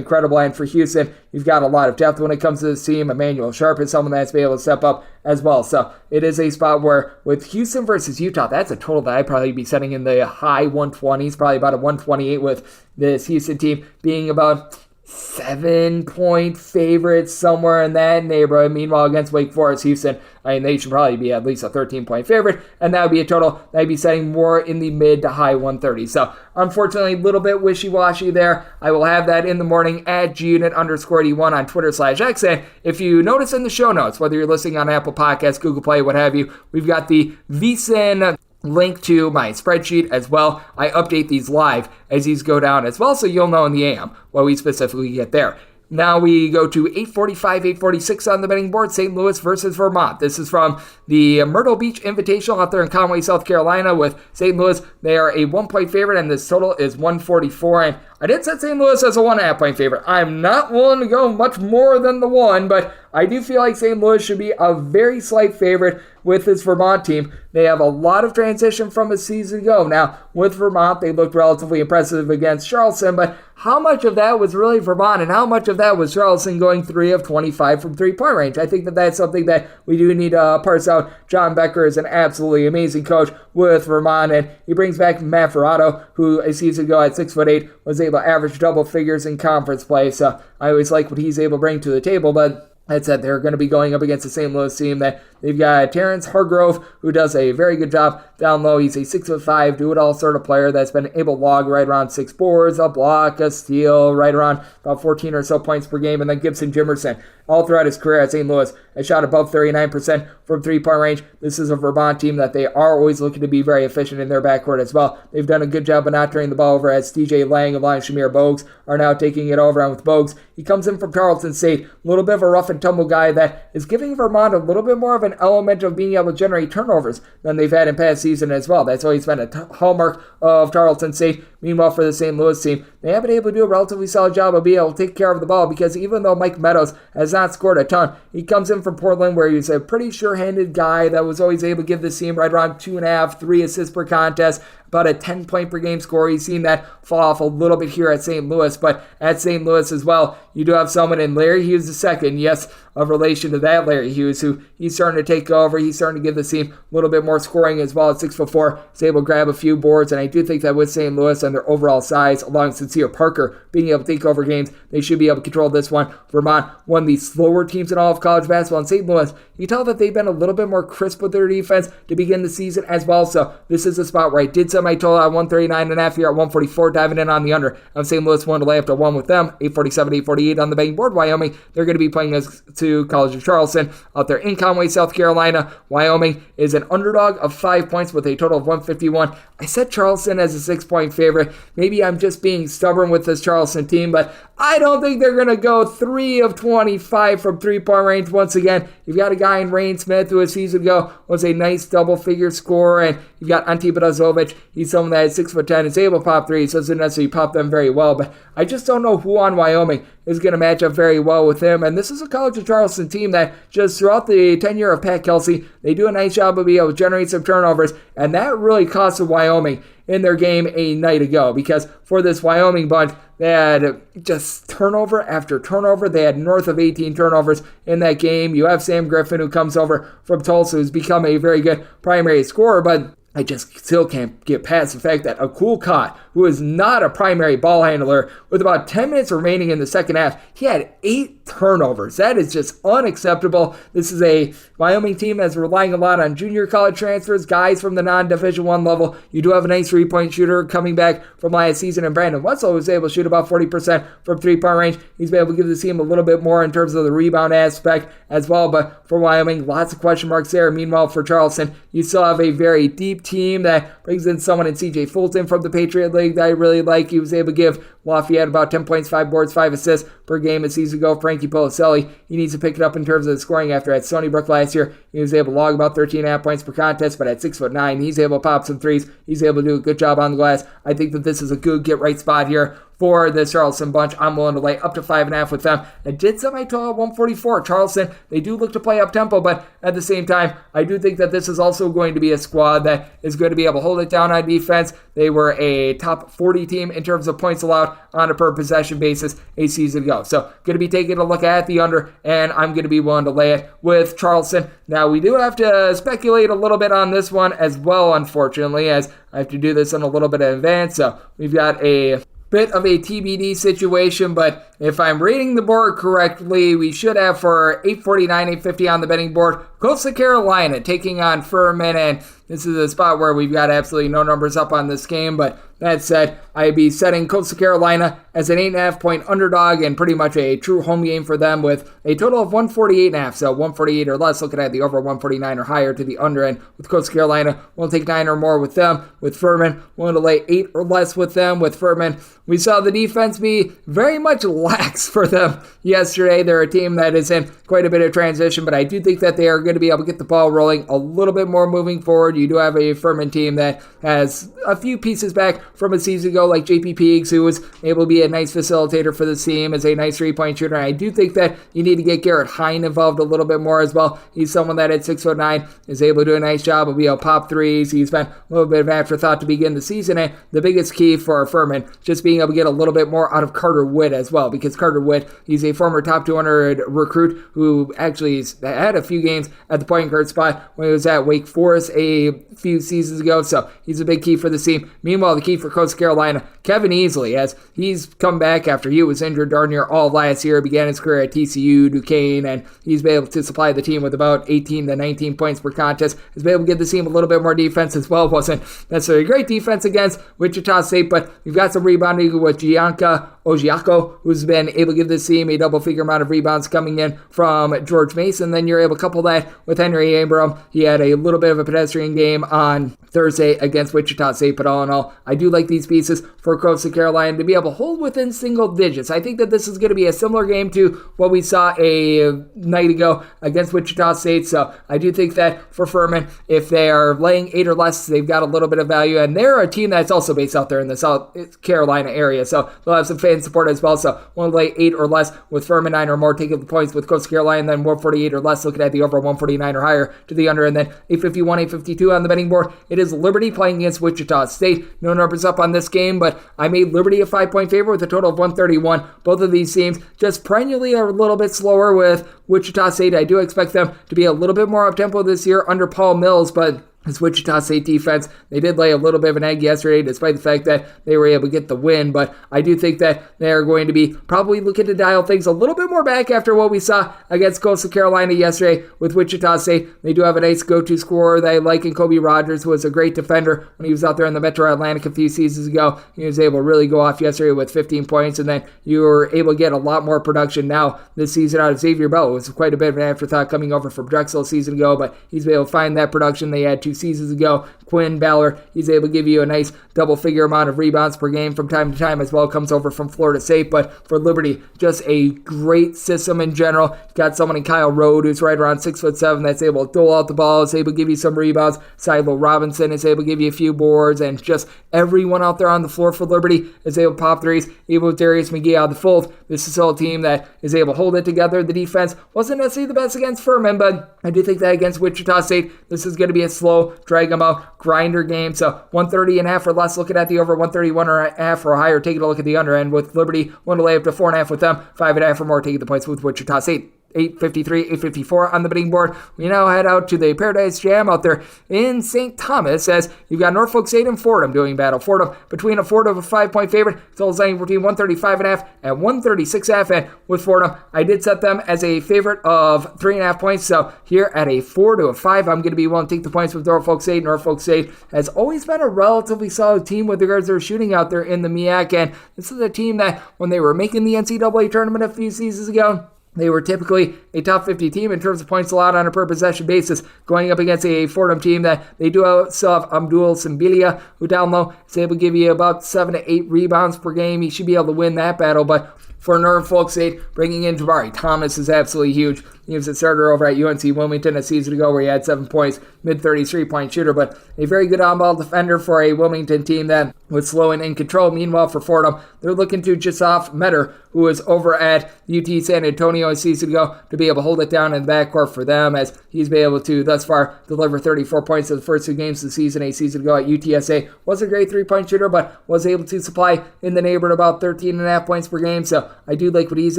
incredible. And for Houston, you've got a lot of depth when it comes to this team. Emmanuel Sharp is someone that's been able to step up as well. So it is a spot where with Houston versus Utah, that's a total that I'd probably be setting in the high 120s, probably about a 128, with this Houston team being about 7-point favorites, somewhere in that neighborhood. Meanwhile, against Wake Forest, Houston, they should probably be at least a 13-point favorite, and that would be a total that would be setting more in the mid to high 130s. So, unfortunately, a little bit wishy-washy there. I will have that in the morning at gunit_81 on Twitter/X. And if you notice in the show notes, whether you're listening on Apple Podcasts, Google Play, what have you, we've got the VSiN link to my spreadsheet as well. I update these live as these go down as well, so you'll know in the AM what we specifically get there. Now we go to 8:45, 8:46 on the betting board, St. Louis versus Vermont. This is from the Myrtle Beach Invitational out there in Conway, South Carolina with St. Louis. They are a 1-point favorite, and this total is 144. And I did set St. Louis as a 1.5-point favorite. I'm not willing to go much more than the 1, but I do feel like St. Louis should be a very slight favorite with this Vermont team. They have a lot of transition from a season ago. Now, with Vermont, they looked relatively impressive against Charleston, but how much of that was really Vermont and how much of that was Charleston going 3 of 25 from three-point range? I think that that's something that we do need to parse out. John Becker is an absolutely amazing coach with Vermont, and he brings back Matt Ferrato, who a season ago at 6'8" was able to average double figures in conference play. So I always like what he's able to bring to the table, but that said, they're going to be going up against the St. Louis team that they've got Terrence Hargrove, who does a very good job down low. He's a 6'5", do-it-all sort of player that's been able to log right around 6 boards, a block, a steal, right around about 14 or so points per game. And then Gibson Jimerson, all throughout his career at St. Louis, has shot above 39% from three-point range. This is a Vermont team that they are always looking to be very efficient in their backcourt as well. They've done a good job of not turning the ball over as DJ Lang and Shamir Bogues are now taking it over. And with Bogues, he comes in from Tarleton State, a little bit of a rough and tumble guy that is giving Vermont a little bit more of an element of being able to generate turnovers than they've had in past season as well. That's always been a hallmark of Tarleton State. Meanwhile, for the St. Louis team, they have been able to do a relatively solid job of being able to take care of the ball because even though Mike Meadows has not scored a ton, he comes in from Portland where he's a pretty sure-handed guy that was always able to give this team right around 2.5, 3 assists per contest, about a 10-point per game score. He's seen that fall off a little bit here at St. Louis, but at St. Louis as well, you do have someone in Larry Hughes II, yes, of relation to that Larry Hughes, who he's starting to take over. He's starting to give the team a little bit more scoring as well at 6'4". He's able to grab a few boards, and I do think that with St. Louis and their overall size, along with Sincere Parker being able to take over games, they should be able to control this one. Vermont, one of the slower teams in all of college basketball, and St. Louis, you can tell that they've been a little bit more crisp with their defense to begin the season as well, so this is a spot where I did set my total at 139.5 here at 144, diving in on the under. St. Louis wanted to lay up to 1 with them, 847, 848 on the betting board. Wyoming, they're going to be playing us to College of Charleston out there in Conway, South Carolina. Wyoming is an underdog of 5 points with a total of 151. I set Charleston as a 6-point favorite. Maybe I'm just being stubborn with this Charleston team, but I don't think they're going to go 3 of 25 from three-point range once again. You've got a guy in Rain Smith who a season ago was a nice double-figure scorer, and you've got Ante Brazovic. He's someone that is 6'10", is able to pop threes, so doesn't necessarily pop them very well, but I just don't know who on Wyoming is going to match up very well with him. And this is a College of Charleston team that just throughout the tenure of Pat Kelsey, they do a nice job of being able to generate some turnovers, and that really cost Wyoming in their game a night ago, because for this Wyoming bunch, they had just turnover after turnover. They had north of 18 turnovers in that game. You have Sam Griffin, who comes over from Tulsa, who's become a very good primary scorer, but I just still can't get past the fact that Akul Khat, who is not a primary ball handler, with about 10 minutes remaining in the second half, he had 8 turnovers. That is just unacceptable. This is a Wyoming team that's relying a lot on junior college transfers, guys from the non-Division I level. You do have a nice three-point shooter coming back from last season, and Brandon Wetzel was able to shoot about 40% from three-point range. He's been able to give the team a little bit more in terms of the rebound aspect as well, but for Wyoming, lots of question marks there. Meanwhile, for Charleston, you still have a very deep team that brings in someone in C.J. Fulton from the Patriot League that I really like. He was able to give Lafayette about 10 points, 5 boards, 5 assists per game a season ago. Frankie Policelli, he needs to pick it up in terms of the scoring after at Stony Brook last year. He was able to log about 13.5 points per contest, but at 6'9", he's able to pop some threes. He's able to do a good job on the glass. I think that this is a good get-right spot here for the Charleston bunch. I'm willing to lay up to 5.5 with them. I did set my total at 144. Charleston, they do look to play up-tempo, but at the same time, I do think that this is also going to be a squad that is going to be able to hold it down on defense. They were a top 40 team in terms of points allowed on a per-possession basis a season ago. So, going to be taking a look at the under, and I'm going to be willing to lay it with Charleston. Now, we do have to speculate a little bit on this one as well, unfortunately, as I have to do this in a little bit in advance. So, we've got a bit of a TBD situation, but if I'm reading the board correctly, we should have for 849, 850 on the betting board, Coastal Carolina taking on Furman, and this is a spot where we've got absolutely no numbers up on this game, but that said, I'd be setting Coastal Carolina as an 8.5 point underdog and pretty much a true home game for them with a total of 148.5, so 148 or less, looking at the over 149 or higher to the under end. With Coastal Carolina, we'll take 9 or more with them. With Furman, we'll to lay 8 or less with them. With Furman, we saw the defense be very much lax for them yesterday. They're a team that is in quite a bit of transition, but I do think that they are going to be able to get the ball rolling a little bit more moving forward. You do have a Furman team that has a few pieces back from a season ago, like J.P. Peaks, who was able to be a nice facilitator for the team as a nice three-point shooter. I do think that you need to get Garrett Hine involved a little bit more as well. He's someone that at 6'9" is able to do a nice job of being able to pop threes. He's been a little bit of afterthought to begin the season, and the biggest key for Furman just being able to get a little bit more out of Carter Witt as well, because Carter Witt, he's a former top 200 recruit who actually had a few games at the point guard spot when he was at Wake Forest a few seasons ago, so he's a big key for the team. Meanwhile, the key for Coastal Carolina, Kevin Easley, as he's come back after he was injured darn near all of last year, began his career at TCU, Duquesne, and he's been able to supply the team with about 18 to 19 points per contest. He's been able to give the team a little bit more defense as well. Wasn't necessarily a great defense against Wichita State, but we've got some rebounding with Gianca Ojiako, who's been able to give this team a double-figure amount of rebounds coming in from George Mason. Then you're able to couple that with Henry Abram. He had a little bit of a pedestrian game on Thursday against Wichita State, but all in all, I do like these pieces for Coastal Carolina to be able to hold within single digits. I think that this is going to be a similar game to what we saw a night ago against Wichita State, so I do think that for Furman, if they are laying 8 or less, they've got a little bit of value, and they're a team that's also based out there in the South Carolina area, so they'll have some fan support as well, so we'll lay 8 or less with Furman, 9 or more taking the points with Coastal Carolina, and then 148 or less looking at the over 149 or higher to the under, and then 851, 852 on the betting board. It is Liberty playing against Wichita State. No numbers up on this game, but I made Liberty a 5-point favorite with a total of 131. Both of these teams just perennially are a little bit slower. With Wichita State, I do expect them to be a little bit more up-tempo this year under Paul Mills, but this Wichita State defense, they did lay a little bit of an egg yesterday, despite the fact that they were able to get the win, but I do think that they're going to be probably looking to dial things a little bit more back after what we saw against Coastal Carolina yesterday with Wichita State. They do have a nice go-to scorer that I like in Kobe Rogers, who was a great defender when he was out there in the Metro Atlantic a few seasons ago. He was able to really go off yesterday with 15 points, and then you were able to get a lot more production now this season out of Xavier Bell. It was quite a bit of an afterthought coming over from Drexel a season ago, but he's been able to find that production they had 2 seasons ago. Quinn Ballard, he's able to give you a nice double-figure amount of rebounds per game from time to time as well. Comes over from Florida State, but for Liberty, just a great system in general. You've got someone in Kyle Rode who's right around 6'7", that's able to dole out the ball, is able to give you some rebounds. Silo Robinson is able to give you a few boards, and just everyone out there on the floor for Liberty is able to pop threes. Even with Darius McGee out of the fold, this is still a team that is able to hold it together. The defense wasn't necessarily the best against Furman, but I do think that against Wichita State, this is going to be a slow, drag them out, grinder game. So 130.5 or less, looking at the over 131.5 or higher, taking a look at the under end with Liberty, one to lay up to 4.5 with them, 5.5 or more, taking the points with Wichita State. 853, 854 on the betting board. We now head out to the Paradise Jam out there in St. Thomas, as you've got Norfolk State and Fordham doing battle. Fordham between a 5-point favorite, total lying between 135.5 and 136.5, and with Fordham, I did set them as a favorite of 3.5 points, so here at a 4 to a 5, I'm going to be willing to take the points with Norfolk State. Norfolk State has always been a relatively solid team with regards to their shooting out there in the MEAC, and this is a team that, when they were making the NCAA tournament a few seasons ago, they were typically a top 50 team in terms of points allowed on a per possession basis, going up against a Fordham team that they do still have Abdul Simbilia, who down low is able to give you about 7 to 8 rebounds per game. He should be able to win that battle, but for Norfolk State, bringing in Jabari Thomas is absolutely huge. He was a starter over at UNC Wilmington a season ago where he had 7 points, mid-30s three-point shooter, but a very good on-ball defender for a Wilmington team that was slow and in control. Meanwhile, for Fordham, they're looking to Jasaf Metter, who was over at UT San Antonio a season ago, to be able to hold it down in the backcourt for them, as he's been able to, thus far, deliver 34 points in the first 2 games of the season. A season ago at UTSA, was a great three-point shooter, but was able to supply in the neighborhood about 13.5 points per game, so I do like what he's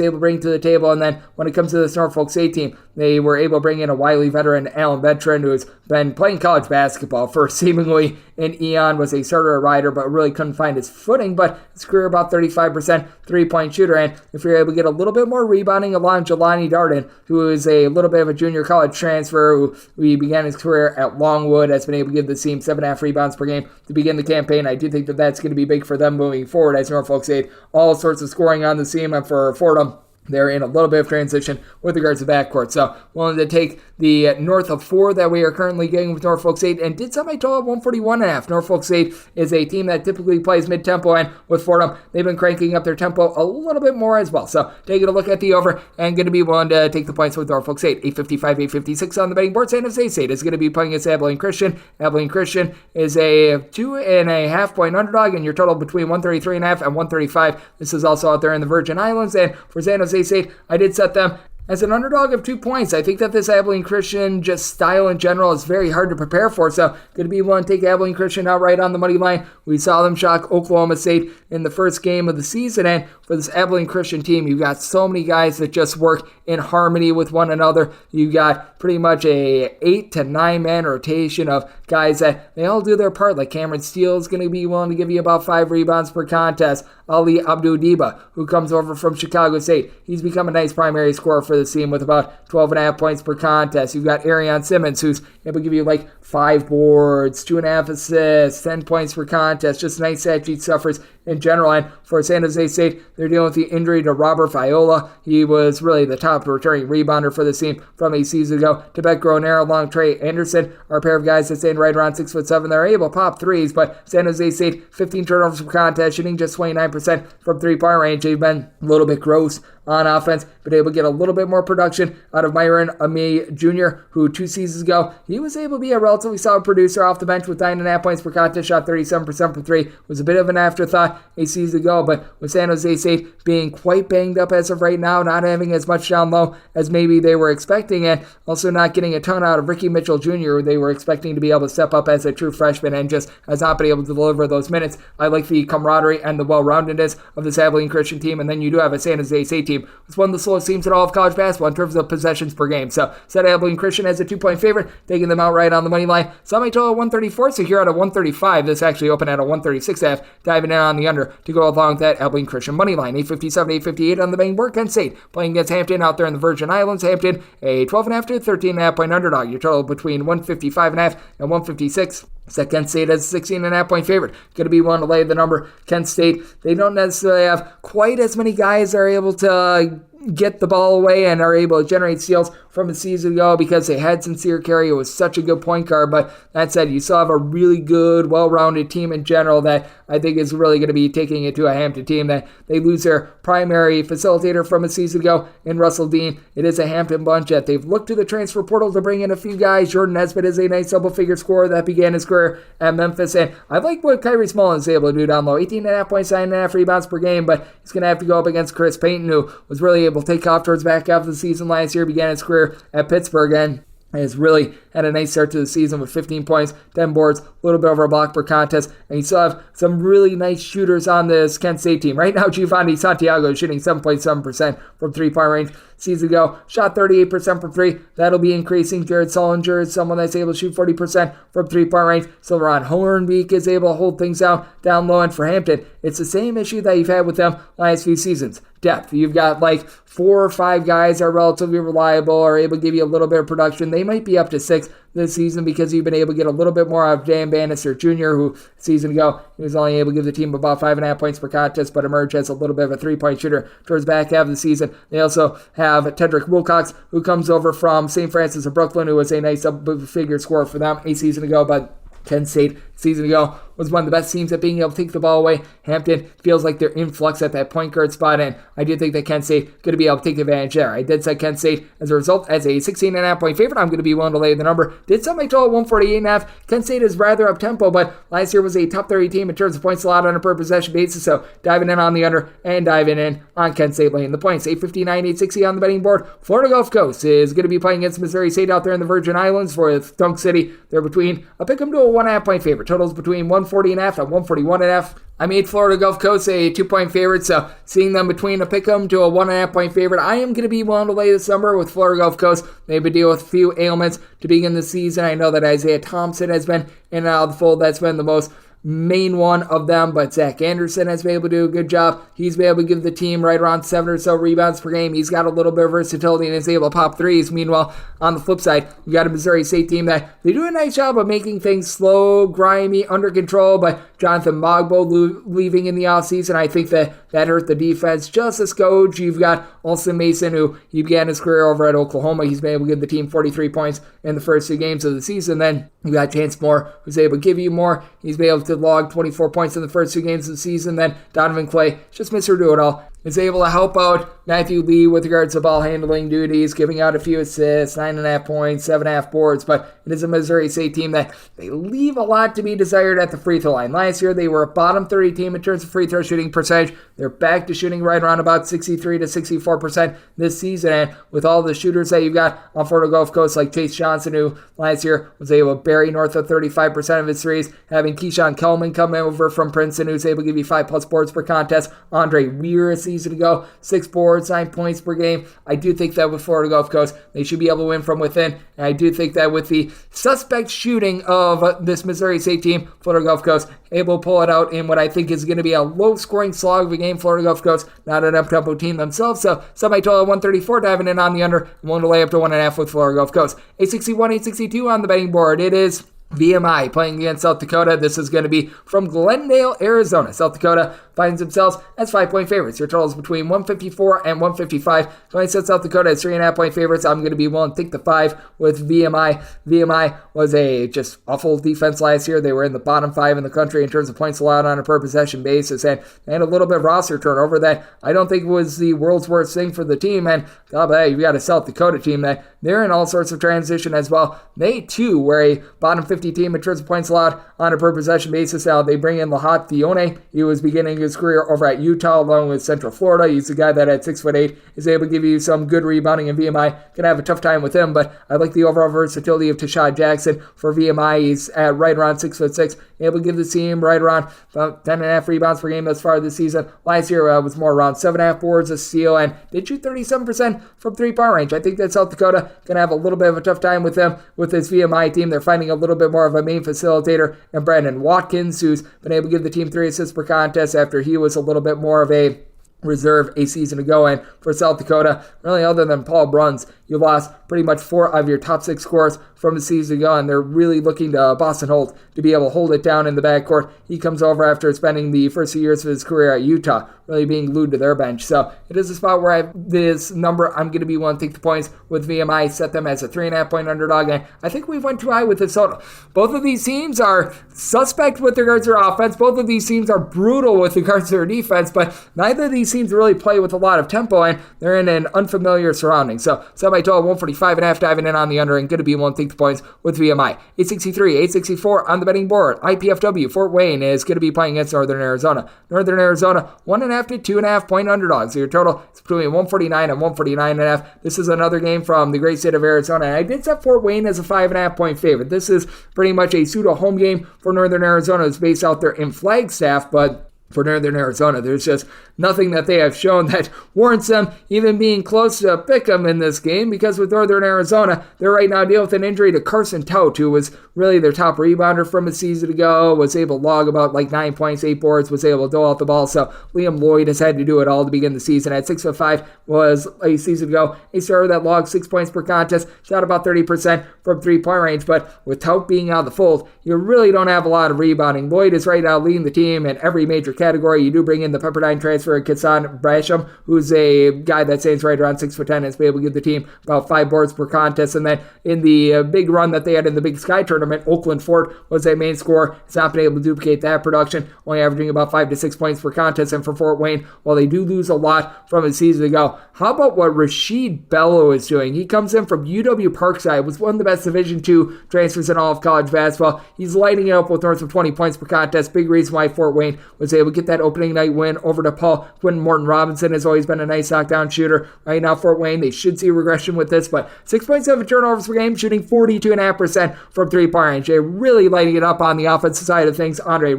able to bring to the table. And then when it comes to this Norfolk State team, team. They were able to bring in a wily veteran, Alan Bertrand, who's been playing college basketball for seemingly an eon, was a starter at Rider, but really couldn't find his footing, but his career about 35% three-point shooter, and if you're able to get a little bit more rebounding along Jelani Darden, who is a little bit of a junior college transfer, who began his career at Longwood, has been able to give the team 7.5 rebounds per game to begin the campaign. I do think that that's going to be big for them moving forward, as Norfolk State, all sorts of scoring on the team, and for Fordham, they're in a little bit of transition with regards to backcourt. So, willing to take the north of 4 that we are currently getting with Norfolk State, and did somebody total at 141.5. Norfolk State is a team that typically plays mid-tempo, and with Fordham, they've been cranking up their tempo a little bit more as well. So, taking a look at the over, and going to be willing to take the points with Norfolk State. 855, 856 on the betting board. San Jose State is going to be playing against Abilene Christian. Abilene Christian is a 2.5 point underdog, and your total between 133.5 and 135. This is also out there in the Virgin Islands, and for San Jose State, I did set them as an underdog of 2 points. I think that this Abilene Christian just style in general is very hard to prepare for, so going to be willing to take Abilene Christian outright on the money line. We saw them shock Oklahoma State in the first game of the season, and for this Abilene Christian team, you've got so many guys that just work in harmony with one another. You've got pretty much a 8 to 9 man rotation of guys that they all do their part. Like Cameron Steele is going to be willing to give you about 5 rebounds per contest. Ali Abdul-Diba, who comes over from Chicago State, he's become a nice primary scorer for the team with about 12.5 points per contest. You've got Arion Simmons, who's able to give you like 5 boards, 2.5 assists, 10 points per contest. Just nice stat sheet suffers in general. And for San Jose State, they're dealing with the injury to Robert Viola. He was really the top returning rebounder for the team from a season ago. Tibet Gronera along Trey Anderson are a pair of guys that stand right around 6'7". They're able to pop threes, but San Jose State, 15 turnovers per contest, shooting just 29% from three-point range. They've been a little bit gross on offense, but able to get a little bit more production out of Myron Ami Jr., who 2 seasons ago, he was able to be a relatively solid producer off the bench with 9.5 points per contest, shot 37% from 3. Was a bit of an afterthought a season ago, but with San Jose State being quite banged up as of right now, not having as much down low as maybe they were expecting, and also not getting a ton out of Ricky Mitchell Jr., who they were expecting to be able to step up as a true freshman and just has not been able to deliver those minutes. I like the camaraderie and the well-roundedness of this Abilene Christian team, and then you do have a San Jose State team. It's one of the slowest teams in all of college basketball in terms of possessions per game. So, set Abilene Christian as a 2-point favorite, taking them outright on the money line. Semi total 134, so here at a 135. This actually opened at a 136.5. Diving in on the under to go along with that Abilene Christian money line. 857, 858 on the betting board. Penn State playing against Hampton out there in the Virgin Islands. Hampton, a 12.5 to 13.5 point underdog. Your total between 155.5 and 156. Set Kent State as a 16.5 point favorite. Going to be willing to lay the number. Kent State, they don't necessarily have quite as many guys that are able to get the ball away and are able to generate steals from a season ago because they had Sincere Carey, who was such a good point guard. But that said, you still have a really good, well-rounded team in general that I think is really going to be taking it to a Hampton team that they lose their primary facilitator from a season ago in Russell Dean. It is a Hampton bunch that they've looked to the transfer portal to bring in a few guys. Jordan Nesbitt is a nice double-figure scorer that began his career at Memphis, and I like what Kyrie Smallin is able to do down low. 18.5 points, 9.5 rebounds per game, but he's going to have to go up against Chris Payton, who was really able to take off towards back half of the season last year, began his career at Pittsburgh, and has really had a nice start to the season with 15 points, 10 boards, a little bit over a block per contest, and you still have some really nice shooters on this Kent State team. Right now, Giovanni Santiago is shooting 7.7% from three-point range. Season ago, shot 38% from 3. That'll be increasing. Jared Sullinger is someone that's able to shoot 40% from three-point range. Silveron Hornbeek is able to hold things out down low, and for Hampton, it's the same issue that you've had with them last few seasons. Depth. You've got like 4 or 5 guys that are relatively reliable, are able to give you a little bit of production. They might be up to 6 this season because you've been able to get a little bit more out of Dan Bannister Jr., who a season ago he was only able to give the team about 5.5 points per contest, but emerged as a little bit of a 3-point shooter towards the back half of the season. They also have Tedrick Wilcox, who comes over from St. Francis of Brooklyn, who was a nice double-figure scorer for them a season ago, but Penn State season ago was one of the best teams at being able to take the ball away. Hampton feels like they're in flux at that point guard spot, and I do think that Kent State going to be able to take advantage there. I did set Kent State as a result as a 16.5 point favorite. I'm going to be willing to lay the number. Did set my total 148.5. Kent State is rather up tempo, but last year was a top 30 team in terms of points allowed on a per possession basis. So diving in on the under and diving in on Kent State laying the points. 859, 860 on the betting board. Florida Gulf Coast is going to be playing against Missouri State out there in the Virgin Islands for Dunk City. They're between a pick 'em to a 1.5 point favorite. totals between 140.5 and 141.5. I made Florida Gulf Coast a 2-point favorite, so seeing them between a pick'em to a 1.5 point favorite, I am going to be willing to lay this number with Florida Gulf Coast. They've been dealing with a few ailments to begin the season. I know that Isaiah Thompson has been in and out of the fold. That's been the most main one of them, but Zach Anderson has been able to do a good job. He's been able to give the team right around 7 or so rebounds per game. He's got a little bit of versatility and is able to pop threes. Meanwhile, on the flip side, we got a Missouri State team that they do a nice job of making things slow, grimy, under control, but Jonathan Mogbo leaving in the offseason, I think that hurt the defense just a skoge. You've got Olsen Mason, who he began his career over at Oklahoma. He's been able to give the team 43 points in the first 2 games of the season. Then you got Chance Moore, who's able to give you more. He's been able to log 24 points in the first 2 games of the season. Then Donovan Clay, just Mr. Do-It-All, is able to help out Matthew Lee with regards to ball handling duties, giving out a few assists, 9.5 points, 7.5 boards, but it is a Missouri State team that they leave a lot to be desired at the free throw line. Last year, they were a bottom 30 team in terms of free throw shooting percentage. They're back to shooting right around about 63 to 64% this season, and with all the shooters that you've got on Florida Gulf Coast, like Chase Johnson, who last year was able to bury north of 35% of his threes, having Keyshawn Kellman come over from Princeton, who's able to give you 5+ boards per contest, Andre Weir a season ago, 6 boards, 9 points per game. I do think that with Florida Gulf Coast, they should be able to win from within, and I do think that with the suspect shooting of this Missouri State team, Florida Gulf Coast able to pull it out in what I think is going to be a low-scoring slog of a game. Florida Gulf Coast, not an up-tempo team themselves, so semi-total 134, diving in on the under. I'm willing to lay up to 1.5 with Florida Gulf Coast. 861, 862 on the betting board. It is VMI playing against South Dakota. This is going to be from Glendale, Arizona. South Dakota finds themselves as 5-point favorites. Your totals between 154 and 155. So I said South Dakota is 3.5-point favorites. I'm going to be willing to take the 5 with VMI. VMI was a just awful defense last year. They were in the bottom 5 in the country in terms of points allowed on a per possession basis, and they had a little bit of roster turnover that I don't think was the world's worst thing for the team. And you've got a South Dakota team that they're in all sorts of transition as well. They too were a bottom 50 team in terms of points allowed on a per possession basis. Now they bring in Lahat Thione. He was beginning his career over at Utah along with Central Florida. He's a guy that at 6'8" is able to give you some good rebounding, and VMI can have a tough time with him, but I like the overall versatility of Tashad Jackson for VMI. He's at right around 6'6", able to give the team right around about 10.5 rebounds per game thus far this season. Last year was more around 7.5 boards, a steal, and did shoot 37% from 3-point range. I think that South Dakota going to have a little bit of a tough time with them with this VMI team. They're finding a little bit more of a main facilitator and Brandon Watkins, who's been able to give the team 3 assists per contest after he was a little bit more of a reserve a season ago. And for South Dakota, really other than Paul Bruns, you lost pretty much 4 of your top 6 scorers from the season ago, and they're really looking to Boston Holt to be able to hold it down in the backcourt. He comes over after spending the first 2 years of his career at Utah, really being glued to their bench. So it is a spot where this number, I'm going to be willing to take the points with VMI, set them as a 3.5-point underdog, and I think we went too high with this total. Both of these teams are suspect with regards to their offense. Both of these teams are brutal with regards to their defense, but neither of these teams really play with a lot of tempo, and they're in an unfamiliar surrounding. So semi-total 145.5, diving in on the under, and going to be willing to take the points with VMI. 863, 864 on the betting board. IPFW Fort Wayne is going to be playing against Northern Arizona. Northern Arizona, 1.5 to 2.5-point underdogs. So your total is between 149 and 149.5. This is another game from the great state of Arizona. And I did set Fort Wayne as a 5.5-point favorite. This is pretty much a pseudo home game for Northern Arizona. It's based out there in Flagstaff, but for Northern Arizona, there's just nothing that they have shown that warrants them even being close to pick them in this game, because with Northern Arizona, they're right now dealing with an injury to Carson Tout, who was really their top rebounder from a season ago, was able to log about 9 points, 8 boards, was able to dole out the ball. So Liam Lloyd has had to do it all to begin the season. At 6'5", was a season ago a starter that logged 6 points per contest, shot about 30% from 3-point range, but with Tout being out of the fold, you really don't have a lot of rebounding. Lloyd is right now leading the team in every major category. You do bring in the Pepperdine transfer, Kitson Brasham, who's a guy that stands right around 6'10", and is able to give the team about 5 boards per contest. And then in the big run that they had in the Big Sky tournament, Oakland Fort was their main scorer. It's not been able to duplicate that production, only averaging about 5 to 6 points per contest. And for Fort Wayne, while they do lose a lot from a season ago, how about what Rasheed Bello is doing? He comes in from UW Parkside, was one of the best Division II transfers in all of college basketball. He's lighting it up with north of 20 points per contest. Big reason why Fort Wayne was able able to get that opening night win over DePaul. Quentin Morton-Robinson has always been a nice knockdown shooter. Right now, Fort Wayne, they should see regression with this, but 6.7 turnovers per game, shooting 42.5% from three-point range. They're really lighting it up on the offensive side of things. Anthony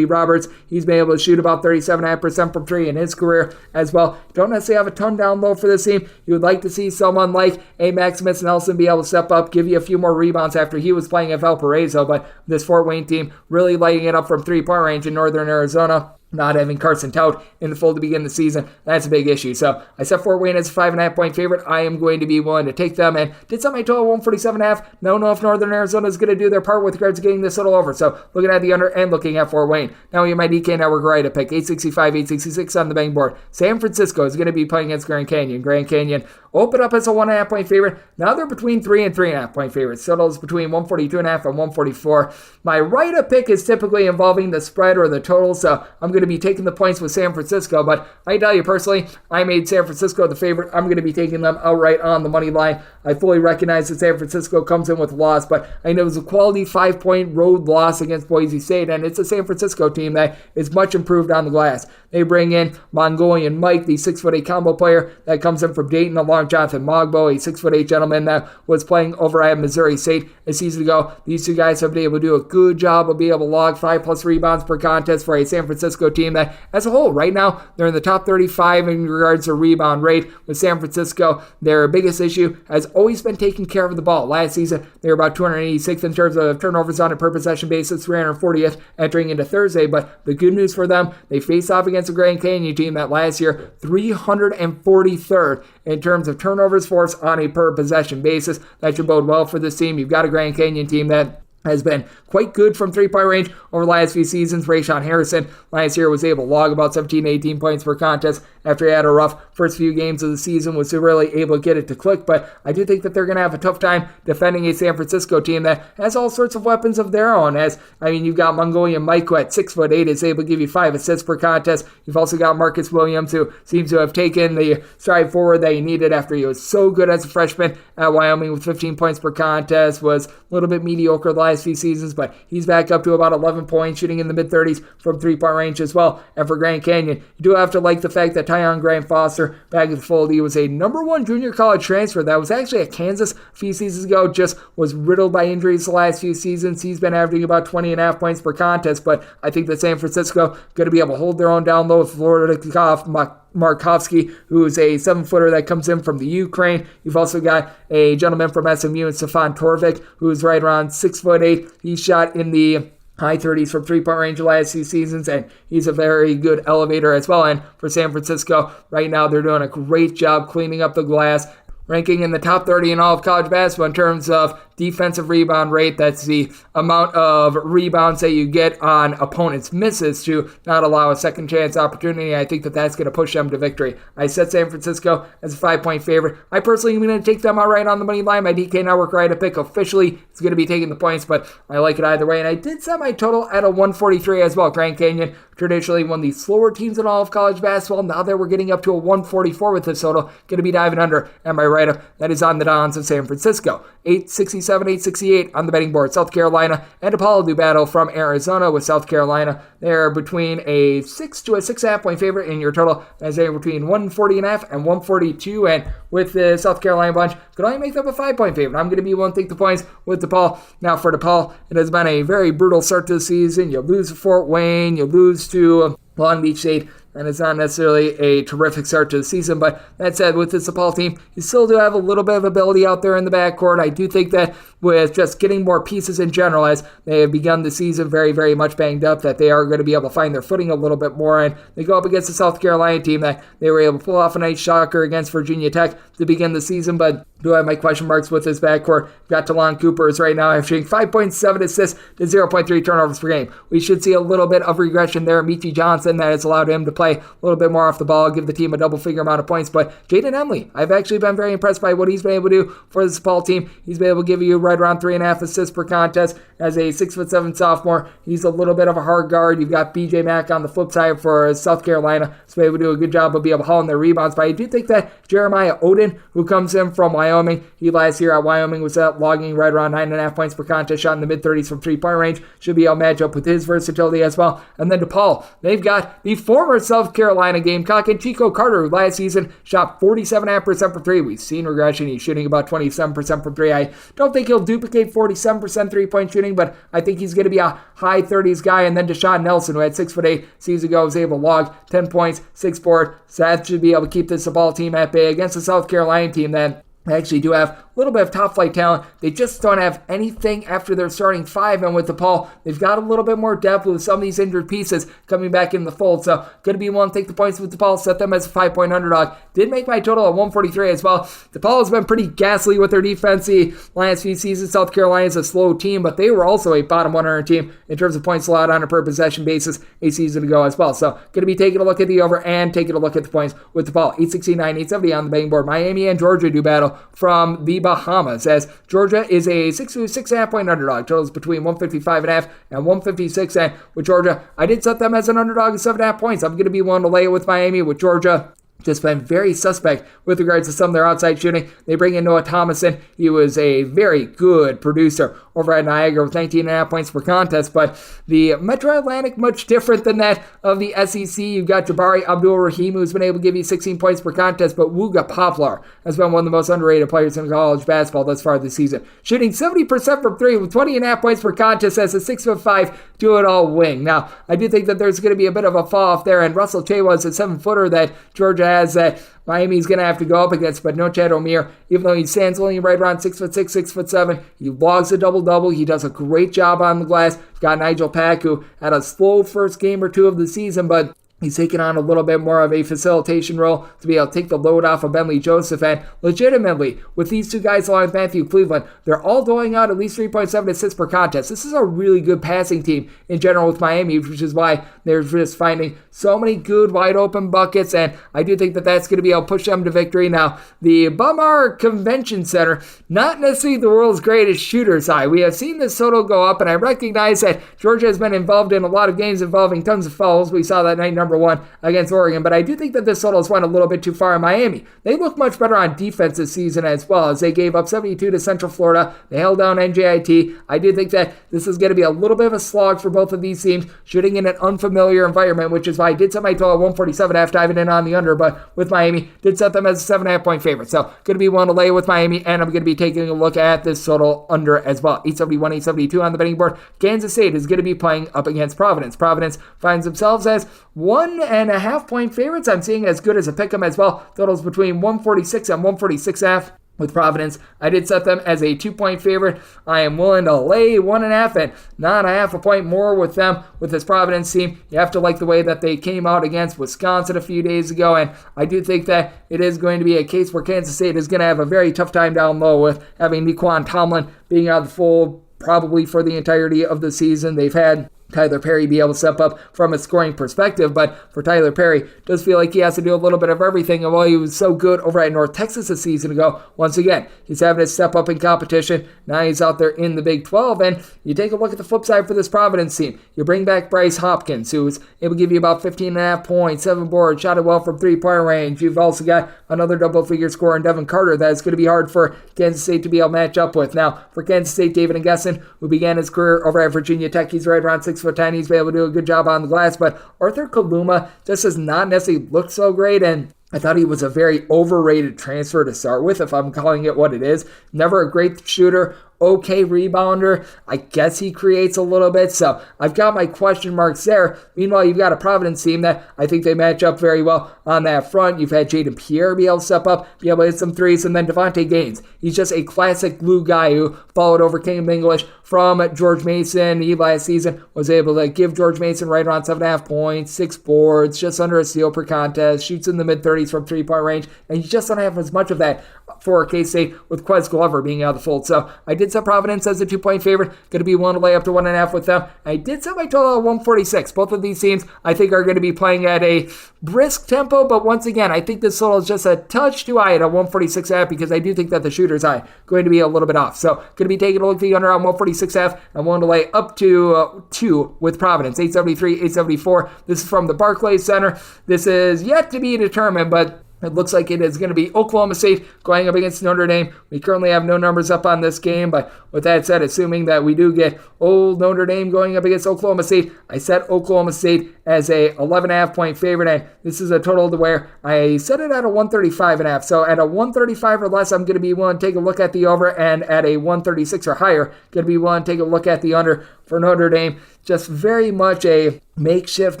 Roberts, he's been able to shoot about 37.5% from three in his career as well. Don't necessarily have a ton down low for this team. You would like to see someone like a Maximus Nelson be able to step up, give you a few more rebounds after he was playing at Valparaiso, but this Fort Wayne team really lighting it up from three-point range in northern Arizona. Not having Carson Tout in the fold to begin the season, that's a big issue. So I set Fort Wayne as a 5.5 point favorite. I am going to be willing to take them, and did set my total 147.5. Don't know if Northern Arizona is going to do their part with regards to getting this total over. So looking at the under and looking at Fort Wayne. Now we have my DK Network right to pick 865, 866 on the betting board. San Francisco is going to be playing against Grand Canyon. Grand Canyon open up as a 1.5 point favorite. Now they're between 3 and 3.5 point favorites. Totals between 142.5 and 144. My right to pick is typically involving the spread or the total, so I'm going to be taking the points with San Francisco, but I tell you personally, I made San Francisco the favorite. I'm going to be taking them outright on the money line. I fully recognize that San Francisco comes in with a loss, but I know it was a quality 5-point road loss against Boise State, and it's a San Francisco team that is much improved on the glass. They bring in Mongolian Mike, the 6'8" combo player that comes in from Dayton, along Jonathan Mogbo, a 6'8" gentleman that was playing over at Missouri State a season ago. These two guys have been able to do a good job of being able to log 5+ rebounds per contest for a San Francisco team that, as a whole, right now, they're in the top 35 in regards to rebound rate. With San Francisco, their biggest issue has always been taking care of the ball. Last season, they were about 286th in terms of turnovers on a per possession basis, 340th entering into Thursday, but the good news for them, they face off against a Grand Canyon team that last year 343rd in terms of turnovers forced on a per possession basis. That should bode well for this team. You've got a Grand Canyon team that has been quite good from three-point range over the last few seasons. Rayshawn Harrison last year was able to log about 17, 18 points per contest after he had a rough first few games of the season, was really able to get it to click, but I do think that they're going to have a tough time defending a San Francisco team that has all sorts of weapons of their own. You've got Mongolian Mike, who at 6'8" is able to give you 5 assists per contest. You've also got Marcus Williams, who seems to have taken the stride forward that he needed after he was so good as a freshman at Wyoming with 15 points per contest, was a little bit mediocre the last few seasons, but he's back up to about 11 points, shooting in the mid-30s from three-point range as well. And for Grand Canyon, you do have to like the fact that Tyon Grant Foster, back in the fold, he was a number 1 junior college transfer that was actually at Kansas a few seasons ago, just was riddled by injuries the last few seasons. He's been averaging about 20.5 points per contest, but I think that San Francisco going to be able to hold their own down low with Florida kickoff Markovsky, who is a 7-footer that comes in from the Ukraine. You've also got a gentleman from SMU, and Stefan Torvik, who is right around 6'8". He shot in the high 30s from three-point range the last few seasons, and he's a very good elevator as well. And for San Francisco, right now they're doing a great job cleaning up the glass, ranking in the top 30 in all of college basketball in terms of defensive rebound rate. That's the amount of rebounds that you get on opponents' misses to not allow a second chance opportunity. I think that that's going to push them to victory. I set San Francisco as a 5-point favorite. I personally am going to take them outright on the money line. My DK Network right to pick officially is going to be taking the points, but I like it either way. And I did set my total at a 143 as well. Grand Canyon, traditionally one of the slower teams in all of college basketball. Now that we're getting up to a 144 with this total, going to be diving under. And my write-up, that is on the Dons of San Francisco. 867, 868 on the betting board. South Carolina and DePaul do battle from Arizona, with South Carolina. They're between a 6 to a 6.5 point favorite in your total. As they're between 140.5 and 142. And with the South Carolina bunch, could only make them a 5-point favorite. I'm going to be willing to take the points with DePaul. Now for DePaul, it has been a very brutal start to the season. You lose to Fort Wayne, you lose to Long Beach State, and it's not necessarily a terrific start to the season. But that said, with this DePaul team, you still do have a little bit of ability out there in the backcourt. I do think that with just getting more pieces in general, as they have begun the season very, very much banged up, that they are going to be able to find their footing a little bit more. And they go up against the South Carolina team that they were able to pull off a nice shocker against Virginia Tech to begin the season, but do have my question marks with his backcourt. Got Talon Cooper is right now averaging 5.7 assists to 0.3 turnovers per game. We should see a little bit of regression there. Michi Johnson, that has allowed him to play play a little bit more off the ball, give the team a double-figure amount of points. But Jaden Emily, I've actually been very impressed by what he's been able to do for this ball team. He's been able to give you right around 3.5 assists per contest as a 6'7" sophomore. He's a little bit of a hard guard. You've got BJ Mack on the flip side for South Carolina. So able to do a good job of being able to haul in their rebounds. But I do think that Jeremiah Oden, who comes in from Wyoming, he last year at Wyoming was logging right around 9.5 points per contest, shot in the mid-30s from three-point range. Should be able to match up with his versatility as well. And then DePaul, they've got the former South Carolina Gamecock and Chico Carter, who last season shot 47.5% from three. We've seen regression. He's shooting about 27% from three. I don't think he'll duplicate 47% three-point shooting, but I think he's going to be a high 30s guy. And then Deshaun Nelson, who had 6'8" seasons ago, was able to log 10 points, 6 boards. So that should be able to keep this ball team at bay against the South Carolina team that they actually do have a little bit of top-flight talent. They just don't have anything after their starting five. And with DePaul, they've got a little bit more depth with some of these injured pieces coming back in the fold. So going to be one to take the points with DePaul, set them as a 5-point underdog. Did make my total at 143 as well. DePaul has been pretty ghastly with their defense the last few seasons. South Carolina is a slow team, but they were also a bottom 100 team in terms of points allowed on a per possession basis a season ago as well. So going to be taking a look at the over and taking a look at the points with DePaul. 869, 870 on the betting board. Miami and Georgia do battle from the Bahamas, as Georgia is a 6.5 point underdog. Totals between 155.5 and 156. And with Georgia, I did set them as an underdog of 7.5 points. I'm going to be one to lay it with Miami. With Georgia, just been very suspect with regards to some of their outside shooting. They bring in Noah Thomason. He was a very good producer over at Niagara with 19.5 points per contest, but the Metro Atlantic, much different than that of the SEC. You've got Jabari Abdul-Rahim, who's been able to give you 16 points per contest, but Wooga Poplar has been one of the most underrated players in college basketball thus far this season. Shooting 70% from three with 20.5 points per contest as a 6'5" do-it-all wing. Now, I do think that there's going to be a bit of a fall-off there, and Russell Chaywa, a 7-footer that Georgia has that Miami's going to have to go up against, but no Chad Omier, even though he stands only right around 6'6", 6'7", he logs a double-double. He does a great job on the glass. Got Nigel Pack, who had a slow first game or two of the season, but he's taken on a little bit more of a facilitation role to be able to take the load off of Bentley Joseph. And legitimately, with these two guys along with Matthew Cleveland, they're all doling out at least 3.7 assists per contest. This is a really good passing team in general with Miami, which is why they're just finding so many good wide open buckets. And I do think that that's going to be able to push them to victory. Now, the Bumar Convention Center, not necessarily the world's greatest shooter side. We have seen this total go up, and I recognize that Georgia has been involved in a lot of games involving tons of fouls. We saw that night number one against Oregon, but I do think that this total has went a little bit too far in Miami. They look much better on defense this season as well, as they gave up 72 to Central Florida. They held down NJIT. I do think that this is going to be a little bit of a slog for both of these teams, shooting in an unfamiliar environment, which is why I did set my total at 147 after diving in on the under, but with Miami, did set them as a 7.5 point favorite. So going to be one to lay with Miami, and I'm going to be taking a look at this total under as well. 871, 872 on the betting board. Kansas State is going to be playing up against Providence. Providence finds themselves as 1.5 point favorites. I'm seeing as good as a pick 'em as well. Totals between 146 and 146.5. With Providence, I did set them as a 2-point favorite. I am willing to lay 1.5 and not a half a point more with them. With this Providence team, you have to like the way that they came out against Wisconsin a few days ago, and I do think that it is going to be a case where Kansas State is going to have a very tough time down low with having Nequan Tomlin being out of the fold probably for the entirety of the season. They've had Tyler Perry be able to step up from a scoring perspective, but for Tyler Perry, it does feel like he has to do a little bit of everything. And while he was so good over at North Texas a season ago, once again, he's having to step up in competition. Now he's out there in the Big 12, and you take a look at the flip side for this Providence team. You bring back Bryce Hopkins, who was able to give you about 15.5 points, 7 boards, shot it well from three-point range. You've also got another double-figure scorer in Devin Carter that is going to be hard for Kansas State to be able to match up with. Now, for Kansas State, David Ngesson, who began his career over at Virginia Tech, he's right around 6'10". He's been able to do a good job on the glass, but Arthur Kaluma just has not necessarily looked so great, and I thought he was a very overrated transfer to start with, if I'm calling it what it is. Never a great shooter, okay rebounder. I guess he creates a little bit, so I've got my question marks there. Meanwhile, you've got a Providence team that I think they match up very well on that front. You've had Jaden Pierre be able to step up, be able to hit some threes, and then Devontae Gaines. He's just a classic glue guy who followed over King English from George Mason. He last season was able to give George Mason right around 7.5 points, 6 boards, just under a steal per contest, shoots in the mid-30s from three-point range, and you just don't have as much of that for K-State with Quez Glover being out of the fold. So I did did set Providence as a 2-point favorite. Going to be willing to lay up to 1.5 with them. I did set my total at 146. Both of these teams, I think, are going to be playing at a brisk tempo, but once again, I think this total is just a touch too high at a 146.5 because I do think that the shooter's high going to be a little bit off. So, going to be taking a look at the under on 146.5. I'm willing to lay up to 2 with Providence, 873, 874. This is from the Barclays Center. This is yet to be determined, but it looks like it is going to be Oklahoma State going up against Notre Dame. We currently have no numbers up on this game, but with that said, assuming that we do get old Notre Dame going up against Oklahoma State, I set Oklahoma State as a 11.5 point favorite, and this is a total to where I set it at a 135.5. So at a 135 or less, I'm going to be willing to take a look at the over, and at a 136 or higher, going to be willing to take a look at the under for Notre Dame. Just very much a makeshift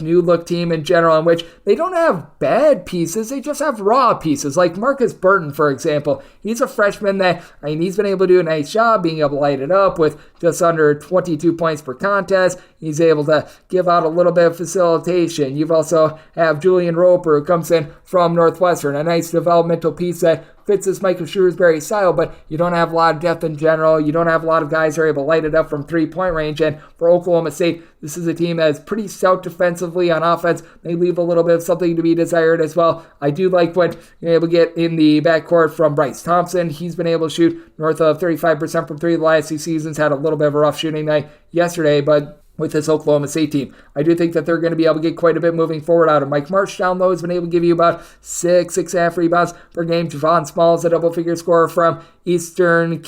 new look team in general, in which they don't have bad pieces, they just have raw pieces, like Marcus Burton, for example. He's a freshman that, he's been able to do a nice job being able to light it up with just under 22 points per contest. He's able to give out a little bit of facilitation. You've also have Julian Roper, who comes in from Northwestern, a nice developmental piece that fits this Michael Shrewsbury style, but you don't have a lot of depth in general. You don't have a lot of guys who are able to light it up from 3-point range. And for Oklahoma State, this is a team that is pretty stout defensively. On offense, they leave a little bit of something to be desired as well. I do like what you're able to get in the backcourt from Bryce Thompson. He's been able to shoot north of 35% from 3 the last 2 seasons. Had a little bit of a rough shooting night yesterday, but with this Oklahoma State team, I do think that they're going to be able to get quite a bit moving forward out of Mike Marsh down low. Has been able to give you about 6.5 rebounds per game. Javon Small is a double-figure scorer from Eastern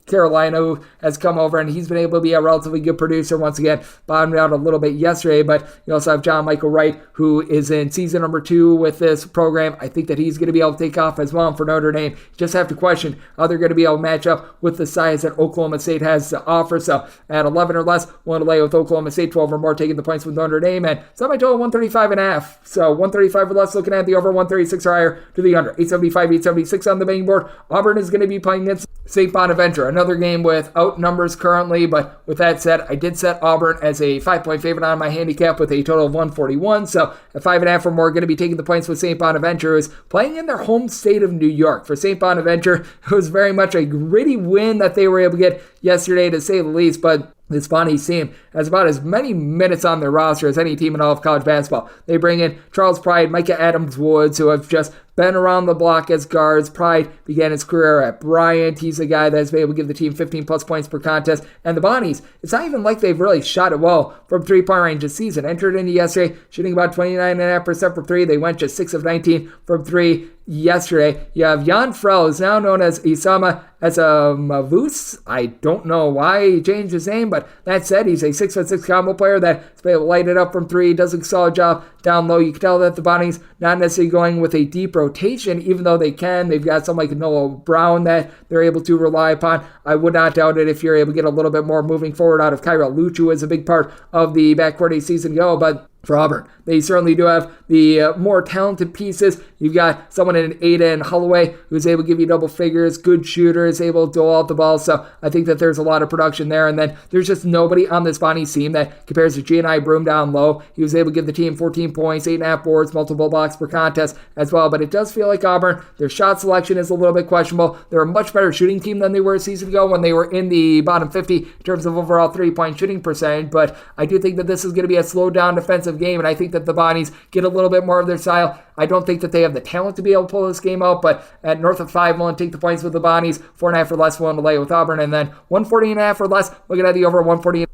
Carolina, who has come over, and he's been able to be a relatively good producer. Once again, bottomed out a little bit yesterday, but you also have John Michael Wright, who is in season number 2 with this program. I think that he's going to be able to take off as well. And for Notre Dame, you just have to question how they're going to be able to match up with the size that Oklahoma State has to offer. So at 11 or less, want to lay with Oklahoma State, 12 or more taking the points with Notre Dame, and set my total 135.5. So 135 or less, looking at the over, 136 or higher to the under. 875, 876 on the betting board. Auburn is going to be playing against St. Bonaventure, another game without numbers currently, but with that said, I did set Auburn as a 5-point favorite on my handicap with a total of 141, so at 5.5 or more, going to be taking the points with St. Bonaventure, who is playing in their home state of New York. For St. Bonaventure, it was very much a gritty win that they were able to get yesterday, to say the least, but this Bonnie's team has about as many minutes on their roster as any team in all of college basketball. They bring in Charles Pride, Micah Adams-Woods, who have just been around the block as guards. Pride began his career at Bryant. He's a guy that's been able to give the team 15-plus points per contest. And the Bonnies, it's not even like they've really shot it well from 3-point range this season. Entered into yesterday shooting about 29.5% from 3. They went just 6 of 19 from 3 yesterday. You have Jan Frel, who's now known as Isama Mavus. I don't know why he changed his name, but that said, he's a 6'6" combo player that's been able to light it up from 3. Does a solid job down low. You can tell that the Bonnies not necessarily going with a deep rotation, even though they can. They've got someone like Noah Brown that they're able to rely upon. I would not doubt it if you're able to get a little bit more moving forward out of Kyra Luchu as a big part of the backcourt a season ago, but for Auburn, they certainly do have the more talented pieces. You've got someone in Aiden Holloway who's able to give you double figures, good shooter, is able to dole out the ball. So I think that there's a lot of production there. And then there's just nobody on this Bonnie's team that compares to Gianni Broom down low. He was able to give the team 14 points, 8.5 boards, multiple blocks per contest as well. But it does feel like Auburn, their shot selection is a little bit questionable. They're a much better shooting team than they were a season ago when they were in the bottom 50 in terms of overall 3-point shooting percentage. But I do think that this is going to be a slowed down defensive game, and I think that the Bonnies get a little bit more of their style. I don't think that they have the talent to be able to pull this game out, but at north of 5, willing to take the points with the Bonnies. 4.5 or less, willing to lay with Auburn, and then 140.5 or less, looking at the over. 141.5,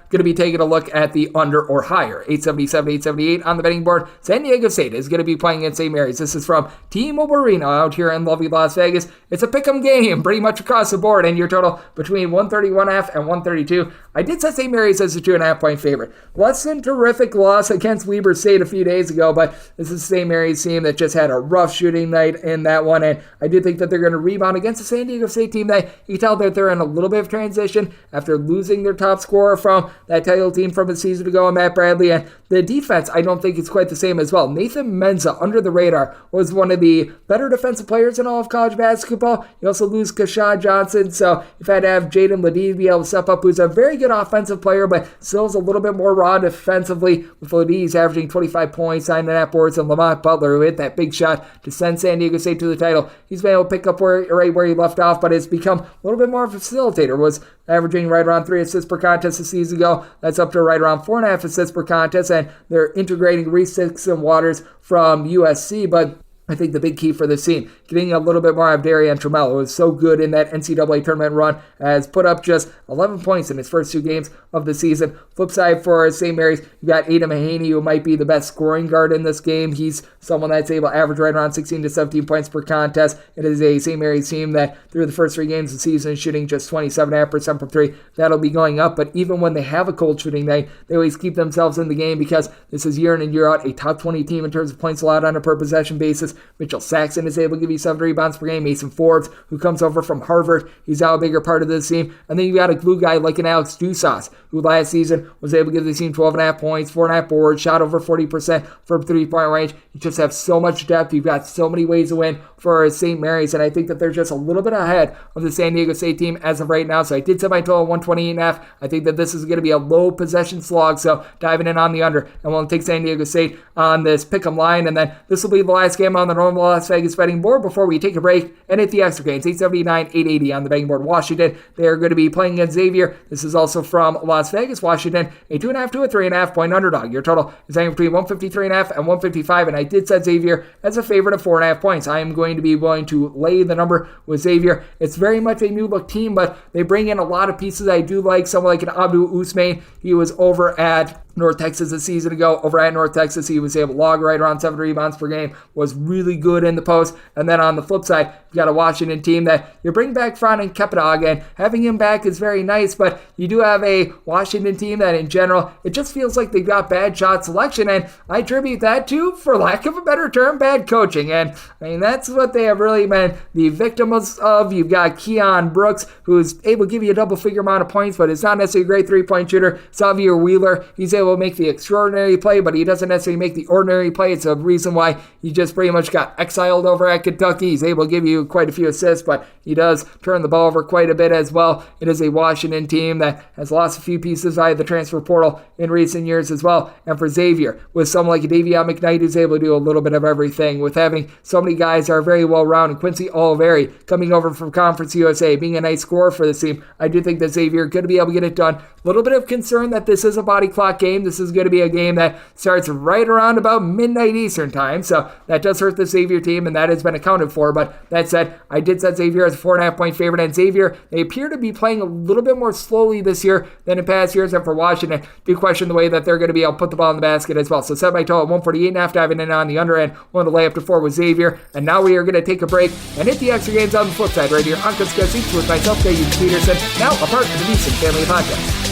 going to be taking a look at the under or higher. 877, 878 on the betting board. San Diego State is going to be playing in St. Mary's. This is from T-Mobile Arena out here in lovely Las Vegas. It's a pick'em game pretty much across the board, and your total between 131.5 and 132. I did set St. Mary's as a 2.5 point favorite. Less than terrific loss against Weber State a few days ago, but this is St. Mary's team that just had a rough shooting night in that one, and I do think that they're going to rebound against the San Diego State team that you can tell that they're in a little bit of transition after losing their top scorer from that title team from a season ago, Matt Bradley, and the defense I don't think it's quite the same as well. Nathan Menza, under the radar, was one of the better defensive players in all of college basketball. You also lose Kashad Johnson, so you've had to have Jaden Ladie be able to step up, who's a very good offensive player, but still is a little bit more raw defensively, with Ladie's averaging 25 points, 9.5 boards, and Lamont Brock Butler, who hit that big shot to send San Diego State to the title. He's been able to pick up right where he left off, but has become a little bit more of a facilitator. Was averaging right around 3 assists per contest a season ago. That's up to right around 4.5 assists per contest, and they're integrating Reese Dixon Waters from USC, but I think the big key for this team, getting a little bit more of Darian Trammell, who was so good in that NCAA tournament run, has put up just 11 points in his first 2 games of the season. Flip side for St. Mary's, you got Adam Mahaney, who might be the best scoring guard in this game. He's someone that's able to average right around 16 to 17 points per contest. It is a St. Mary's team that through the first 3 games of the season is shooting just 27.5% from 3. That'll be going up, but even when they have a cold shooting night, they always keep themselves in the game because this is year in and year out a top 20 team in terms of points allowed on a per possession basis. Mitchell Saxon is able to give you 7 rebounds per game. Mason Forbes, who comes over from Harvard, he's now a bigger part of this team. And then you got a glue guy like an Alex Dusas, who last season was able to give the team 12.5 points, 4.5 boards, shot over 40% from 3-point range. You just have so much depth. You've got so many ways to win for St. Mary's, and I think that they're just a little bit ahead of the San Diego State team as of right now. So I did set my total 128.5. I think that this is going to be a low possession slog, so diving in on the under, and we'll take San Diego State on this pick'em line, and then this will be the last game on the normal Las Vegas betting board before we take a break and hit the extra games. 879, 880 on the betting board. Washington, they are going to be playing against Xavier. This is also from Las Vegas. Washington, a 2.5 to a 3.5 point underdog. Your total is hanging between 153.5 and 155, and I did set Xavier as a favorite of 4.5 points. I am going to be willing to lay the number with Xavier. It's very much a new look team, but they bring in a lot of pieces I do like. Someone like an Abdul Usman. He was over at North Texas a season ago. Over at North Texas, he was able to log right around 7 rebounds per game, was really good in the post. And then on the flip side, you got a Washington team that you bring back Fran and Kepadog, and having him back is very nice, but you do have a Washington team that in general, it just feels like they've got bad shot selection, and I attribute that to, for lack of a better term, bad coaching. And I mean, that's what they have really been the victims of. You've got Keon Brooks, who's able to give you a double-figure amount of points, but is not necessarily a great three-point shooter. Xavier Wheeler, he's able to make the extraordinary play, but he doesn't necessarily make the ordinary play. It's a reason why he just pretty much got exiled over at Kentucky. He's able to give you quite a few assists, but he does turn the ball over quite a bit as well. It is a Washington team that has lost a few pieces via the transfer portal in recent years as well. And for Xavier, with someone like Davion McKnight who's able to do a little bit of everything, with having so many guys that are very well-rounded, Quincy Oliveri coming over from Conference USA, being a nice scorer for this team, I do think that Xavier is going to be able to get it done. A little bit of concern that this is a body clock game. This is going to be a game that starts right around about midnight Eastern time, so that does hurt the Xavier team, and that has been accounted for. But that said, I did set Xavier as a 4.5 point favorite, and Xavier, they appear to be playing a little bit more slowly this year than in past years, and for Washington, do question the way that they're going to be able to put the ball in the basket as well. So set my total at 148.5, diving in on the under end, one to lay up to 4 with Xavier, and now we are going to take a break and hit the extra games on the flip side right here on Discuss Seats with myself, David Peterson, now a part of the Davidson Family Podcast.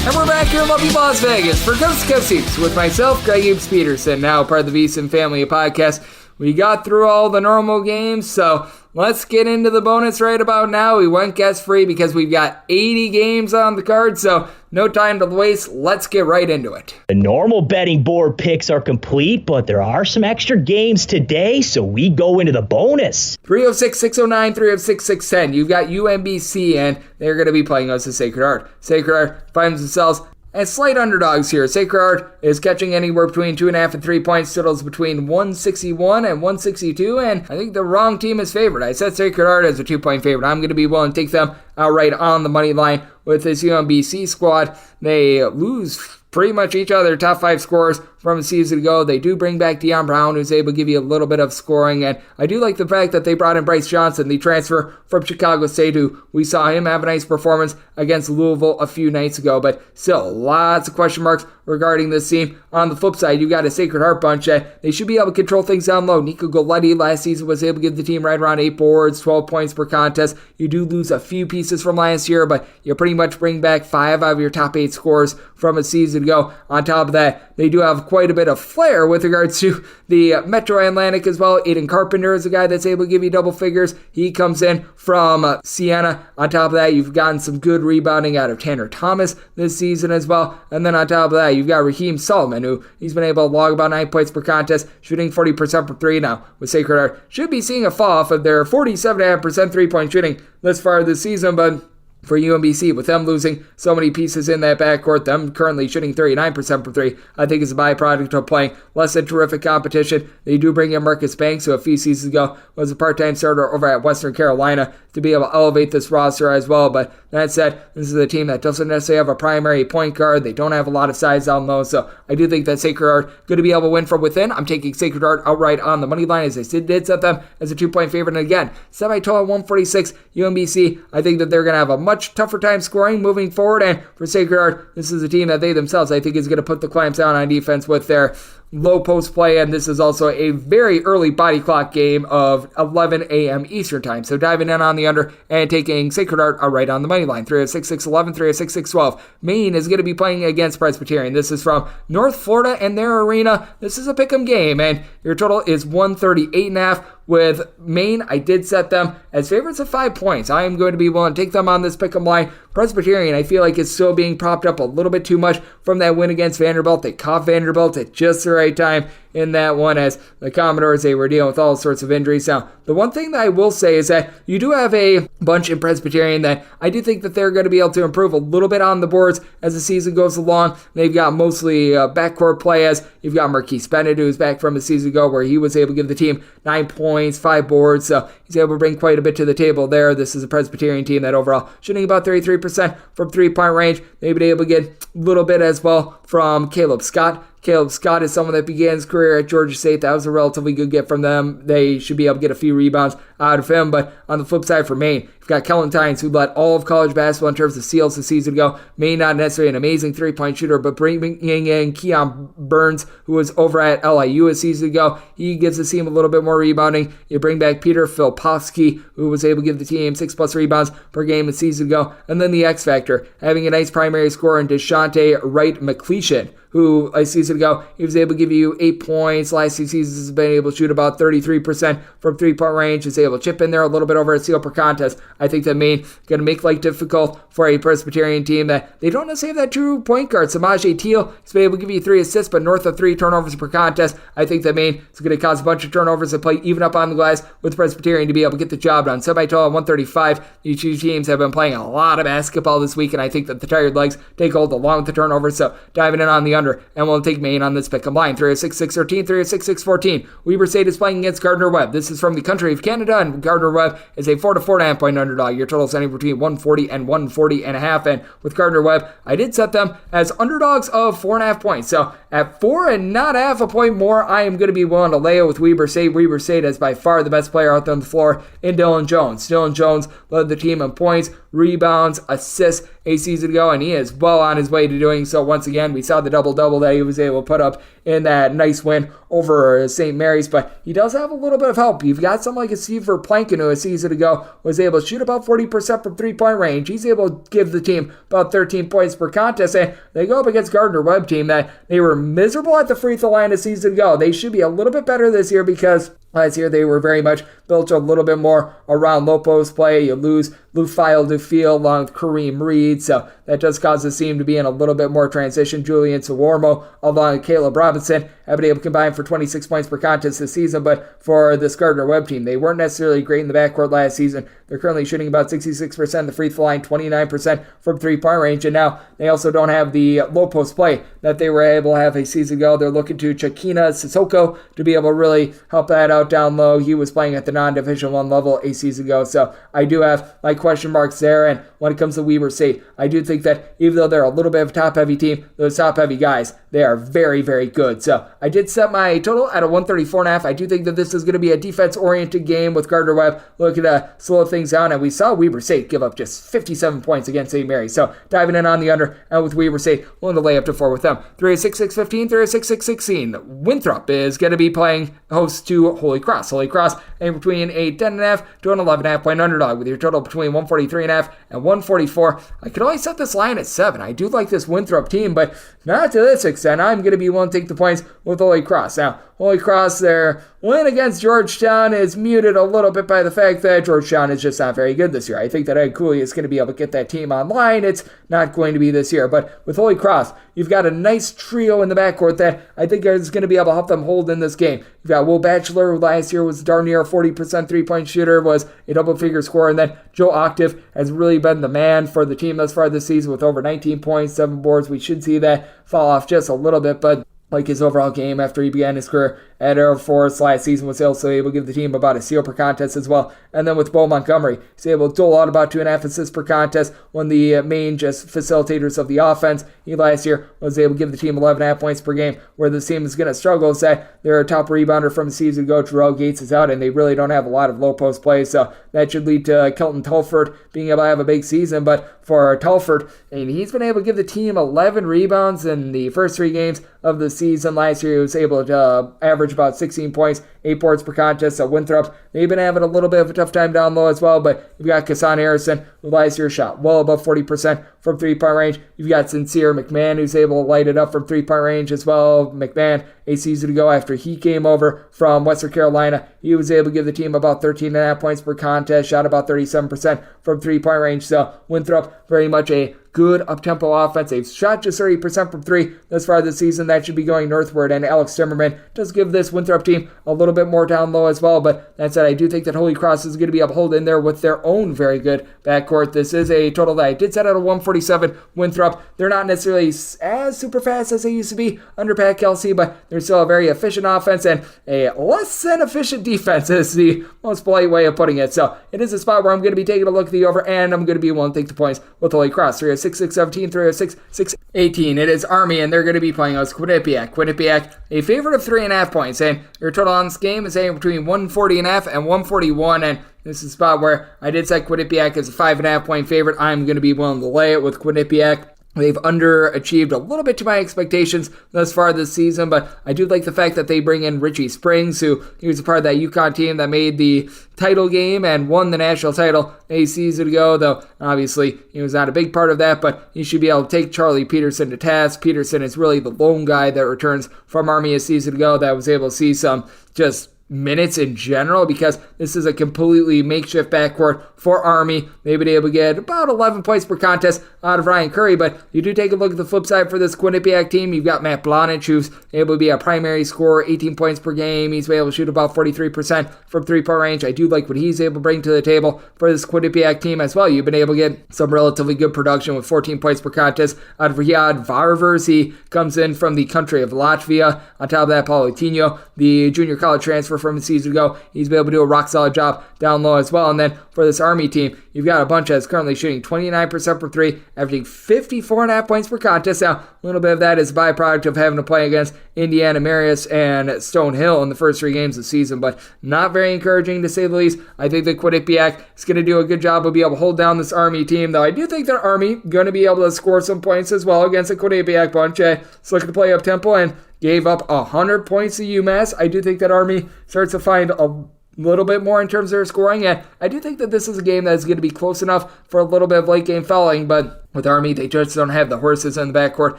And we're back here in lovely Las Vegas for Coast to Coast Seats with myself, Greg Gibbs Peterson, now part of the Davidson Family Podcast. We got through all the normal games, so let's get into the bonus right about now. We went guest-free because we've got 80 games on the card, so no time to waste. Let's get right into it.
The normal betting board picks are complete, but there are some extra games today, so we go into the bonus.
306-609, 306-610. You've got UMBC, and they're going to be playing us at Sacred Heart. Sacred Heart finds themselves as slight underdogs here. Sacred Heart is catching anywhere between 2.5 and 3 points. Totals between 161 and 162, and I think the wrong team is favored. I set Sacred Heart as a 2-point favorite. I'm going to be willing to take them outright on the money line with this UMBC squad. They lose pretty much each other top 5 scorers from a season ago. They do bring back Deion Brown, who's able to give you a little bit of scoring, and I do like the fact that they brought in Bryce Johnson, the transfer from Chicago State, who we saw him have a nice performance against Louisville a few nights ago, but still lots of question marks regarding this team. On the flip side, you got a Sacred Heart bunch that they should be able to control things down low. Nico Galletti last season was able to give the team right around 8 boards, 12 points per contest. You do lose a few pieces from last year, but you pretty much bring back 5 out of your top 8 scores from a season ago. On top of that, they do have quite a bit of flair with regards to the Metro Atlantic as well. Aiden Carpenter is a guy that's able to give you double figures. He comes in from Siena. On top of that, you've gotten some good rebounding out of Tanner Thomas this season as well. And then on top of that, you've got Raheem Solomon, who he's been able to log about 9 points per contest, shooting 40% from 3 now with Sacred Heart. Should be seeing a fall off of their 47.5% 3-point shooting this far this season, but for UMBC, with them losing so many pieces in that backcourt, them currently shooting 39% for three, I think is a byproduct of playing less than terrific competition. They do bring in Marcus Banks, who a few seasons ago was a part-time starter over at Western Carolina, to be able to elevate this roster as well. But that said, this is a team that doesn't necessarily have a primary point guard. They don't have a lot of size down low, so I do think that Sacred Heart going to be able to win from within. I'm taking Sacred Heart outright on the money line, as I did set them as a 2-point favorite. And again, semi-total 146 UMBC. I think that they're going to have a much tougher time scoring moving forward. And for Sacred Heart, this is a team that they themselves, I think, is going to put the clamps down on defense with their low post play, and this is also a very early body clock game of 11 a.m. Eastern time. So diving in on the under and taking Sacred Heart right on the money line. 306-611, 306-612. Maine is going to be playing against Presbyterian. This is from North Florida and their arena. This is a pick'em game, and your total is 138.5. With Maine, I did set them as favorites of 5 points. I am going to be willing to take them on this pick'em line. Presbyterian, I feel like it's still being propped up a little bit too much from that win against Vanderbilt. They caught Vanderbilt at just the right time in that one, as the Commodores, they were dealing with all sorts of injuries. Now, the one thing that I will say is that you do have a bunch in Presbyterian that I do think that they're going to be able to improve a little bit on the boards as the season goes along. They've got mostly backcourt play, as you've got Marquise Bennett, who's back from a season ago where he was able to give the team 9 points, 5 boards, so he's able to bring quite a bit to the table there. This is a Presbyterian team that overall shooting about 33% from 3-point range. They've been able to get a little bit as well from Caleb Scott. Caleb Scott is someone that began his career at Georgia State. That was a relatively good get from them. They should be able to get a few rebounds out of him. But on the flip side for Maine, you've got Kellen Tynes, who led all of college basketball in terms of steals a season ago. Maine, not necessarily an amazing 3-point shooter, but bringing in Keon Burns, who was over at LIU a season ago. He gives the team a little bit more rebounding. You bring back Peter Filipowski, who was able to give the team 6+ rebounds per game a season ago. And then the X Factor, having a nice primary scorer in DeShante Wright-McClellan, who a season ago, he was able to give you 8 points. Last 2 seasons has been able to shoot about 33% from 3-point range. Is able to chip in there a little bit over a steal per contest. I think that Maine going to make life difficult for a Presbyterian team that they don't necessarily have that true point guard. Samaje Teal, he's been able to give you 3 assists, but north of 3 turnovers per contest. I think that Maine is going to cause a bunch of turnovers and play even up on the glass with Presbyterian to be able to get the job done. Semi-total 135. These two teams have been playing a lot of basketball this week, and I think that the tired legs take hold along with the turnovers. So diving in on the under, and we'll take Maine on this pick'em line. 306-613, 306-614. Weber State is playing against Gardner Webb. This is from the country of Canada, and Gardner Webb is a 4 to 4.5 point underdog. Your total is anywhere between 140 and 140.5. And with Gardner Webb, I did set them as underdogs of 4.5 points. So at 4 and not half a point more, I am going to be willing to lay it with Weber State. Weber State is by far the best player out there on the floor in Dylan Jones. Dylan Jones led the team in points, rebounds, assists a season ago, and he is well on his way to doing so once again. We saw the double-double that he was able to put up in that nice win over St. Mary's, but he does have a little bit of help. You've got someone like a Seaver Plankin, who a season ago was able to shoot about 40% from 3-point range. He's able to give the team about 13 points per contest, and they go up against Gardner Webb team that they were miserable at the free throw line a season ago. They should be a little bit better this year because last year they were very much built a little bit more around low post play. You lose Lufail Dufiel along with Kareem Reed, so that does cause the team to be in a little bit more transition. Julian Sawarmo along with Caleb Robinson have been able to combine for 26 points per contest this season, but for this Gardner Webb team, they weren't necessarily great in the backcourt last season. They're currently shooting about 66% of the free throw line, 29% from 3-point range, and now they also don't have the low post play that they were able to have a season ago. They're looking to Chakina Sissoko to be able to really help that out down low. He was playing at the non-Division I level a season ago, so I do have my question marks there. And when it comes to Weber State, I do think that even though they're a little bit of a top-heavy team, those top-heavy guys, they are very, very good. So I did set my total at a 134.5. I do think that this is going to be a defense-oriented game with Gardner Webb looking to slow things down, and we saw Weber State give up just 57 points against St. Mary's. So diving in on the under, and with Weber State, willing to lay up to 4 with them. 306-615, 306-616. Winthrop is going to be playing host to Holy Cross. Holy Cross in between a 10.5 to an 11.5 point underdog with your total between 143.5 and 144. I could only set this line at 7. I do like this Winthrop team, but not to this extent. I'm going to be willing to take the points with Holy Cross. Now, Holy Cross, their win against Georgetown is muted a little bit by the fact that Georgetown is just not very good this year. I think that Ed Cooley is going to be able to get that team online. It's not going to be this year. But with Holy Cross, you've got a nice trio in the backcourt that I think is going to be able to help them hold in this game. You've got Will Batchelor, who last year was darn near a 40% three-point shooter, was a double-figure scorer, and then Joe Octave has really been the man for the team thus far this season with over 19 points, 7 boards. We should see that fall off just a little bit, but like his overall game after he began his career at Air Force last season was also able to give the team about a steal per contest as well. And then with Bo Montgomery, he's able to dole out about 2.5 assists per contest, one of the main just facilitators of the offense. He last year was able to give the team 11.5 points per game. Where this team is going to struggle is that their top rebounder from the season ago, Terrell Gates, is out, and they really don't have a lot of low post play, so that should lead to Kelton Telford being able to have a big season. But for Telford, and he's been able to give the team 11 rebounds in the first 3 games of the season. Last year, he was able to average about 16 points, 8 boards per contest. So Winthrop, they've been having a little bit of a tough time down low as well, but you've got Kassan Harrison, who last year shot well above 40% from three-point range. You've got Sincere McMahon, who's able to light it up from three-point range as well. McMahon, a season ago after he came over from Western Carolina, he was able to give the team about 13.5 points per contest, shot about 37% from three-point range. So Winthrop, very much a good up-tempo offense. They've shot just 30% from 3 thus far this season. That should be going northward, and Alex Zimmerman does give this Winthrop team a little bit more down low as well, but that said, I do think that Holy Cross is going to be able to hold in there with their own very good backcourt. This is a total that I did set out at 147. Winthrop, they're not necessarily as super fast as they used to be under Pat Kelsey, but they're still a very efficient offense and a less than efficient defense is the most polite way of putting it. So it is a spot where I'm going to be taking a look at the over, and I'm going to be willing to take the points with Holy Cross. 306-617, 306-618. It is Army, and they're going to be playing us Quinnipiac. Quinnipiac, a favorite of 3.5 points, and your total on this game is anywhere between 140.5 and 141, and this is a spot where I did set Quinnipiac as a 5.5 point favorite. I'm going to be willing to lay it with Quinnipiac. They've underachieved a little bit to my expectations thus far this season, but I do like the fact that they bring in Richie Springs, who he was a part of that UConn team that made the title game and won the national title a season ago, though obviously he was not a big part of that, but he should be able to take Charlie Peterson to task. Peterson is really the lone guy that returns from Army a season ago that was able to see some just minutes in general, because this is a completely makeshift backcourt for Army. They've been able to get about 11 points per contest out of Ryan Curry, but you do take a look at the flip side for this Quinnipiac team. You've got Matt Blonich, who's able to be a primary scorer, 18 points per game. He's been able to shoot about 43% from three-point range. I do like what he's able to bring to the table for this Quinnipiac team as well. You've been able to get some relatively good production with 14 points per contest out of Riyad Varvers. He comes in from the country of Latvia. On top of that, Paulinho, the junior college transfer from a season ago, he's been able to do a rock-solid job down low as well. And then for this Army team, you've got a bunch that's currently shooting 29% from 3, averaging 54.5 points per contest. Now, a little bit of that is a byproduct of having to play against Indiana Marius and Stonehill in the first 3 games of the season, but not very encouraging to say the least. I think that Quinnipiac is going to do a good job of being able to hold down this Army team, though I do think that Army going to be able to score some points as well against the Quinnipiac bunch. It's looking to play up tempo and gave up 100 points to UMass. I do think that Army starts to find a little bit more in terms of their scoring, and I do think that this is a game that is going to be close enough for a little bit of late game fouling, but with Army, they just don't have the horses in the backcourt,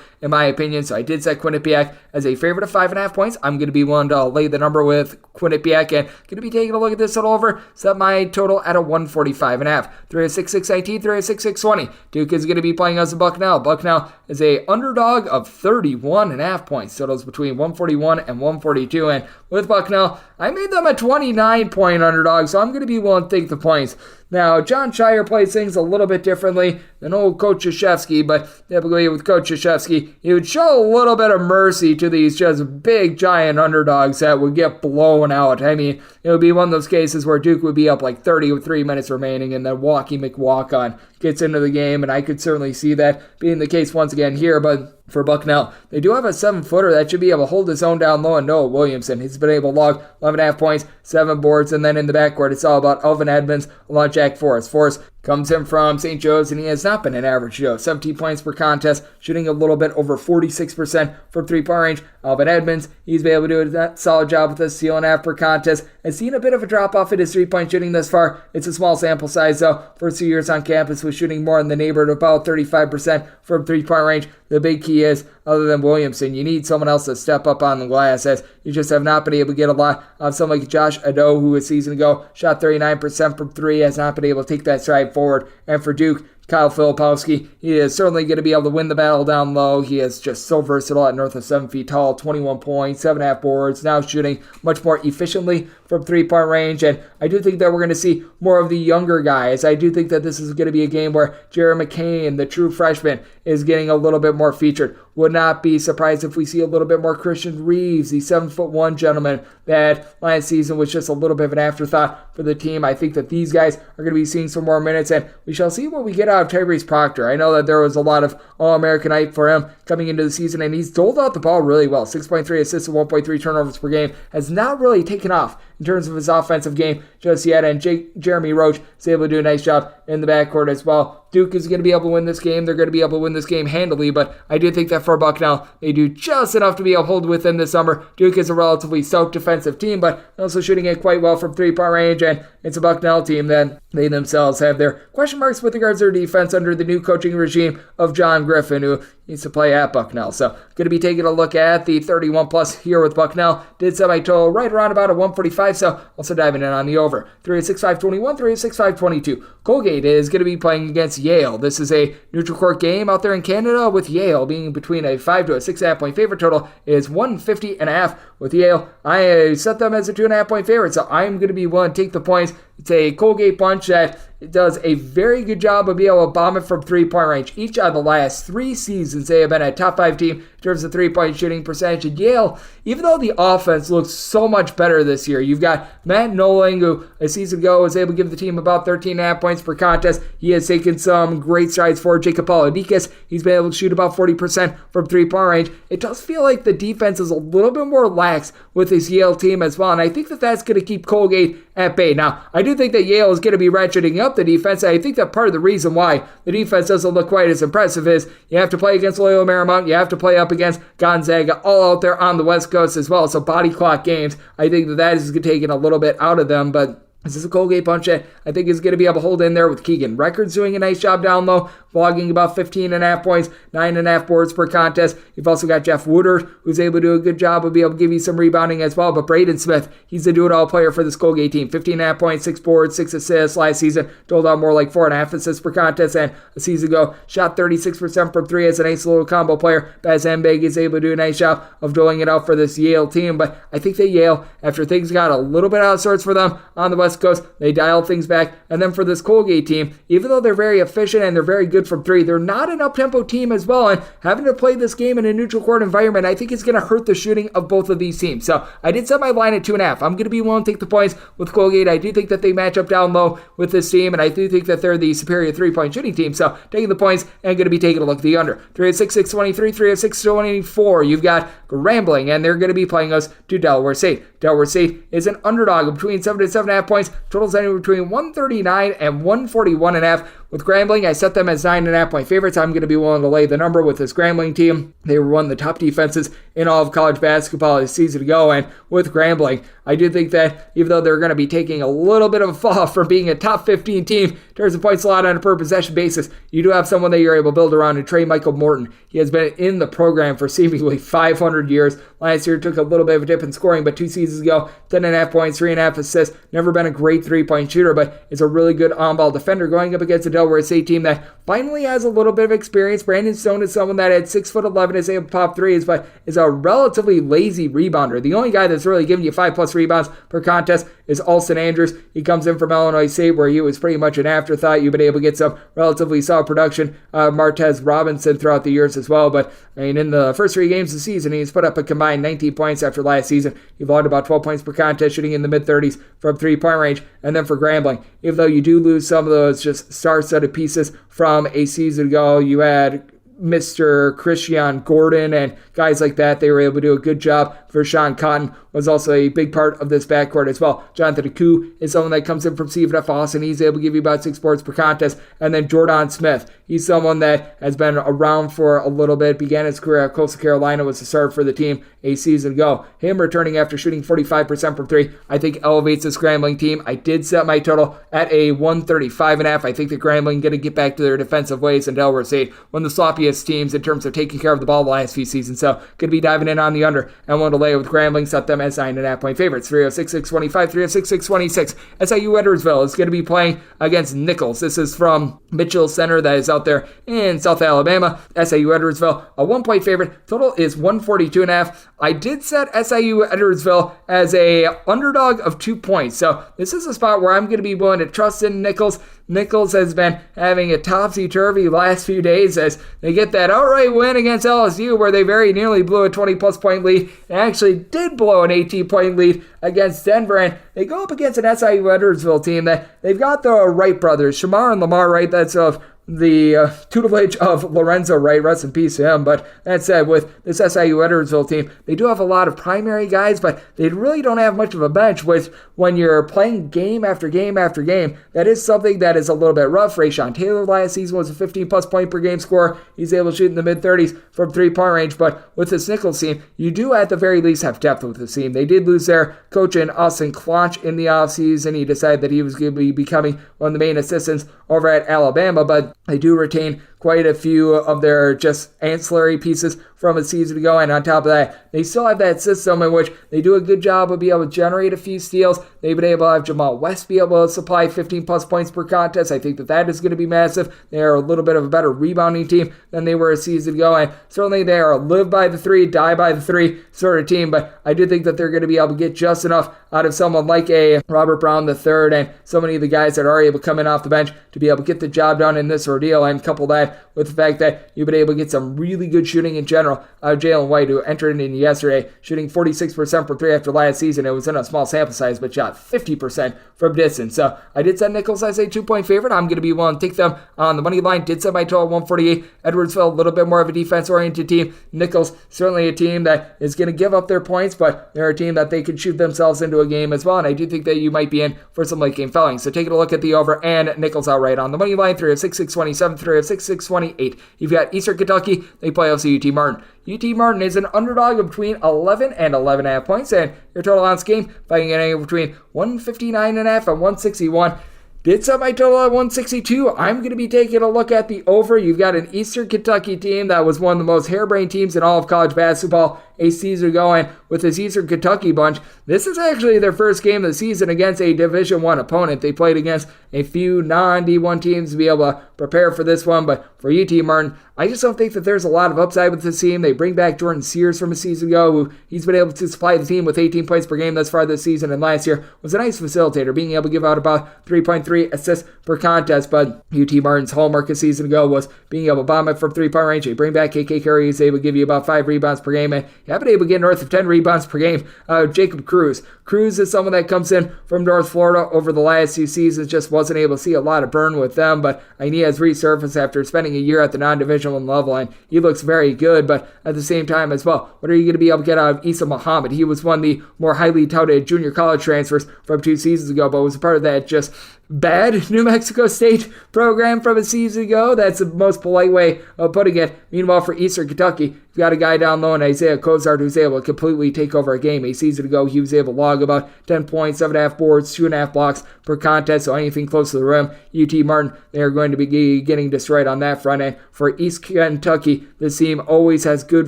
in my opinion, so I did set Quinnipiac as a favorite of 5.5 points. I'm going to be willing to lay the number with Quinnipiac, and going to be taking a look at this total over, set my total at a 145.5. 306-619, 306-620. Duke is going to be playing us a Bucknell. Bucknell is a underdog of 31.5 points. Totals between 141 and 142, and with Bucknell, I made them a 29-point underdog, so I'm going to be willing to take the points. Now, John Shire plays things a little bit differently than old Coach Krzyzewski, but typically with Coach Krzyzewski, he would show a little bit of mercy to these just big, giant underdogs that would get blown out. I mean, it would be one of those cases where Duke would be up like 30 with 3 minutes remaining, and then Walkie McWalk-On gets into the game, and I could certainly see that being the case once again here, but for Bucknell, they do have a 7-footer that should be able to hold his own down low, and Noah Williamson. He's been able to log 11.5 points, 7 boards, and then in the backcourt, it's all about Elvin Edmonds along Jack Forrest. Forrest comes in from St. Joe's, and he has not been an average Joe. 17 points per contest, shooting a little bit over 46% from three-point range. Alvin Edmonds, he's been able to do a solid job with his steal and a half per contest. Has seen a bit of a drop-off in his three-point shooting thus far. It's a small sample size, though. First 2 years on campus was shooting more in the neighborhood of about 35% from three-point range. The big key is, other than Williamson, you need someone else to step up on the glass, as you just have not been able to get a lot of someone like Josh Ado, who a season ago shot 39% from three, has not been able to take that stride forward. And for Duke, Kyle Filipowski, he is certainly going to be able to win the battle down low. He is just so versatile at north of 7 feet tall, 21 points, 7.5 boards, now shooting much more efficiently from three-point range. And I do think that we're going to see more of the younger guys. I do think that this is going to be a game where Jared McCain, the true freshman, is getting a little bit more featured. Would not be surprised if we see a little bit more Christian Reeves, the 7'1" gentleman that last season was just a little bit of an afterthought for the team. I think that these guys are going to be seeing some more minutes, and we shall see what we get out of Tyrese Proctor. I know that there was a lot of All-American hype for him coming into the season, and he's doled out the ball really well. 6.3 assists and 1.3 turnovers per game. Has not really taken off in terms of his offensive game just yet, and Jeremy Roach is able to do a nice job in the backcourt as well. Duke is going to be able to win this game. They're going to be able to win this game handily, but I do think that for Bucknell, they do just enough to be able to hold within this summer. Duke is a relatively stout defensive team, but also shooting it quite well from three-point range, and it's a Bucknell team that they themselves have their question marks with regards to their defense under the new coaching regime of John Griffin, who needs to play at Bucknell. So going to be taking a look at the 31-plus here with Bucknell. Did semi-total right around about a 145, so also diving in on the over. 306-521, 306-522. Colgate is going to be playing against Yale. This is a neutral court game out there in Canada, with Yale being between a 5 to a 6.5 point favorite. Total is 150.5 with Yale. I set them as a 2.5 point favorite, so I'm going to be willing to take the points. It's a Colgate bunch that does a very good job of being able to bomb it from three-point range. Each of the last 3 seasons, they have been a top 5 team in terms of three-point shooting percentage. And Yale, even though the offense looks so much better this year, you've got Matt Noling, who a season ago was able to give the team about 13.5 points per contest. He has taken some great strides forward. Jacob Paladikas, he's been able to shoot about 40% from three-point range. It does feel like the defense is a little bit more lax with this Yale team as well, and I think that that's going to keep Colgate at bay. Now, I do think that Yale is going to be ratcheting up the defense. I think that part of the reason why the defense doesn't look quite as impressive is you have to play against Loyola Marymount, you have to play up against Gonzaga, all out there on the West Coast as well. So body clock games, I think that is taking a little bit out of them, but this is a Colgate bunch that I think is going to be able to hold in there with Keegan Records doing a nice job down low, logging about 15.5 points, 9.5 boards per contest. You've also got Jeff Woodard, who's able to do a good job of being able to give you some rebounding as well. But Braden Smith, he's a do-it-all player for this Colgate team. 15.5 points, 6 boards, 6 assists last season. Doled out more like 4.5 assists per contest. And a season ago, shot 36% from 3 as a nice little combo player. Baz Embeg is able to do a nice job of doling it out for this Yale team. But I think that Yale, after things got a little bit out of sorts for them on the West Coast, they dialed things back. And then for this Colgate team, even though they're very efficient and they're very good from 3, they're not an up-tempo team as well, and having to play this game in a neutral court environment, I think it's going to hurt the shooting of both of these teams. So I did set my line at 2.5. I'm going to be willing to take the points with Colgate. I do think that they match up down low with this team, and I do think that they're the superior three-point shooting team. So taking the points and going to be taking a look at the under. 306-623, 306-24. You've got Grambling, and they're going to be playing us to Delaware State. Delaware State is an underdog of between 7 to 7.5 points. Totals anywhere between 139 and 141.5. With Grambling, I set them as 9.5 point favorites. I'm going to be willing to lay the number with this Grambling team. They were one of the top defenses in all of college basketball a season ago, and with Grambling, I do think that even though they're going to be taking a little bit of a fall from being a top 15 team in terms of points allowed on a per possession basis, you do have someone that you're able to build around in Trey Michael Morton. He has been in the program for seemingly 500 years. Last year took a little bit of a dip in scoring, but 2 seasons ago, 10.5 points, 3.5 assists. Never been a great three-point shooter, but is a really good on-ball defender going up against a Delaware State team that finally has a little bit of experience. Brandon Stone is someone that at 6'11" is able to pop threes, but is a relatively lazy rebounder. The only guy that's really giving you 5+ rebounds per contest is Alston Andrews. He comes in from Illinois State, where he was pretty much an afterthought. You've been able to get some relatively solid production. Martez Robinson throughout the years as well, but I mean, in the first 3 games of the season, he's put up a combined 19 points after last season. He logged about 12 points per contest, shooting in the mid-30s from three-point range. And then for Grambling, even though you do lose some of those just star-studded pieces from a season ago, you had Mr. Christian Gordon and guys like that. They were able to do a good job Vershawn Cotton was also a big part of this backcourt as well. Jonathan Aku is someone that comes in from CFF Austin. He's able to give you about 6 boards per contest. And then Jordan Smith. He's someone that has been around for a little bit, began his career at Coastal Carolina, was a starter for the team a season ago. Him returning after shooting 45% from 3, I think elevates the Grambling team. I did set my total at a 135.5. I think the Grambling going to get back to their defensive ways, and Delaware State, one of the sloppiest teams in terms of taking care of the ball the last few seasons. So going to be diving in on the under and one to lay with Grambling, set them as 9.5 point favorites. 306-625, 306-626. SIU Edwardsville is going to be playing against Nichols. This is from Mitchell Center that is out there in South Alabama. SIU Edwardsville, a 1 point favorite. Total is 142.5. I did set SIU Edwardsville as a underdog of 2 points. So this is a spot where I'm going to be willing to trust in Nichols. Nichols has been having a topsy-turvy last few days as they get that outright win against LSU where they very nearly blew a 20-plus point lead and actually did blow an 18-point lead against Denver. And they go up against an SIU Edwardsville team that they've got the Wright brothers, Shamar and Lamar Wright. That's of the tutelage of Lorenzo Wright, rest in peace to him. But that said, with this SIU Edwardsville team, they do have a lot of primary guys, but they really don't have much of a bench, which when you're playing game after game after game, that is something that is a little bit rough. Rayshawn Taylor last season was a 15-plus point per game scorer. He's able to shoot in the mid-30s from three-point range, but with this Nichols team, you do at the very least have depth with this team. They did lose their coach in Austin Klonch in the offseason. He decided that he was going to be becoming one of the main assistants over at Alabama, but they do retain quite a few of their just ancillary pieces from a season ago, and on top of that, they still have that system in which they do a good job of being able to generate a few steals. They've been able to have Jamal West be able to supply 15-plus points per contest. I think that is going to be massive. They are a little bit of a better rebounding team than they were a season ago, and certainly they are a live by the 3, die by the 3 sort of team, but I do think that they're going to be able to get just enough out of someone like a Robert Brown III and so many of the guys that are able to come in off the bench to be able to get the job done in this ordeal, and couple that with the fact that you've been able to get some really good shooting in general out of Jalen White, who entered in yesterday, shooting 46% from 3 after last season. It was in a small sample size, but shot 50% from distance. So I did set Nichols as a 2-point favorite. I'm going to be willing to take them on the money line. Did set my total at 148. Edwardsville, a little bit more of a defense-oriented team. Nichols, certainly a team that is going to give up their points, but they're a team that they could shoot themselves into a game as well, and I do think that you might be in for some late game fouling. So taking a look at the over and Nichols outright on the money line, 306-627, 306-628. You've got Eastern Kentucky. They play also UT Martin. UT Martin is an underdog of between 11 and 11.5 points, and your total on this game fighting anywhere between 159.5 and 161. Did set my total at 162. I'm going to be taking a look at the over. You've got an Eastern Kentucky team that was one of the most harebrained teams in all of college basketball a season ago, and with this Eastern Kentucky bunch, this is actually their first game of the season against a Division I opponent. They played against a few non-D1 teams to be able to prepare for this one, but for UT Martin, I just don't think that there's a lot of upside with this team. They bring back Jordan Sears from a season ago, who he's been able to supply the team with 18 points per game thus far this season, and last year was a nice facilitator, being able to give out about 3.3 assists per contest, but UT Martin's hallmark a season ago was being able to bomb it from three-point range. They bring back KK Curry, he's able to give you about 5 rebounds per game, and you have been able to get north of 10 rebounds per game. Jacob Cruz. Cruz is someone that comes in from North Florida over the last few seasons, just wasn't able to see a lot of burn with them, but he has resurfaced after spending a year at the non-Division I level, and he looks very good, but at the same time as well, what are you going to be able to get out of Issa Muhammad? He was one of the more highly touted junior college transfers from 2 seasons ago, but was a part of that just bad New Mexico State program from a season ago. That's the most polite way of putting it. Meanwhile, for Eastern Kentucky, you've got a guy down low in Isaiah Cozart who's able to completely take over a game. A season ago, he was able to log about 10 points, 7.5 boards, 2.5 blocks per contest, so anything close to the rim. UT Martin, they are going to be getting destroyed on that front end. For East Kentucky, this team always has good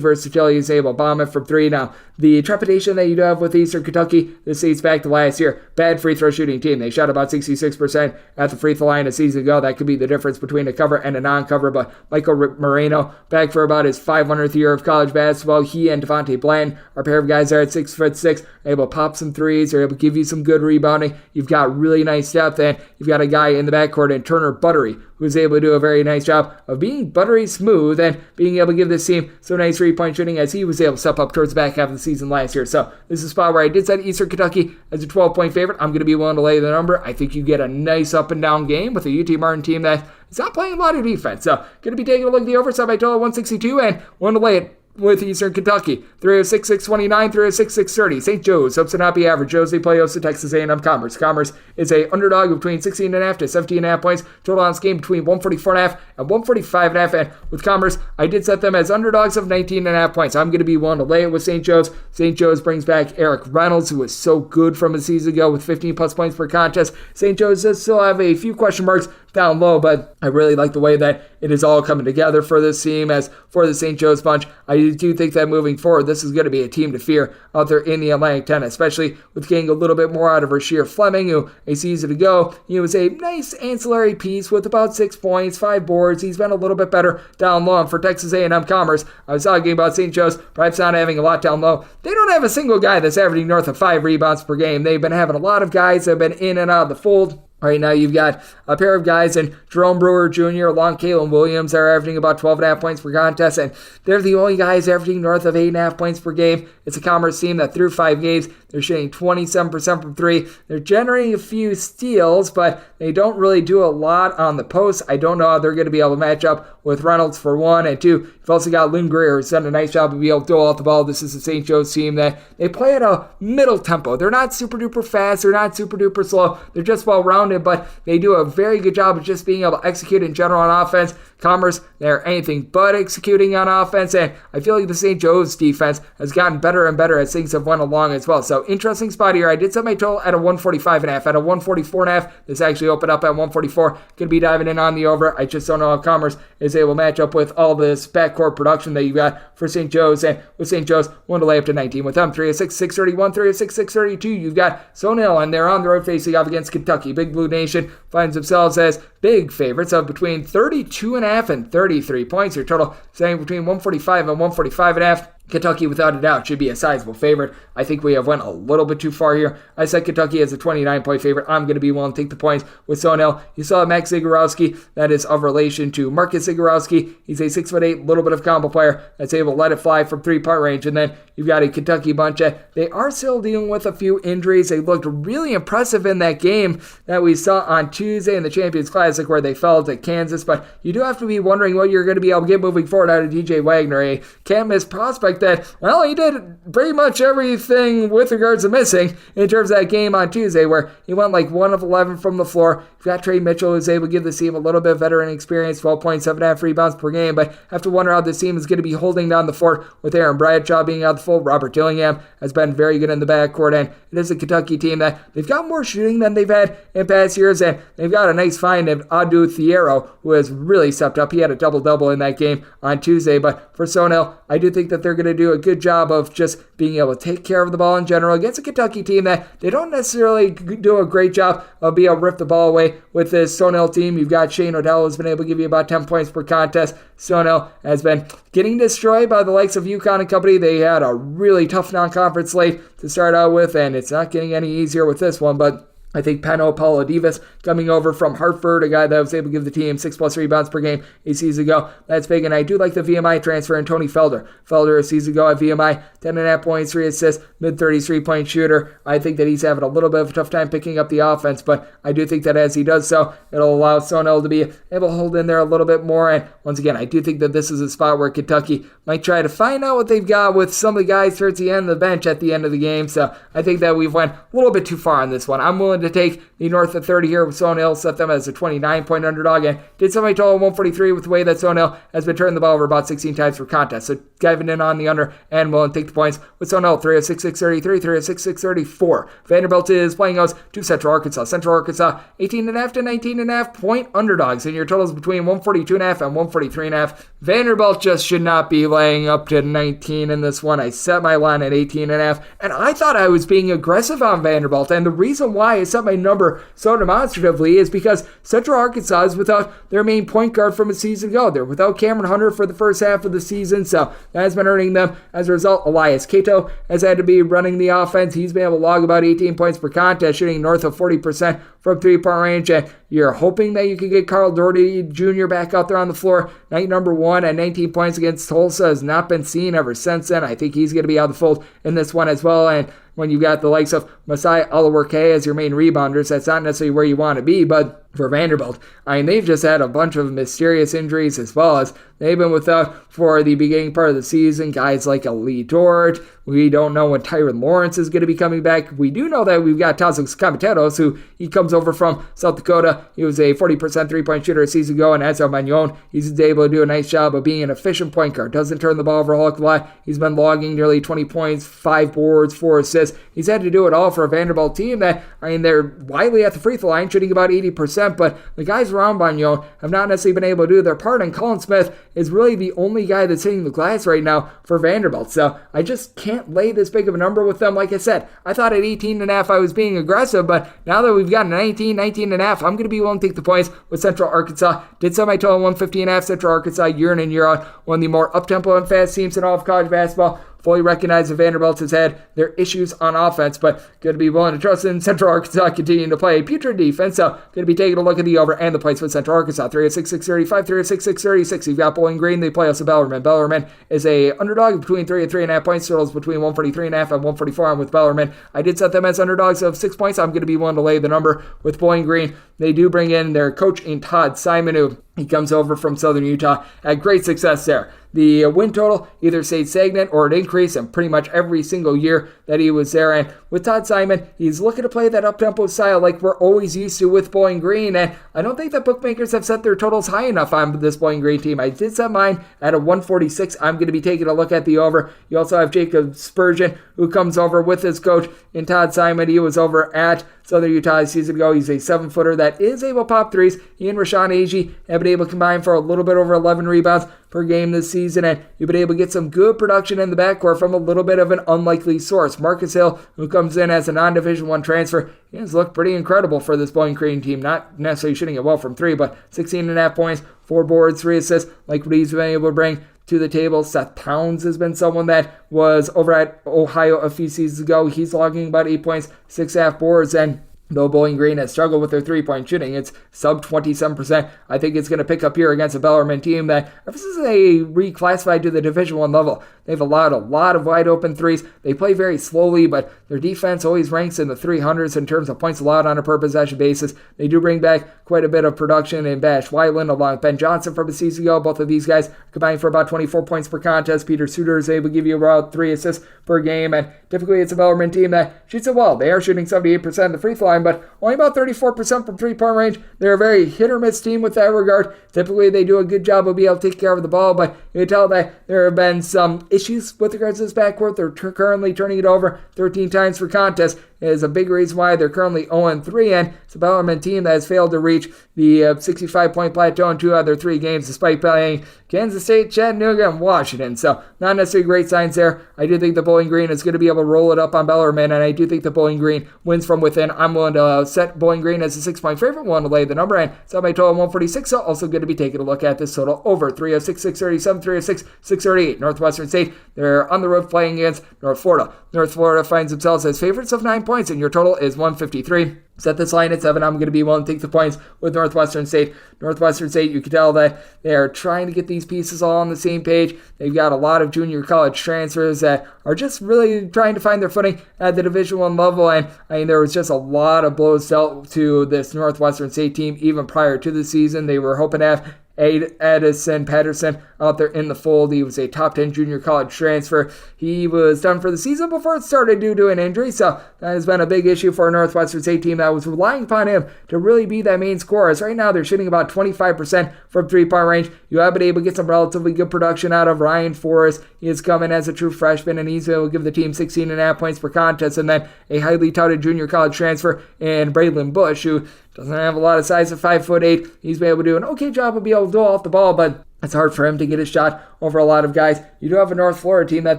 versatility. He's able to bomb it from 3. Now, the trepidation that you do have with Eastern Kentucky, this dates back to last year. Bad free throw shooting team. They shot about 66% at the free throw line a season ago. That could be the difference between a cover and a non-cover, but Michael Moreno, back for about his 500th year of college basketball. He and Devontae Bland are a pair of guys there at 6'6", are able to pop some threes, are able to give you some good rebounding. You've got really nice depth, and you've got a guy in the backcourt in Turner Buttery, who's able to do a very nice job of being buttery smooth and being able to give this team some nice three-point shooting as he was able to step up towards the back half of the season last year. So this is a spot where I did set Eastern Kentucky as a 12-point favorite. I'm going to be willing to lay the number. I think you get a nice up-and-down game with a UT Martin team that is not playing a lot of defense. So going to be taking a look at the overside by total 162 and one to lay it with Eastern Kentucky. 306-629, 306-630. St. Joe's hopes to not be average. Jose play host to Texas A&M Commerce. Commerce is a underdog between 16.5 to 17.5 points. Total on this game between 144.5 and 145.5. And with Commerce, I did set them as underdogs of 19.5 points. I'm going to be willing to lay it with St. Joe's. St. Joe's brings back Eric Reynolds, who was so good from a season ago with 15 plus points per contest. St. Joe's does still have a few question marks down low, but I really like the way that it is all coming together for this team. As for the St. Joe's bunch, I do think that moving forward, this is going to be a team to fear out there in the Atlantic 10, especially with getting a little bit more out of Rasheer Fleming, who a season ago, he was a nice ancillary piece with about 6 points, 5 boards. He's been a little bit better down low. And for Texas A&M Commerce, I was talking about St. Joe's perhaps not having a lot down low. They don't have a single guy that's averaging north of 5 rebounds per game. They've been having a lot of guys that have been in and out of the fold. Right now, you've got a pair of guys in Jerome Brewer Jr. along Kalen Williams that are averaging about 12.5 points per contest, and they're the only guys averaging north of 8.5 points per game. It's a Commerce team that through 5 games, they're shooting 27% from 3. They're generating a few steals, but they don't really do a lot on the post. I don't know how they're going to be able to match up with Reynolds for 1, and 2, you've also got Lynn Greer, who's done a nice job of being able to throw out the ball. This is the St. Joe's team that they play at a middle tempo. They're not super duper fast. They're not super duper slow. They're just well rounded, but they do a very good job of just being able to execute in general on offense. Commerce, they're anything but executing on offense, and I feel like the St. Joe's defense has gotten better and better as things have went along as well. So interesting spot here. I did set my total at a 145.5. At a 144.5, this actually opened up at 144. Could be diving in on the over. I just don't know if Commerce is able to match up with all this backcourt production that you got for St. Joe's. And with St. Joe's, one to lay up to 19. With them, 306-631, 306-632. You've got Sonil, and they're on the road facing off against Kentucky. Big Blue Nation finds themselves as big favorites of between 32.5 and 33 points. Your total setting between 145 and 145.5. Kentucky, without a doubt, should be a sizable favorite. I think we have went a little bit too far here. I said Kentucky as a 29-point favorite. I'm going to be willing to take the points with Sonel. You saw Max Zagorowski. That is of relation to Marcus Zagorowski. He's a 6'8", little bit of combo player that's able to let it fly from 3-point range. And then you've got a Kentucky bunch that they are still dealing with a few injuries. They looked really impressive in that game that we saw on Tuesday in the Champions Classic where they fell to Kansas. But you do have to be wondering what you're going to be able to get moving forward out of DJ Wagner, a can't-miss prospect that, well, he did pretty much everything with regards to missing in terms of that game on Tuesday where he went like 1 of 11 from the floor. You've got Trey Mitchell who's able to give this team a little bit of veteran experience, 12.7.5 rebounds per game, but have to wonder how this team is going to be holding down the fort with Aaron Bradshaw being out the fold. Robert Dillingham has been very good in the backcourt, and it is a Kentucky team that they've got more shooting than they've had in past years, and they've got a nice find named Adu Thiero who has really stepped up. He had a double-double in that game on Tuesday, but for Sonel, I do think that they're going to do a good job of just being able to take care of the ball in general against a Kentucky team that they don't necessarily do a great job of being able to rip the ball away with this Sonel team. You've got Shane O'Dell who's been able to give you about 10 points per contest. Sonel has been getting destroyed by the likes of UConn and company. They had a really tough non-conference slate to start out with, and it's not getting any easier with this one, but I think Pano Pauladivas coming over from Hartford, a guy that was able to give the team 6+ rebounds per game a season ago. That's big, and I do like the VMI transfer in Tony Felder. Felder a season ago at VMI, 10.5 points, 3 assists, mid-30s 3-point shooter. I think that he's having a little bit of a tough time picking up the offense, but I do think that as he does so, it'll allow Sonel to be able to hold in there a little bit more. And once again, I do think that this is a spot where Kentucky might try to find out what they've got with some of the guys towards the end of the bench at the end of the game. So I think that we've went a little bit too far on this one. I'm willing to take the north of 30 here with Sonel, set them as a 29-point underdog, and did somebody total 143 with the way that Sonel has been turning the ball over about 16 times per contest. So diving in on the under and willing to take the points with Sonel, 306-633, 306-634. Vanderbilt is playing host to Central Arkansas. Central Arkansas, 18.5 to 19.5 point underdogs, and your totals between 142.5 and 143.5. Vanderbilt just should not be laying up to 19 in this one. I set my line at 18.5, and I thought I was being aggressive on Vanderbilt, and the reason why I set my number so demonstratively is because Central Arkansas is without their main point guard from a season ago. They're without Cameron Hunter for the first half of the season, so that has been hurting them. As a result, Elias Cato has had to be running the offense. He's been able to log about 18 points per contest, shooting north of 40% from 3-point range, and you're hoping that you can get Carl Doherty Jr. back out there on the floor. Night number 1 at 19 points against Tulsa has not been seen ever since then. I think he's going to be out of the fold in this one as well, and when you got the likes of Masai Alaworke as your main rebounders, that's not necessarily where you want to be, but for Vanderbilt. They've just had a bunch of mysterious injuries as well as they've been without for the beginning part of the season. Guys like Lee Dort. We don't know when Tyron Lawrence is going to be coming back. We do know that we've got Tazo Camiteros, who he comes over from South Dakota. He was a 40% three-point shooter a season ago, and Ezra Magnon, he's able to do a nice job of being an efficient point guard. Doesn't turn the ball over a whole lot. He's been logging nearly 20 points, 5 boards, 4 assists. He's had to do it all for a Vanderbilt team that, they're widely at the free throw line, shooting about 80%, but the guys around Magnon have not necessarily been able to do their part, and Colin Smith is really the only guy that's hitting the glass right now for Vanderbilt. So I just can't lay this big of a number with them. Like I said, I thought at 18.5 I was being aggressive, but now that we've got 19.5, I'm going to be willing to take the points with Central Arkansas. Did set my total 150.5. Central Arkansas year in and year out, one of the more up-tempo and fast teams in all of college basketball. Fully recognize that Vanderbilt has had their issues on offense, but going to be willing to trust in Central Arkansas continuing to play putrid defense. So going to be taking a look at the over and the points with Central Arkansas. 306, 635, 306, 636. You've got Bowling Green. They play us at Bellarmine. Bellarmine is a underdog between 3 and 3.5 points. Totals between 143.5 and 144. I'm with Bellarmine. I did set them as underdogs of 6 points. I'm going to be willing to lay the number with Bowling Green. They do bring in their coach in Todd Simon, who he comes over from Southern Utah. Had great success there. The win total either stayed stagnant or an increase in pretty much every single year that he was there. And with Todd Simon, he's looking to play that up-tempo style like we're always used to with Bowling Green. And I don't think that bookmakers have set their totals high enough on this Bowling Green team. I did set mine at a 146. I'm going to be taking a look at the over. You also have Jacob Spurgeon, who comes over with his coach in Todd Simon. He was over at Southern Utah a season ago. He's a 7-footer that is able to pop threes. He and Rashawn Agee have been able to combine for a little bit over 11 rebounds per game this season, and you've been able to get some good production in the backcourt from a little bit of an unlikely source. Marcus Hill, who comes in as a non-Division I transfer, he has looked pretty incredible for this Bowling Green team. Not necessarily shooting it well from 3, but 16.5 points, 4 boards, 3 assists, like what he's been able to bring to the table. Seth Towns has been someone that was over at Ohio a few seasons ago. He's logging about 8 points, 6.5 boards, and though Bowling Green has struggled with their three-point shooting, it's sub 27%. I think it's going to pick up here against a Bellarmine team that, ever since they reclassified to the Division I level, they've allowed a lot of wide-open threes. They play very slowly, but their defense always ranks in the 300s in terms of points allowed on a per-possession basis. They do bring back quite a bit of production in Bash Weiland along with Ben Johnson from a season ago. Both of these guys combined for about 24 points per contest. Peter Suter is able to give you about 3 assists per game, and typically it's a Bellarmine team that shoots it well. They are shooting 78% of the free throw line, but only about 34% from three-point range. They're a very hit-or-miss team with that regard. Typically, they do a good job of being able to take care of the ball, but you can tell that there have been some issues with regards to this backcourt. They're currently turning it over 13 times per contest. Is a big reason why they're currently 0-3, and it's a Bellarmine team that has failed to reach the 65-point plateau in 2 out of their 3 games, despite playing Kansas State, Chattanooga, and Washington. So not necessarily great signs there. I do think the Bowling Green is going to be able to roll it up on Bellarmine, and I do think the Bowling Green wins from within. I'm willing to set Bowling Green as a 6-point favorite. Willing to lay the number, and set my total 146. So also going to be taking a look at this total over 306, 637, 306, 638. Northwestern State, they're on the road playing against North Florida. North Florida finds themselves as favorites of 9 points, and your total is 153. Set this line at 7. I'm going to be willing to take the points with Northwestern State. Northwestern State, you can tell that they are trying to get these pieces all on the same page. They've got a lot of junior college transfers that are just really trying to find their footing at the Division I level. And there was just a lot of blows dealt to this Northwestern State team even prior to the season. They were hoping to have Addison Patterson out there in the fold. He was a top 10 junior college transfer. He was done for the season before it started due to an injury, so that has been a big issue for a Northwestern State team that was relying upon him to really be that main scorer. As right now they're shooting about 25% from three-point range. You have been able to get some relatively good production out of Ryan Forrest. He has come in as a true freshman, and he's able to give the team 16.5 points per contest, and then a highly touted junior college transfer in Braylon Bush, who doesn't have a lot of size at 5'8". He's been able to do an okay job of being able to do off the ball, but it's hard for him to get his shot over a lot of guys. You do have a North Florida team that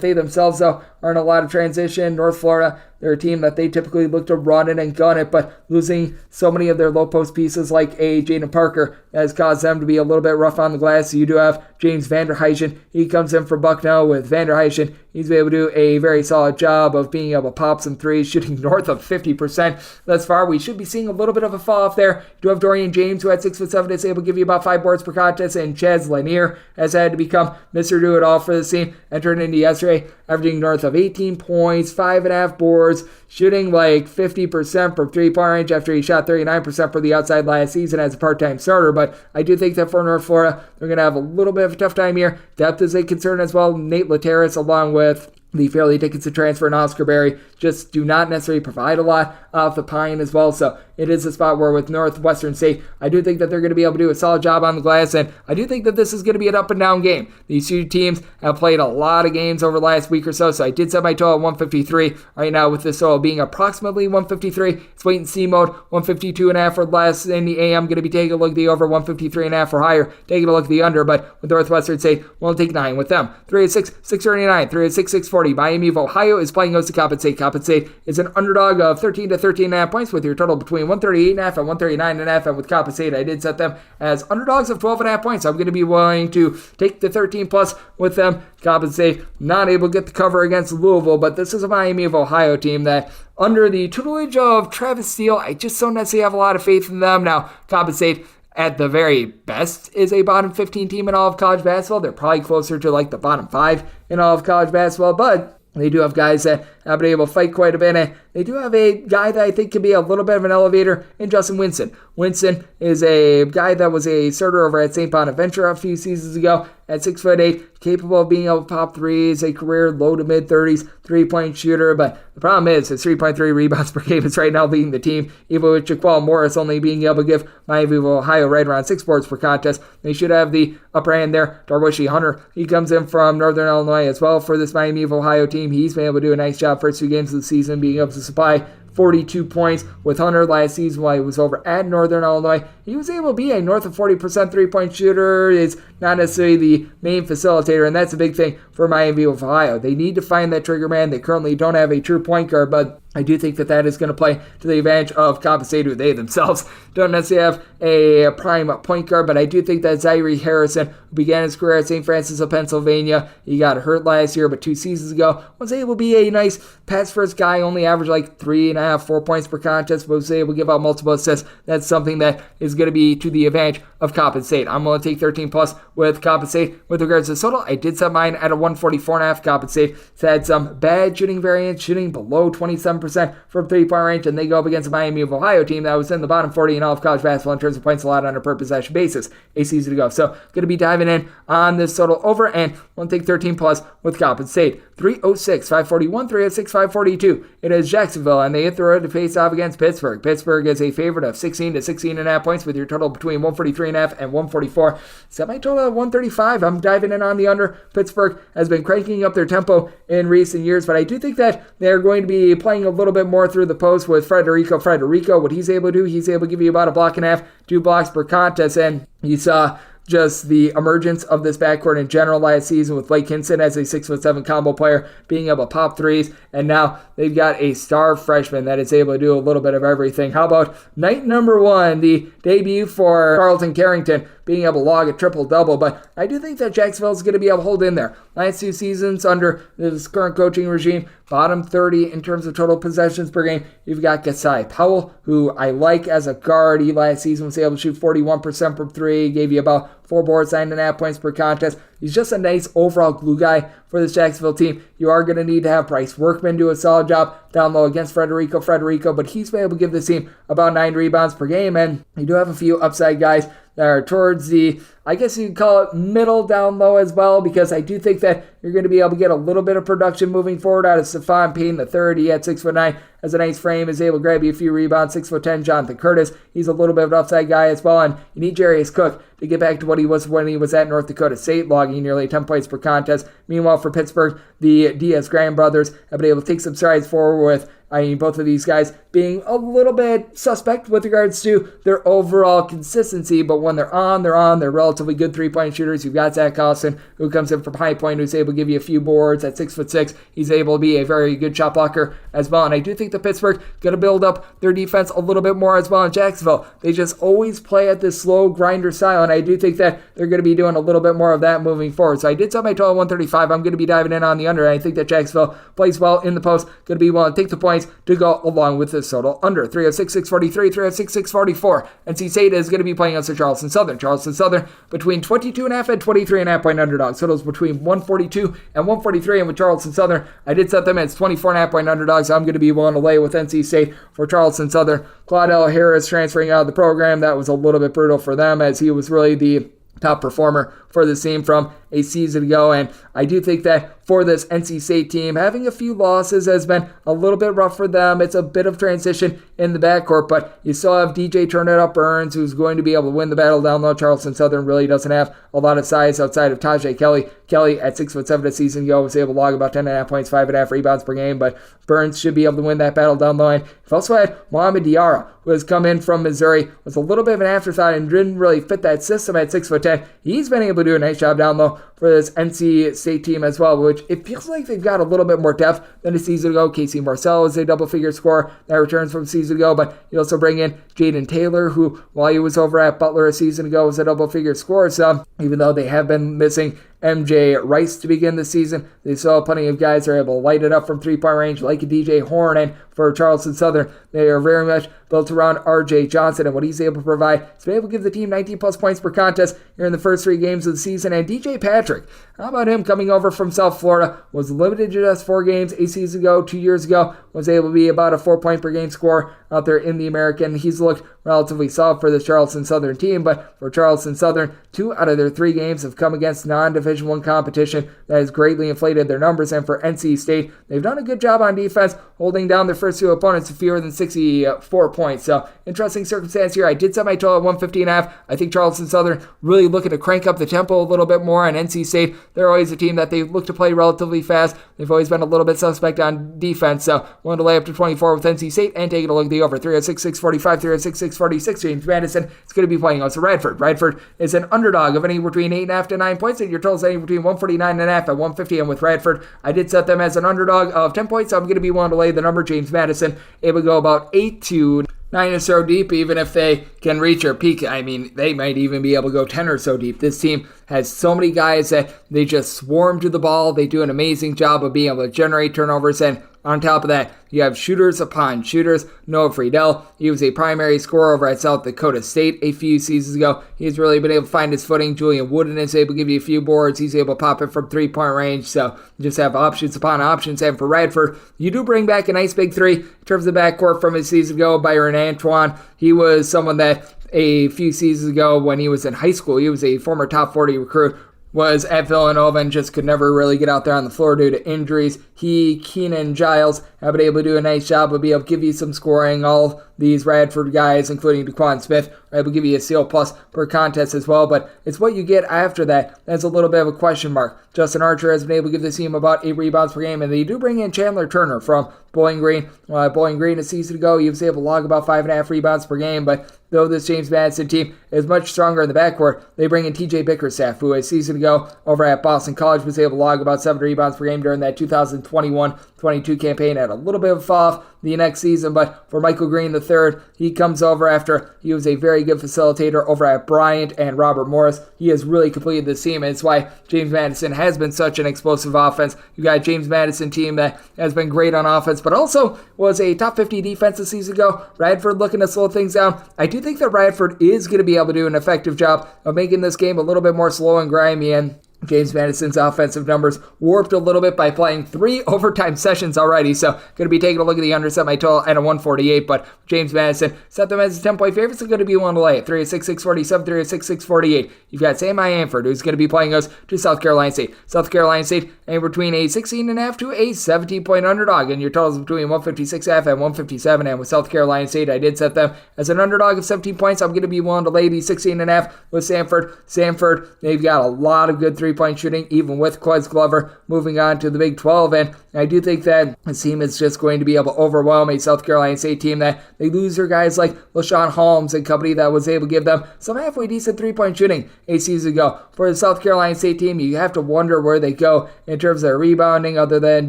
they themselves, though, are in a lot of transition. North Florida, they're a team that they typically look to run it and gun it, but losing so many of their low post pieces like Jaden Parker has caused them to be a little bit rough on the glass. So you do have James Vanderheischen. He comes in for Bucknell with Vanderheischen. He's been able to do a very solid job of being able to pop some threes, shooting north of 50% thus far. We should be seeing a little bit of a fall off there. You do have Dorian James, who at 6'7", is able to give you about 5 boards per contest, and Chaz Lanier, Amir has had to become Mr. Do-It-All for this team, entering into yesterday, averaging north of 18 points, 5.5 boards, shooting like 50% from three-point range after he shot 39% for the outside last season as a part-time starter. But I do think that for North Florida, they're going to have a little bit of a tough time here. Depth is a concern as well. Nate Lateris, along with the Fairleigh Dickinson transfer and Oscar Berry, just do not necessarily provide a lot off the pine as well. So it is a spot where with Northwestern State, I do think that they're going to be able to do a solid job on the glass, and I do think that this is going to be an up and down game. These two teams have played a lot of games over the last week or so I did set my total at 153. Right now with this total being approximately 153, it's wait and see mode. 152.5 for less in the AM. Going to be taking a look at the over. 153.5 or higher, taking a look at the under, but with Northwestern State, we'll take 9 with them. 306, 639, 306, 640. Miami of Ohio is playing host to Coppin State. Coppin State is an underdog of 13 to 13.5 points with your total between 138.5 and 139.5. And with Coppin State, I did set them as underdogs of 12.5 points. So I'm going to be willing to take the 13 plus with them. Coppin State not able to get the cover against Louisville, but this is a Miami of Ohio team that under the tutelage of Travis Steele, I just don't necessarily have a lot of faith in them. Now, Coppin State at the very best is a bottom 15 team in all of college basketball. They're probably closer to like the bottom 5 in all of college basketball, but they do have guys that have been able to fight quite a bit, and they do have a guy that I think can be a little bit of an elevator in Justin Winston. Winston is a guy that was a starter over at St. Bonaventure a few seasons ago at 6'8", capable of being able to pop threes, a career low to mid-30s three-point shooter, but the problem is his 3.3 rebounds per game is right now leading the team, even with Jaquel Morris only being able to give Miami of Ohio right around 6 boards per contest. They should have the upper hand there. Darwishi Hunter, he comes in from Northern Illinois as well for this Miami of Ohio team. He's been able to do a nice job first 2 games of the season, being able to supply 42 points with Hunter last season while he was over at Northern Illinois. He was able to be a north of 40% three-point shooter. It's not necessarily the main facilitator, and that's a big thing for Miami of Ohio. They need to find that trigger man. They currently don't have a true point guard, but I do think that that is going to play to the advantage of Coppin State, who they themselves don't necessarily have a prime point guard, but I do think that Zaire Harrison, who began his career at St. Francis of Pennsylvania, he got hurt last year, but 2 seasons ago, was able to be a nice pass-first guy, only averaged like 3.5, 4 points per contest, but was able to give out multiple assists. That's something that is going to be to the advantage of Coppin State. I'm going to take 13 plus with Coppin State. With regards to total, I did set mine at a 144.5. Coppin State had some bad shooting variance, shooting below 27% from three-point range, and they go up against a Miami of Ohio team that was in the bottom 40 in all of college basketball in terms of points allowed on a per possession basis a season ago. So going to be diving in on this total over, and we'll take 13 plus with Coppin State. 306, 541, 306, 542. It is Jacksonville, and they hit the road to face off against Pittsburgh. Pittsburgh is a favorite of 16 to 16.5 points with your total between 143.5 and 144. Set my total at 135. I'm diving in on the under. Pittsburgh has been cranking up their tempo in recent years, but I do think that they're going to be playing a little bit more through the post with Frederico. What he's able to do, he's able to give you about a block and a half, 2 blocks per contest, and you saw just the emergence of this backcourt in general last season with Blake Hinson as a 6'7" combo player, being able to pop threes, and now they've got a star freshman that is able to do a little bit of everything. How about night number 1, the debut for Carlton Carrington, being able to log a triple-double, but I do think that Jacksonville is going to be able to hold in there. Last 2 seasons under this current coaching regime, bottom 30 in terms of total possessions per game. You've got Gasai Powell, who I like as a guard. He last season was able to shoot 41% from 3, gave you about 4 boards, 9.5 points per contest. He's just a nice overall glue guy for this Jacksonville team. You are going to need to have Bryce Workman do a solid job down low against Frederico, but he's been able to give this team about 9 rebounds per game, and you do have a few upside guys that are towards the, I guess you could call it middle down low as well, because I do think that you're going to be able to get a little bit of production moving forward out of Stephon Payne III. He at 6'9", has a nice frame, is able to grab you a few rebounds. 6'10", Jonathan Curtis, he's a little bit of an upside guy as well, and you need Jarius Cook to get back to what he was when he was at North Dakota State, logging nearly 10 points per contest. Meanwhile, for Pittsburgh, the Diaz-Graham brothers have been able to take some strides forward with, both of these guys being a little bit suspect with regards to their overall consistency, but when they're on. They're relatively good three-point shooters. You've got Zach Collison, who comes in from High Point, who's able to give you a few boards at 6'6". He's able to be a very good shot blocker as well, and I do think that Pittsburgh going to build up their defense a little bit more as well in Jacksonville. They just always play at this slow grinder style, and I do think that they're going to be doing a little bit more of that moving forward. So I did set my total 135. I'm going to be diving in on the under, and I think that Jacksonville plays well in the post, going to be willing to take the points to go along with this total under. 306, 643, 306, 644. NC State is going to be playing against Charleston Southern. Charleston Southern between 22.5 and 23.5 point underdogs. Totals between 142 and 143. And with Charleston Southern, I did set them as 24.5 point underdogs. I'm going to be willing to lay with NC State for Charleston Southern. Claudell Harris transferring out of the program. That was a little bit brutal for them, as he was really the top performer for this team from a season ago. And I do think that for this NC State team, having a few losses has been a little bit rough for them. It's a bit of transition in the backcourt, but you still have DJ Turn It Up Burns, who's going to be able to win the battle down low. Charleston Southern really doesn't have a lot of size outside of Tajay Kelly. Kelly at 6'7" a season ago was able to log about 10.5 points, 5.5 rebounds per game, but Burns should be able to win that battle down low. And you've also had Mohamed Diarra, who has come in from Missouri, was a little bit of an afterthought and didn't really fit that system at 6'10". He's been able to do a nice job down low for this NC State team as well, which it feels like they've got a little bit more depth than a season ago. Casey Marcel is a double-figure scorer that returns from a season ago, but you also bring in Jaden Taylor, who, while he was over at Butler a season ago, was a double-figure scorer. So even though they have been missing MJ Rice to begin the season, they still have plenty of guys that are able to light it up from three-point range, like a DJ Horn. And for Charleston Southern, they are very much built around RJ Johnson and what he's able to provide. He's been able to give the team 19-plus points per contest here in the first 3 games of the season. And DJ Patrick, how about him coming over from South Florida? Was limited to just 4 games a season ago, 2 years ago. Was able to be about a 4-point-per-game scorer out there in the American. He's looked relatively solid for the Charleston Southern team, but for Charleston Southern, 2 out of their 3 games have come against non-Division I competition. That has greatly inflated their numbers. And for NC State, they've done a good job on defense, holding down their first 2 opponents to fewer than 64 points. So, interesting circumstance here. I did set my total at 150.5. I think Charleston Southern really looking to crank up the tempo a little bit more. On NC State, they're always a team that they look to play relatively fast. They've always been a little bit suspect on defense. So, willing to lay up to 24 with NC State and taking a look at the over. 306-645, 306-646. James Madison is going to be playing also Radford. Radford is an underdog of anywhere between 8.5 to 9 points, and your total is anywhere between 149.5 at 150. And with Radford, I did set them as an underdog of 10 points, so I'm going to be willing to lay the number. James Madison able to go about 8 to 9 or so deep, even if they can reach their peak. I mean, they might even be able to go 10 or so deep. This team has so many guys that they just swarm to the ball. They do an amazing job of being able to generate turnovers, and on top of that, you have shooters upon shooters. Noah Friedel, he was a primary scorer over at South Dakota State a few seasons ago. He's really been able to find his footing. Julian Wooden is able to give you a few boards. He's able to pop it from 3-point range. So you just have options upon options. And for Radford, you do bring back a nice big 3 in terms of backcourt from his season ago. Byron Antoine, he was someone that a few seasons ago when he was in high school, he was a former top 40 recruit, was at Villanova and just could never really get out there on the floor due to injuries. He, Keenan Giles, have been able to do a nice job of being able to give you some scoring. All these Radford guys, including DeQuan Smith, are able to give you a steal plus per contest as well, but it's what you get after that that's a little bit of a question mark. Justin Archer has been able to give the team about 8 rebounds per game, and they do bring in Chandler Turner from Bowling Green. Bowling Green a season ago, he was able to log about 5.5 rebounds per game, but though this James Madison team is much stronger in the backcourt, they bring in TJ Bickerstaff, who a season ago over at Boston College was able to log about 7 rebounds per game during that 2021-22 campaign. Had a little bit of a fall off the next season, but for Michael Green III, he comes over after he was a very good facilitator over at Bryant and Robert Morris. He has really completed this team, and it's why James Madison has been such an explosive offense. You got a James Madison team that has been great on offense, but also was a top 50 defense a season ago. Radford looking to slow things down. I do think that Radford is going to be able to do an effective job of making this game a little bit more slow and grimy, and James Madison's offensive numbers warped a little bit by playing 3 overtime sessions already, so going to be taking a look at the under, set my total at a 148, but James Madison set them as a 10-point favorite, so going to be one to lay at 306-647, 306-648. You've got Sam Ianford, who's going to be playing us to South Carolina State. South Carolina State, and between a 16.5 to a 17-point underdog, and your totals between 156.5 and 157, and with South Carolina State, I did set them as an underdog of 17 points. I'm going to be willing to lay the 16.5 with Samford. Samford, they've got a lot of good 3-point shooting, even with Quez Glover moving on to the Big 12, and I do think that this team is just going to be able to overwhelm a South Carolina State team that they lose their guys like LaShawn Holmes and company that was able to give them some halfway decent 3-point shooting a season ago. For the South Carolina State team, you have to wonder where they go in terms of their rebounding, other than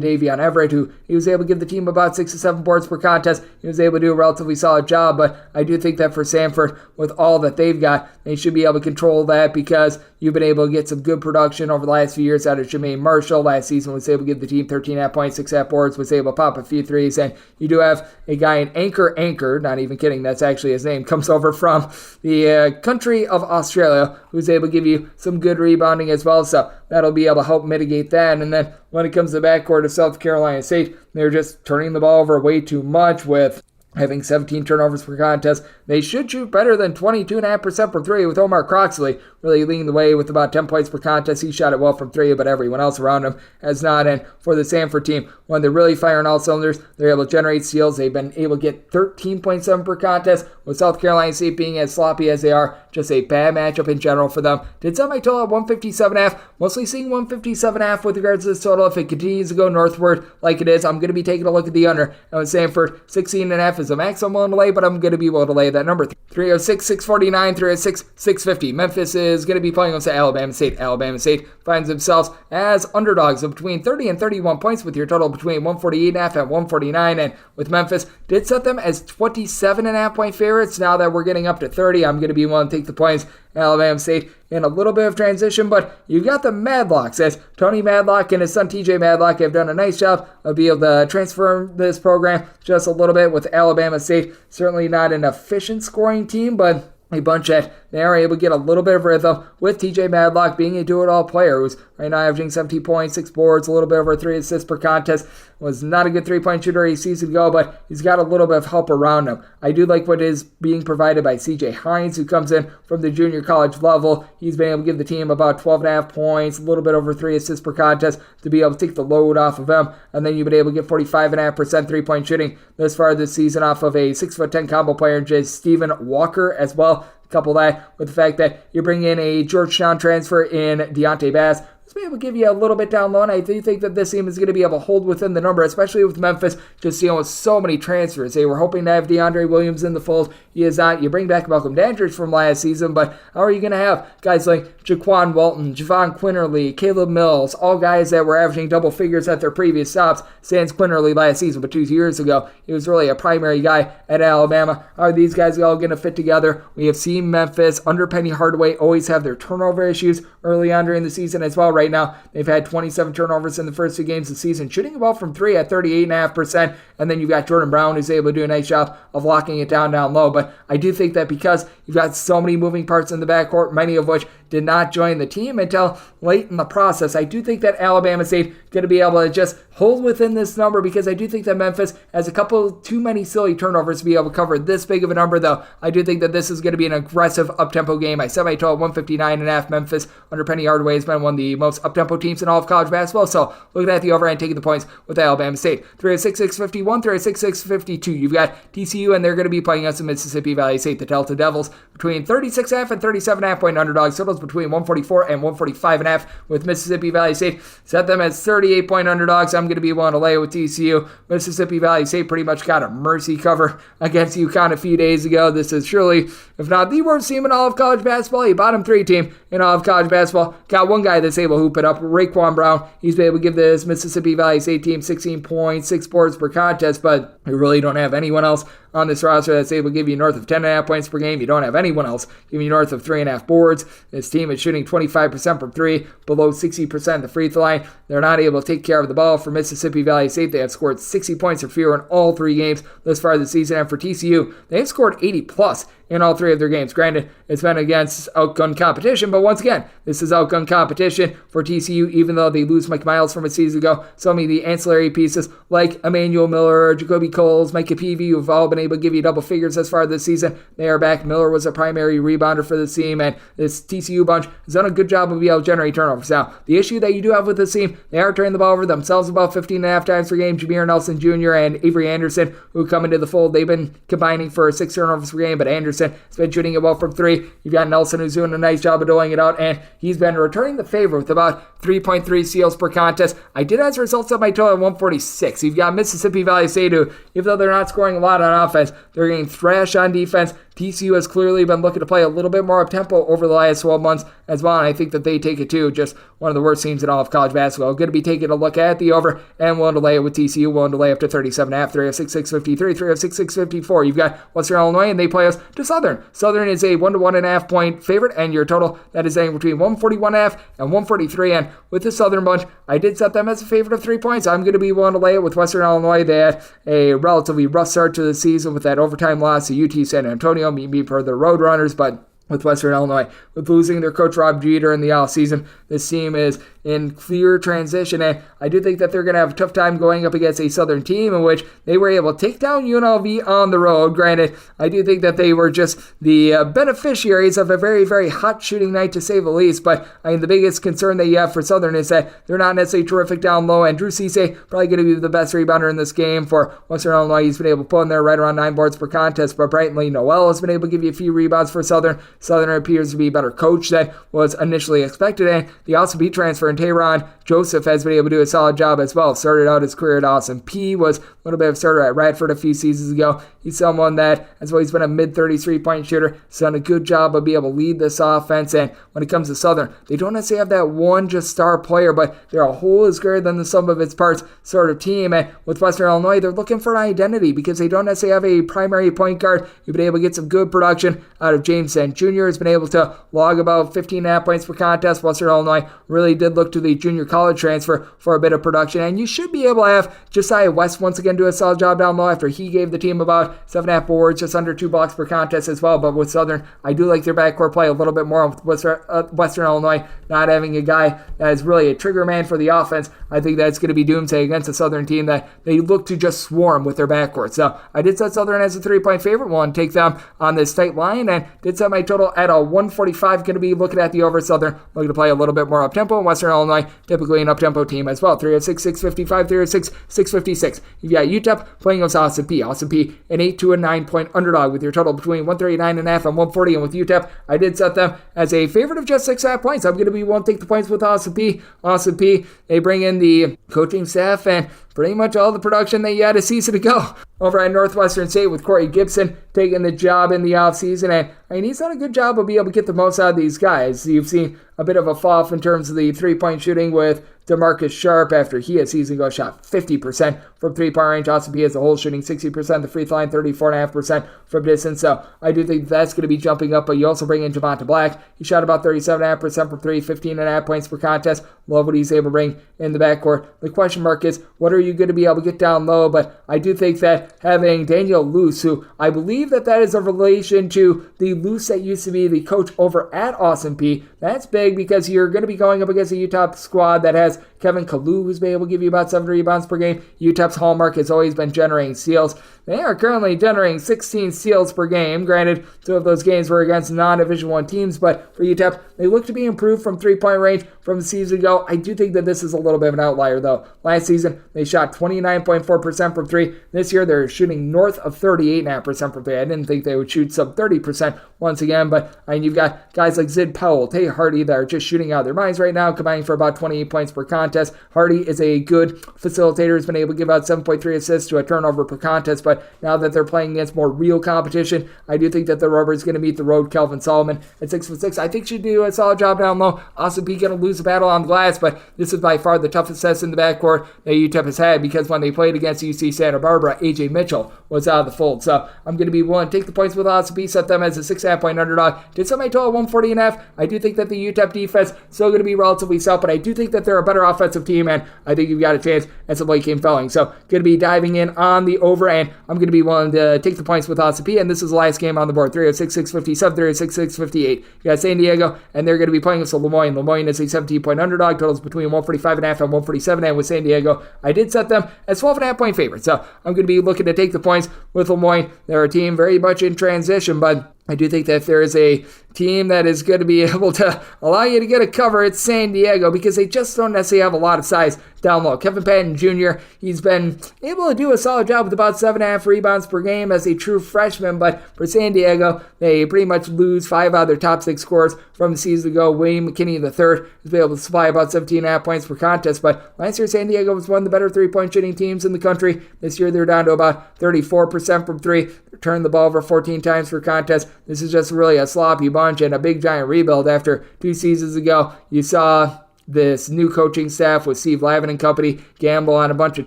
Davion Everett, who he was able to give the team about 6 to 7 boards per contest. He was able to do a relatively solid job, but I do think that for Samford, with all that they've got, they should be able to control that because you've been able to get some good production production over the last few years out of Jermaine Marshall. Last season was able to give the team 13.5 points, 6.5 boards, was able to pop a few threes, and you do have a guy in Anchor, not even kidding, that's actually his name, comes over from the country of Australia, who's able to give you some good rebounding as well, so that'll be able to help mitigate that. And then when it comes to the backcourt of South Carolina State, they're just turning the ball over way too much with having 17 turnovers per contest. They should shoot better than 22.5% per three, with Omar Croxley really leading the way with about 10 points per contest. He shot it well from three, but everyone else around him has not. And for the Samford team, when they're really firing all cylinders, they're able to generate steals. They've been able to get 13.7 per contest, with South Carolina State being as sloppy as they are. Just a bad matchup in general for them. Did set my total at 157.5, mostly seeing 157.5 with regards to this total. If it continues to go northward like it is, I'm going to be taking a look at the under. And with Samford, 16.5 is the max I'm willing to lay, but I'm going to be able to lay that number. 306, 649, 306, 650. Memphis is going to be playing against Alabama State. Alabama State finds themselves as underdogs of between 30 and 31 points, with your total between 148.5 and 149. And with Memphis, did set them as 27.5 point favorites. Now that we're getting up to 30, I'm going to be willing to take the points. Alabama State in a little bit of transition, but you've got the Madlocks, as Tony Madlock and his son TJ Madlock have done a nice job of being able to transform this program just a little bit with Alabama State. Certainly not an efficient scoring team, but a bunch that they are able to get a little bit of rhythm with TJ Madlock being a do-it-all player who's right now averaging 17 points, 6 boards, a little bit over 3 assists per contest. Was not a good three-point shooter a season ago, but he's got a little bit of help around him. I do like what is being provided by CJ Hines, who comes in from the junior college level. He's been able to give the team about 12.5 points, a little bit over 3 assists per contest to be able to take the load off of him. And then you've been able to get 45.5% three-point shooting this far this season off of a 6'10" combo player, just Stephen Walker as well. Couple that with the fact that you're bringing in a Georgetown transfer in Deontay Bass. Be able to give you a little bit down low, and I do think that this team is going to be able to hold within the number, especially with Memphis just with so many transfers. They were hoping to have DeAndre Williams in the fold. He is not. You bring back Malcolm Dandridge from last season, but how are you going to have guys like Jaquan Walton, Javon Quinterly, Caleb Mills, all guys that were averaging double figures at their previous stops? Sans Quinterly last season, but 2 years ago, he was really a primary guy at Alabama. How are these guys all going to fit together? We have seen Memphis under Penny Hardaway always have their turnover issues early on during the season as well. Right now, they've had 27 turnovers in the first 2 games of the season, shooting well from 3 at 38.5%. And then you've got Jordan Brown, who's able to do a nice job of locking it down low. But I do think that because you've got so many moving parts in the backcourt, many of which did not join the team until late in the process, I do think that Alabama State going to be able to just hold within this number, because I do think that Memphis has a couple too many silly turnovers to be able to cover this big of a number, though. I do think that this is going to be an aggressive up-tempo game. I said my total 159.5. Memphis under Penny Hardaway has been one of the most up-tempo teams in all of college basketball, so looking at the over and taking the points with Alabama State. 306-651, 306-652. You've got TCU, and they're going to be playing against the Mississippi Valley State, the Delta Devils, between 36.5 and 37.5 point underdogs. Totals between 144 and 145.5 with Mississippi Valley State. Set them as 38 point underdogs. I'm going to be willing to lay with TCU. Mississippi Valley State pretty much got a mercy cover against UConn a few days ago. This is surely, if not the worst team in all of college basketball, a bottom 3 team in all of college basketball. Got one guy that's able to hoop it up, Raekwon Brown. He's been able to give this Mississippi Valley State team 16 points, 6 boards per contest, but we really don't have anyone else on this roster that's able to give you north of 10.5 points per game. You don't have anyone else giving you north of 3.5 boards. This team is shooting 25% from 3, below 60% at the free throw line. They're not able to take care of the ball. For Mississippi Valley State, they have scored 60 points or fewer in all 3 games thus far this season. And for TCU, they've scored 80 plus in all 3 of their games. Granted, it's been against outgun competition, but once again, this is outgun competition for TCU, even though they lose Mike Miles from a season ago. So many of the ancillary pieces like Emmanuel Miller, Jacoby Coles, Mike Peavy, who've all been able to give you double figures as far this season. They are back. Miller was a primary rebounder for this team, and this TCU bunch has done a good job of being able to generate turnovers. Now, the issue that you do have with this team, they are turning the ball over themselves about 15.5 times per game. Jameer Nelson Jr. and Avery Anderson, who come into the fold, they've been combining for 6 turnovers per game, but Anderson has been shooting it well from 3. You've got Nelson, who's doing a nice job of doling it out, and he's been returning the favor with about 3.3 steals per contest. I did as a result of my total at 146. You've got Mississippi Valley State, who, even though they're not scoring a lot on offense, they're getting thrashed on defense. TCU has clearly been looking to play a little bit more up-tempo over the last 12 months as well, and I think that they take it too. Just one of the worst teams in all of college basketball. Going to be taking a look at the over and willing to lay it with TCU, willing to lay up to 37.5, 306, 653, 306, 654. You've got Western Illinois, and they play us to Southern. Southern is a 1 to 1.5 point favorite, and your total that is anywhere between 141.5 and 143. And with the Southern bunch, I did set them as a favorite of 3 points. I'm going to be willing to lay it with Western Illinois. They had a relatively rough start to the season with that overtime loss to UT San Antonio, maybe per the Roadrunners, but with Western Illinois, with losing their coach Rob Jeter in the offseason, this team is in clear transition, and I do think that they're going to have a tough time going up against a Southern team in which they were able to take down UNLV on the road. Granted, I do think that they were just the beneficiaries of a very, very hot shooting night, to say the least, but I mean, the biggest concern that you have for Southern is that they're not necessarily terrific down low, and Drew Cisse probably going to be the best rebounder in this game for Western Illinois. He's been able to put in there right around 9 boards per contest, but Brighton Noel has been able to give you a few rebounds for Southern. Southern appears to be a better coach than was initially expected, and the Austin Peay transfer in Tayron Joseph has been able to do a solid job as well. Started out his career at Austin Peay, was a little bit of a starter at Radford a few seasons ago. He's someone that has always been a mid-30s three-point shooter. He's done a good job of being able to lead this offense, and when it comes to Southern, they don't necessarily have that one just star player, but they're a whole is greater than the sum of its parts sort of team, and with Western Illinois, they're looking for an identity because they don't necessarily have a primary point guard. You've been able to get some good production out of James St. Jr. Has been able to log about 15.5 points per contest. Western Illinois really did look to the junior college transfer for a bit of production, and you should be able to have Josiah West once again do a solid job down low after he gave the team about 7.5 boards, just under 2 blocks per contest as well. But with Southern, I do like their backcourt play a little bit more with Western Illinois not having a guy that is really a trigger man for the offense. I think that's going to be doomsday against a Southern team that they look to just swarm with their backcourt. So I did set Southern as a 3-point favorite. One, take them on this tight line, and did set my total at a 145. Going to be looking at the over. Southern looking to play a little bit more up-tempo, and Western Illinois typically an up-tempo team as well. 306, 655, 306, 656. You've got UTEP playing against Austin Peay. Austin Peay an 8 to a 9-point underdog with your total between 139.5 and 140. And with UTEP, I did set them as a favorite of just 6.5 points. I'm going to be willing to take the points with Austin Peay. Austin Peay, they bring in the coaching staff and pretty much all the production that you had a season ago over at Northwestern State with Corey Gibson taking the job in the offseason. And I mean, he's done a good job of being able to get the most out of these guys. You've seen a bit of a fall off in terms of the three-point shooting with DeMarcus Sharp after he a season ago shot 50% from three-point range. Austin Peay as a whole shooting 60%, the free throw line 34.5% from distance. So I do think that's going to be jumping up, but you also bring in Javonte Black. He shot about 37.5% from three, 15.5 points per contest. Love what he's able to bring in the backcourt. The question mark is, what are you going to be able to get down low? But I do think that having Daniel Luce, who I believe that is a relation to the Luce that used to be the coach over at Austin Peay, that's big because you're going to be going up against a Utah squad that has Kevin Kalu, who's been able to give you about 7 rebounds per game. UTEP's hallmark has always been generating steals. They are currently generating 16 steals per game. Granted, 2 of those games were against non-Division I teams, but for UTEP, they look to be improved from three-point range from the season ago. I do think that this is a little bit of an outlier, though. Last season, they shot 29.4% from 3. This year, they're shooting north of 38.5% from 3. I didn't think they would shoot sub 30% once again, but I mean, you've got guys like Zid Powell, Tay Hardy that are just shooting out of their minds right now, combining for about 28 points per contest. Hardy is a good facilitator, has been able to give out 7.3 assists to a turnover per contest, but now that they're playing against more real competition, I do think that the rubber is going to meet the road. Kelvin Solomon at 6'6", I think should do a solid job down low. Austin Peay going to lose the battle on glass, but this is by far the toughest test in the backcourt that UTEP has had, because when they played against UC Santa Barbara, AJ Mitchell was out of the fold. So I'm going to be willing to take the points with Austin Peay, set them as a 6.5-point underdog. Did set my total 140.5. I do think that the UTEP defense still going to be relatively stout, but I do think that they're a better offensive team, and I think you've got a chance at some late game felling. So going to be diving in on the over, and I'm going to be willing to take the points with Austin Peay, and this is the last game on the board. 306, 657, 306, 658. You got San Diego, and they're going to be playing with Lemoyne. Lemoyne is a 17-point underdog. Totals between 145.5 and 147, and with San Diego, I did set them as 12.5-point favorites. So I'm going to be looking to take the points with Lemoyne. They're a team very much in transition, but I do think that if there is a team that is going to be able to allow you to get a cover, it's San Diego, because they just don't necessarily have a lot of size down low. Kevin Patton Jr., he's been able to do a solid job with about 7.5 rebounds per game as a true freshman, but for San Diego, they pretty much lose 5 out of their top 6 scorers from the season ago. William McKinney III has been able to supply about 17.5 points per contest, but last year San Diego was one of the better three-point shooting teams in the country. This year they're down to about 34% 40% from three. They're turning the ball over 14 times per contest. This is just really a sloppy bunch and a big giant rebuild after 2 seasons ago. You saw this new coaching staff with Steve Lavin and company gamble on a bunch of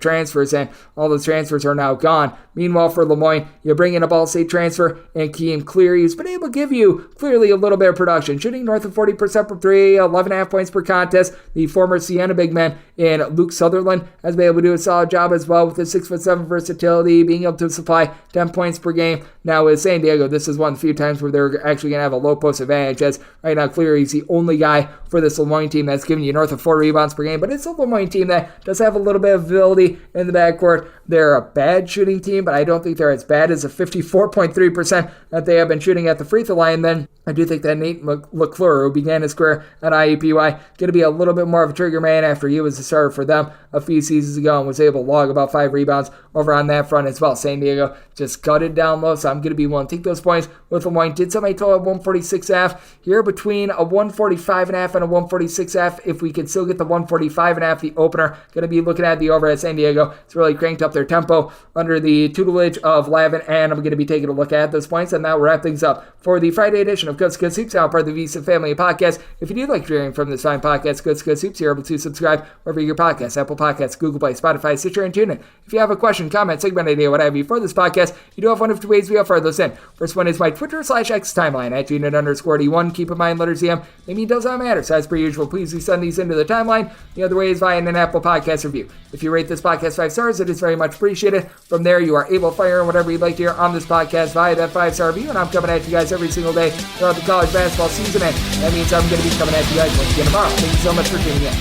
transfers, and all those transfers are now gone. Meanwhile, for Lemoyne, you bring in a Ball State transfer and Keem Cleary, who's been able to give you clearly a little bit of production, shooting north of 40% from three, 11.5 points per contest. The former Siena big man in Luke Sutherland has been able to do a solid job as well with his 6'7" versatility, being able to supply 10 points per game. Now with San Diego, this is one of the few times where they're actually going to have a low post advantage, as right now Cleary's the only guy for this Lemoyne team that's giving you north of 4 rebounds per game, but it's a Lemoyne team that does have a little bit of ability in the backcourt. They're a bad shooting team, but I don't think they're as bad as the 54.3% that they have been shooting at the free throw line. Then I do think that Nate LeClure, who began his career at IUPUI, going to be a little bit more of a trigger man after he was a starter for them a few seasons ago and was able to log about 5 rebounds over on that front as well. San Diego just gutted down low, so I'm going to be willing to take those points with Lemoyne. Did somebody total at 146.5 here between a 145.5 and a 146.5. If we can still get the 145.5, the opener, going to be looking at the over at San Diego. It's really cranked up their tempo under the tutelage of Lavin, and I'm going to be taking a look at those points, and that will wrap things up for the Friday edition of Coast to Coast Hoops, now part of the VSiN family of podcasts. If you do like hearing from this fine podcast, Coast to Coast Hoops, you're able to subscribe wherever you get your podcasts, Apple Podcasts, Google Play, Spotify, Stitcher, and TuneIn. If you have a question, comment, segment idea, what have you for this podcast, you do have one of 2 ways we offer those in. First one is my Twitter/X timeline at unit_D1. Keep in mind, letters EM, maybe it does not matter. So as per usual, please do send these into the timeline. The other way is via an Apple Podcast review. If you rate this podcast 5 stars, it is very much appreciated. From there, you are able to fire in whatever you'd like to hear on this podcast via that 5-star review, and I'm coming at you guys every single day throughout the college basketball season, and that means I'm going to be coming at you guys once again tomorrow. Thank you so much for tuning in.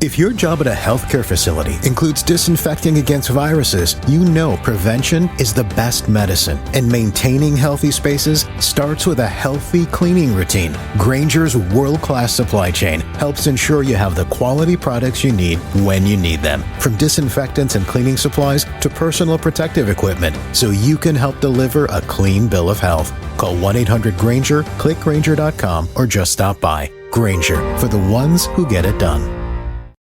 If your job at a healthcare facility includes disinfecting against viruses, you know prevention is the best medicine, and maintaining healthy spaces starts with a healthy cleaning routine. Grainger's world-class supply chain helps ensure you have the quality products you need when you need them, from disinfectants and cleaning supplies to personal protective equipment, so you can help deliver a clean bill of health. Call 1-800-GRAINGER, click Grainger.com, or just stop by. Grainger, for the ones who get it done.